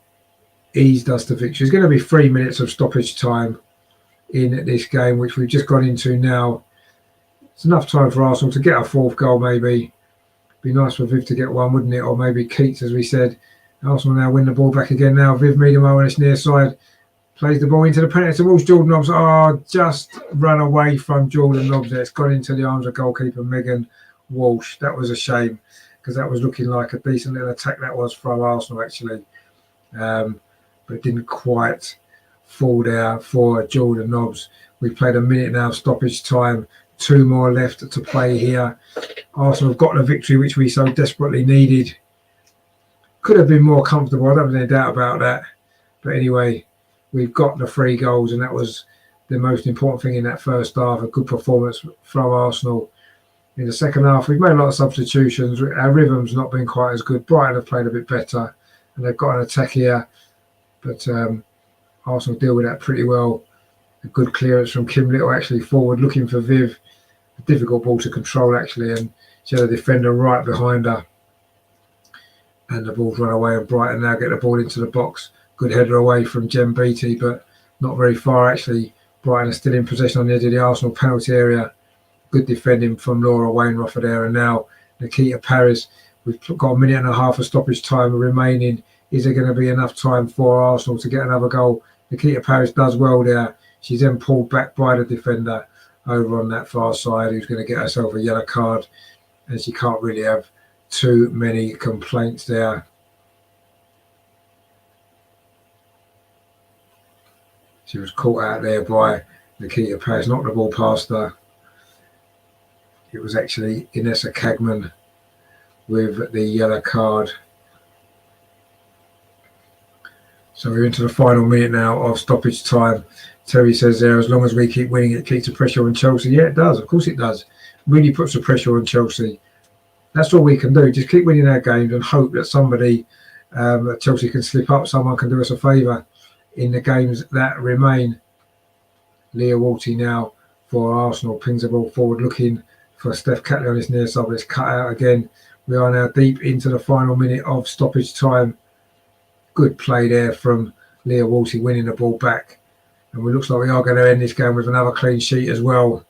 eased us to victory. There's going to be 3 minutes of stoppage time in this game, which we've just gone into now. It's enough time for Arsenal to get a 4th goal, maybe. Be nice for Viv to get one, wouldn't it? Or maybe Keats, as we said. Arsenal now win the ball back again now. Viv Miedema on its near side. Plays the ball into the penalty towards Jordan Nobbs. Oh, just run away from Jordan Nobbs there. It's gone into the arms of goalkeeper Megan Walsh. That was a shame, because that was looking like a decent little attack that was from Arsenal, actually. But it didn't quite fall there for Jordan Nobbs. We've played a minute now of stoppage time. 2 more left to play here. Arsenal have got the victory which we so desperately needed. Could have been more comfortable, I don't have any doubt about that. But anyway, we've got the 3 goals, and that was the most important thing in that first half. A good performance from Arsenal. In the second half, we've made a lot of substitutions. Our rhythm's not been quite as good. Brighton have played a bit better, and they've got an attack here. But Arsenal deal with that pretty well. A good clearance from Kim Little, actually forward, looking for Viv. A difficult ball to control, actually, and she had a defender right behind her. And the ball's run away, and Brighton now get the ball into the box. Good header away from Jem Beattie, but not very far, actually. Brighton are still in possession on the edge of the Arsenal penalty area. Good defending from Laura Wainwright there, and now Nikita Paris. We've got a minute and a half of stoppage time remaining. Is there going to be enough time for Arsenal to get another goal? Nikita Paris does well there. She's then pulled back by the defender over on that far side, who's going to get herself a yellow card, and she can't really have too many complaints there. She was caught out there by Nikita Paris, knocked the ball past her. It was actually Inessa Cagman with the yellow card. So we're into the final minute now of stoppage time. Terry says there, as long as we keep winning, it keeps the pressure on Chelsea. Yeah, it does. Of course it does. Really puts the pressure on Chelsea. That's all we can do. Just keep winning our games and hope that somebody at Chelsea can slip up. Someone can do us a favour in the games that remain. Leah Walty now for Arsenal. Pings the ball forward, looking for Steph Catley on his near side, but it's cut out again. We are now deep into the final minute of stoppage time. Good play there from Leah Walty, winning the ball back. And it looks like we are going to end this game with another clean sheet as well.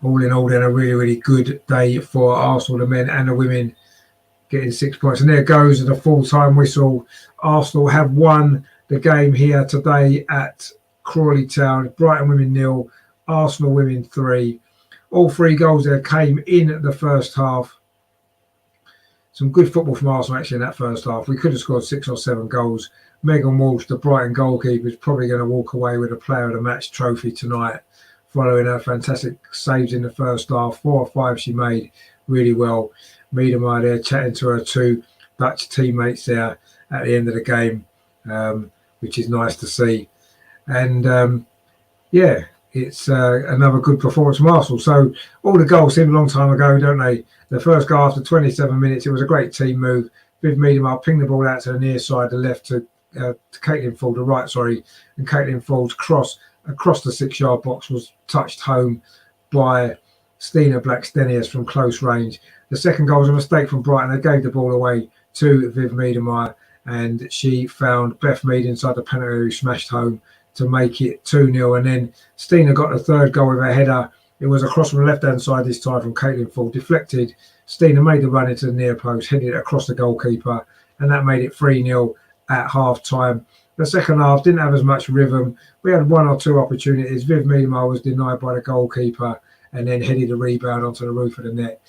All in all, then a really, really good day for Arsenal, the men and the women, getting 6 points. And there goes the full-time whistle. Arsenal have won the game here today at Crawley Town. Brighton women 0, Arsenal women 3. All 3 goals there came in the first half. Some good football from Arsenal actually in that first half. We could have scored 6 or 7 goals. Megan Walsh, the Brighton goalkeeper, is probably going to walk away with a Player of the Match trophy tonight, following her fantastic saves in the first half. 4 or 5 she made really well. Miedema there chatting to her 2 Dutch teammates there at the end of the game, which is nice to see. And yeah, it's another good performance from Arsenal. So all the goals seem a long time ago, don't they? The first goal after 27 minutes, it was a great team move. Viv Miedema pinged the ball out to the near side, the left to Caitlin Ford, the right, sorry. And Caitlin Ford's cross across the 6-yard box was touched home by Stina Blackstenius from close range. The second goal was a mistake from Brighton. They gave the ball away to Viv Miedema, and she found Beth Mead inside the penalty area, who smashed home to make it 2-0. And then Stina got the third goal with her header. It was across from the left-hand side this time from Caitlin Ford. Deflected. Stina made the run into the near post, headed it across the goalkeeper, and that made it 3-0 at half-time. The second half didn't have as much rhythm. We had 1 or 2 opportunities. Viv Miedema was denied by the goalkeeper and then headed a rebound onto the roof of the net.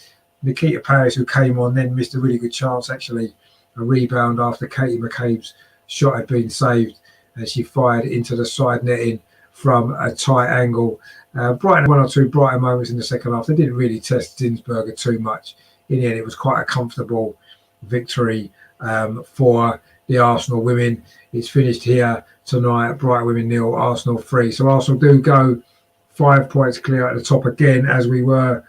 Nikita Paris, who came on, then missed a really good chance, actually, a rebound after Katie McCabe's shot had been saved, and she fired into the side netting from a tight angle. Brighton, 1 or 2 Brighton moments in the second half. They didn't really test Zinsberger too much. In the end, it was quite a comfortable victory for the Arsenal women. It's finished here tonight. Brighton women 0, Arsenal 3. So Arsenal do go 5 points clear at the top again, as we were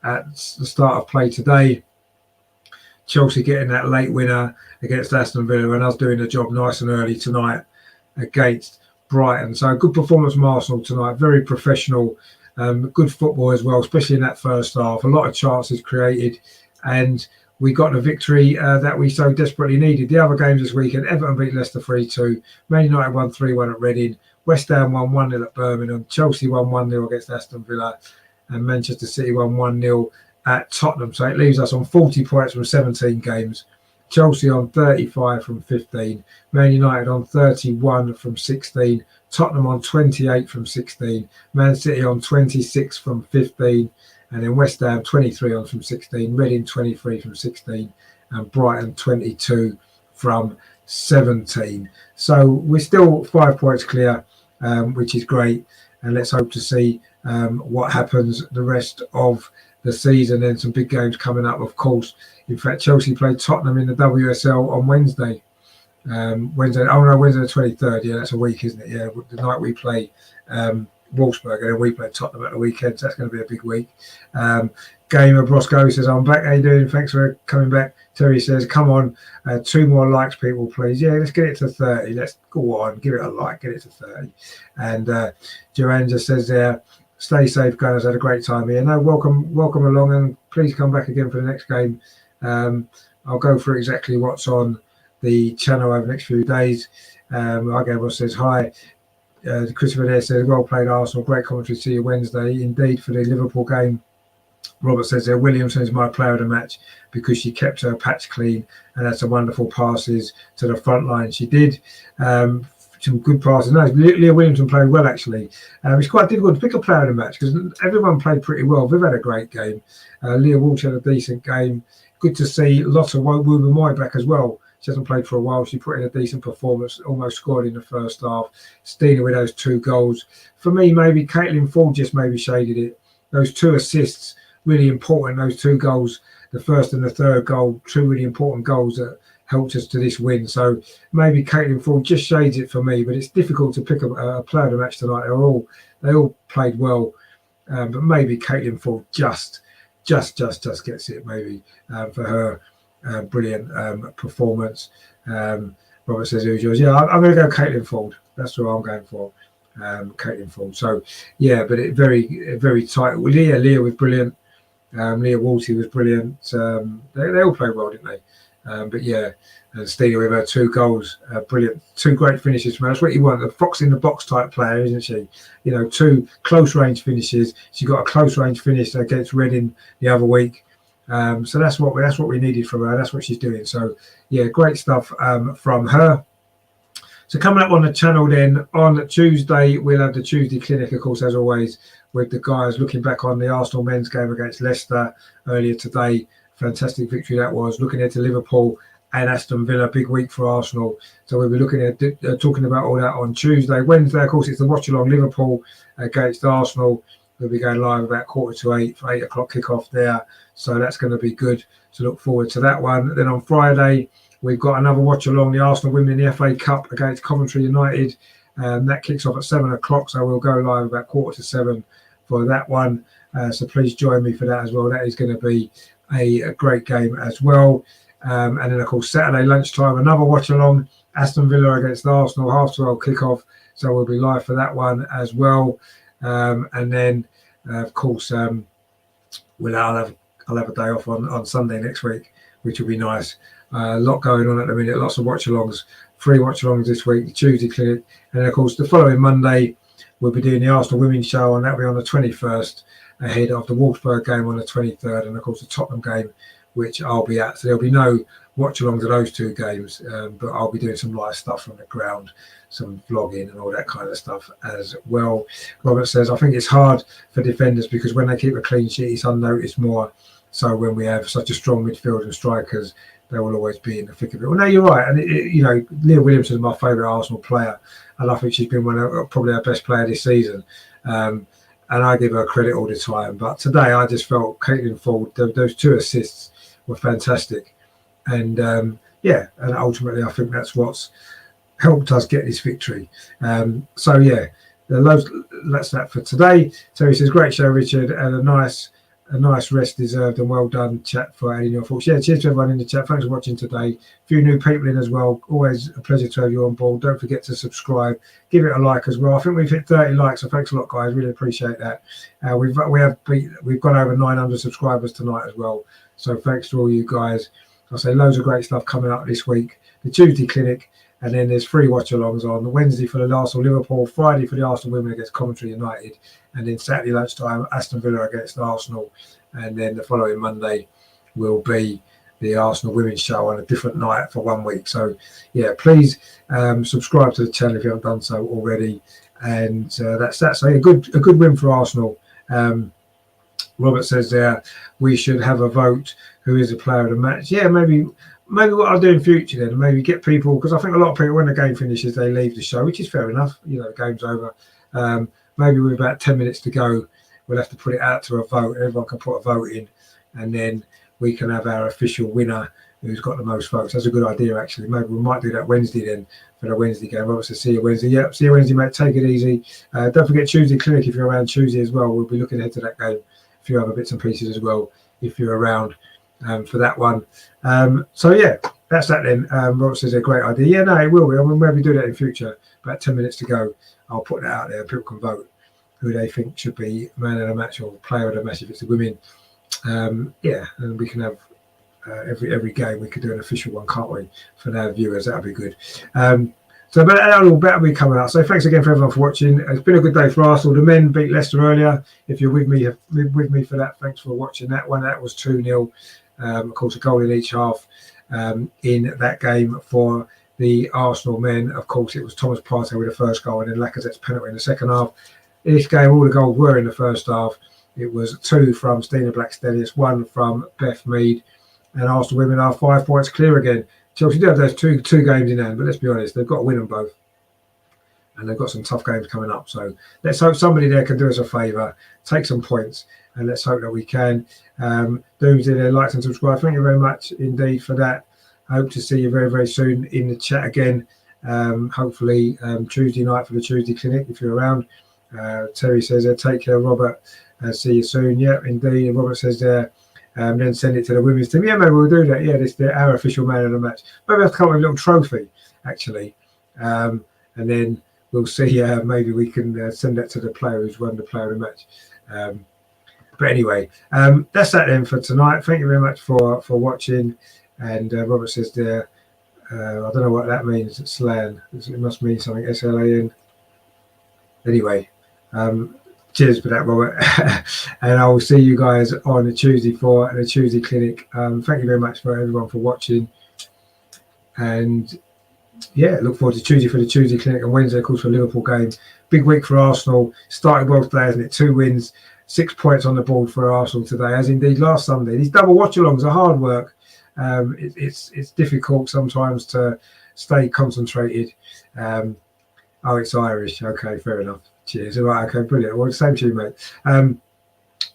at the start of play today. Chelsea getting that late winner against Aston Villa, and us doing the job nice and early tonight against Brighton. So good performance from Arsenal tonight. Very professional, good football as well, especially in that first half. A lot of chances created, and we got the victory that we so desperately needed. The other games this weekend: Everton beat Leicester 3-2, Man United won 3-1 at Reading, West Ham won 1-0 at Birmingham, Chelsea won 1-0 against Aston Villa, and Manchester City won 1-0 at Tottenham. So it leaves us on 40 points from 17 games. Chelsea on 35 from 15, Man United on 31 from 16, Tottenham on 28 from 16, Man City on 26 from 15, and then West Ham 23 on from 16, Reading 23 from 16, and Brighton 22 from 17. So we're still 5 points clear, which is great, and let's hope to see what happens the rest of the season. And some big games coming up, of course. In fact, Chelsea played Tottenham in the WSL on Wednesday. Wednesday the 23rd. Yeah, that's a week, isn't it? Yeah, the night we play Wolfsburg, and then we play Tottenham at the weekend. So that's going to be a big week. Gamer Brosco says, I'm back. How you doing? Thanks for coming back. Terry says, come on, 2 more likes, people, please. Yeah, let's get it to 30. Let's go on, give it a like, get it to 30. And Joanne just says there, stay safe, guys. Had a great time here. No, welcome along, and please come back again for the next game. I'll go through exactly what's on the channel over the next few days. Gabriel says hi. Christopher there says, well played, Arsenal. Great commentary. See you Wednesday. Indeed, for the Liverpool game. Robert says there, Williamson is my player of the match because she kept her patch clean and had some wonderful passes to the front line. She did. some good passes. No, Leah Williamson played well actually. It's quite difficult to pick a player in the match because everyone played pretty well. They've had a great game. Leah Walsh had a decent game. Good to see lots of Wooba Moy back as well. She hasn't played for a while. She put in a decent performance, almost scored in the first half. Stina with those 2 goals. For me, maybe Caitlin Ford just maybe shaded it. Those 2 assists, really important. Those 2 goals, the first and the third goal, 2 really important goals that helped us to this win. So maybe Caitlin Ford just shades it for me, but it's difficult to pick a player of the match tonight. They all played well, but maybe Caitlin Ford just gets it maybe for her brilliant performance. Robert says, who's yours? Yeah, I'm going to go Caitlin Ford. That's what I'm going for, Caitlin Ford. So yeah, but it very tight. Leah was brilliant. Leah Walty was brilliant. They all played well, didn't they? But yeah, and Stina with her 2 goals, brilliant. 2 great finishes from her. That's what you want, the fox in the box type player, isn't she? 2 close range finishes. She got a close range finish against Reading the other week. So that's what we needed from her. That's what she's doing. So yeah, great stuff from her. So coming up on the channel then on Tuesday, we'll have the Tuesday clinic, of course, as always, with the guys looking back on the Arsenal men's game against Leicester earlier today. Fantastic victory that was. Looking ahead to Liverpool and Aston Villa, big week for Arsenal. So we'll be looking at talking about all that on Tuesday. Wednesday, of course, it's the Watchalong Liverpool against Arsenal. We'll be going live about 7:45 for 8 o'clock kickoff there. So that's going to be good to look forward to that one. Then on Friday, we've got another Watchalong, the Arsenal women in the FA Cup against Coventry United. That kicks off at 7 o'clock. So we'll go live about 7:15 for that one. So please join me for that as well. That is going to be a great game as well. And then, of course, Saturday lunchtime, another watch-along, Aston Villa against Arsenal, 12:30 kickoff. So we'll be live for that one as well. And then, of course, I'll have a day off on Sunday next week, which will be nice. A lot going on at the minute, lots of watch-alongs, 3 watch-alongs this week, the Tuesday clinic. And, of course, the following Monday, we'll be doing the Arsenal Women's Show, and that'll be on the 21st. Ahead of the Wolfsburg game on the 23rd, and of course the Tottenham game, which I'll be at. So there'll be no watch-alongs of those 2 games, but I'll be doing some live stuff from the ground, some vlogging and all that kind of stuff as well. Robert says, I think it's hard for defenders because when they keep a clean sheet, it's unnoticed more. So when we have such a strong midfield and strikers, they will always be in the thick of it. Well, no, you're right. And, Leah Williamson is my favourite Arsenal player. And I think she's been probably our best player this season. And I give her credit all the time. But today I just felt Caitlin Ford, those 2 assists were fantastic. And and ultimately I think that's what's helped us get this victory. So yeah, that's that for today. So he says, great show, Richard, and a nice rest deserved, and well done, chat, for adding your thoughts. Yeah, cheers to everyone in the chat. Thanks for watching today. A few new people in as well. Always a pleasure to have you on board. Don't forget to subscribe. Give it a like as well. I think we've hit 30 likes, so thanks a lot, guys. Really appreciate that. We've gone over 900 subscribers tonight as well. So thanks to all you guys. I'll say loads of great stuff coming up this week. The Tuesday clinic, and then there's 3 watch-alongs on Wednesday for the Arsenal Liverpool, Friday for the Arsenal women against Coventry United, and then Saturday lunchtime Aston Villa against Arsenal, and then the following Monday will be the Arsenal Women's Show on a different night for 1 week. So yeah, please subscribe to the channel if you haven't done so already, and that's that. So a good win for Arsenal. Robert says there we should have a vote who is the player of the match. Yeah, maybe what I'll do in future then, maybe get people, because I think a lot of people, when the game finishes, they leave the show, which is fair enough. The game's over. Maybe with about 10 minutes to go, we'll have to put it out to a vote. Everyone can put a vote in, and then we can have our official winner who's got the most votes. That's a good idea, actually. Maybe we might do that Wednesday then for the Wednesday game. Obviously, see you Wednesday. Yep, see you Wednesday, mate. Take it easy. Don't forget Tuesday clinic if you're around Tuesday as well. We'll be looking ahead to that game. A few other bits and pieces as well if you're around for that one. So yeah, that's that then. Robert says a great idea. Yeah, no, it will be. I mean, maybe do that in future. About 10 minutes to go. I'll put that out there. People can vote who they think should be man of the match or player of the match if it's the women. Yeah, and we can have every game. We could do an official one, can't we? For our viewers, that'll be good. So, but that'll be coming up. So, thanks again for everyone for watching. It's been a good day for Arsenal. The men beat Leicester earlier. If you're with me for that, thanks for watching that one. That was 2-0. Of course, a goal in each half in that game for the Arsenal men. Of course, it was Thomas Partey with the first goal and then Lacazette's penalty in the second half. In this game, all the goals were in the first half. It was 2 from Stina Blackstenius, 1 from Beth Mead, and Arsenal women are 5 points clear again. Chelsea do have those two games in hand, but let's be honest, they've got to win them both. And they've got some tough games coming up. So let's hope somebody there can do us a favour, take some points, and let's hope that we can. Doomsday there, like and subscribe. Thank you very much indeed for that. I hope to see you very, very soon in the chat again. Hopefully Tuesday night for the Tuesday clinic if you're around. Terry says there, take care, Robert. See you soon. Yeah, indeed. And Robert says there, then send it to the women's team. Yeah, maybe we'll do that. Yeah, this is our official man of the match. Maybe I have to come up with a little trophy, actually. And then we'll see. Maybe we can send that to the player who's won the player of the match. But anyway, that's that then for tonight. Thank you very much for watching. And Robert says there, I don't know what that means. It's slan. It must mean something. SLAN. Anyway, cheers for that, Robert. And I will see you guys on the Tuesday for the Tuesday clinic. Thank you very much for everyone for watching. And yeah, look forward to Tuesday for the Tuesday clinic and Wednesday, of course, for Liverpool game. Big week for Arsenal. Started well today, hasn't it? 2 wins, 6 points on the board for Arsenal today, as indeed last Sunday. These double watch-alongs are hard work. It's difficult sometimes to stay concentrated. Oh, it's Irish. Okay, fair enough. Cheers. All right, okay, brilliant. Well, same to you, mate.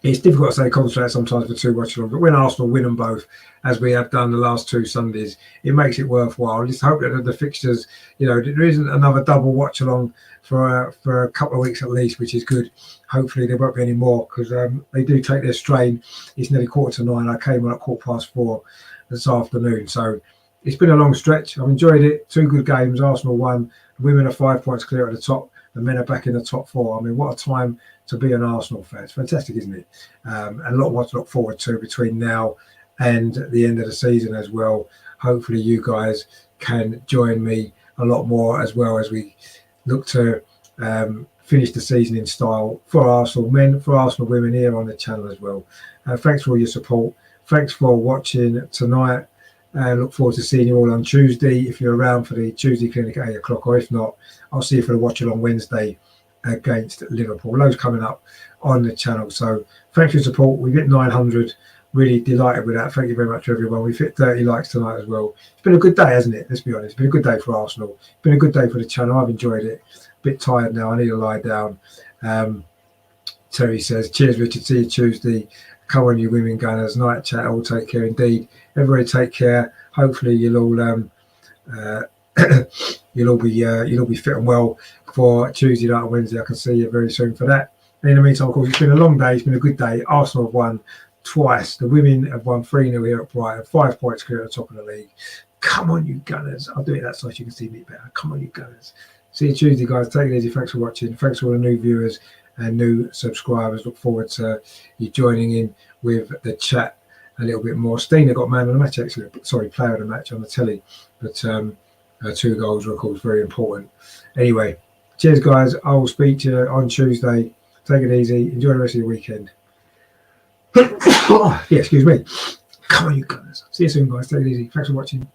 It's difficult to say concentrate sometimes for 2 watch-alongs, but when Arsenal win them both, as we have done the last 2 Sundays, it makes it worthwhile. Just hope that the fixtures, there isn't another double watch-along for a couple of weeks at least, which is good. Hopefully there won't be any more because they do take their strain. It's nearly 8:45. I came on at 4:15 this afternoon, so it's been a long stretch. I've enjoyed it. 2 good games. Arsenal won. The women are 5 points clear at the top. The men are back in the top 4. I mean, what a time to be an Arsenal fan. It's fantastic, isn't it? And a lot more to look forward to between now and the end of the season as well. Hopefully you guys can join me a lot more as well as we look to finish the season in style for Arsenal men, for Arsenal women here on the channel as well. Thanks for all your support. Thanks for watching tonight. Look forward to seeing you all on Tuesday if you're around for the Tuesday clinic at 8 o'clock, or if not, I'll see you for the watch along Wednesday against Liverpool. Loads coming up on the channel. So thanks for your support. We've hit 900. Really delighted with that. Thank you very much, everyone. We've hit 30 likes tonight as well. It's been a good day, hasn't it? Let's be honest. It's been a good day for Arsenal. It's been a good day for the channel. I've enjoyed it. A bit tired now. I need to lie down. Terry says, cheers, Richard. See you Tuesday. Come on, you women gunners. Night chat. All take care indeed. Everybody take care. Hopefully you'll all you'll all be fit and well for Tuesday night and Wednesday. I can see you very soon for that. And in the meantime, of course, it's been a long day. It's been a good day. Arsenal have won twice. The women have won 3-0 here at Brighton. 5 points clear at the top of the league. Come on, you gunners. I'll do it that so you can see me better. Come on, you gunners. See you Tuesday, guys. Take it easy. Thanks for watching. Thanks to all the new viewers and new subscribers. Look forward to you joining in with the chat a little bit more. Stina got man of the match, actually. Sorry, player of the match on the telly. But 2 goals were, of course, very important. Anyway, cheers, guys. I will speak to you on Tuesday. Take it easy. Enjoy the rest of your weekend. Yeah, excuse me. Come on, you guys. See you soon, guys. Take it easy. Thanks for watching.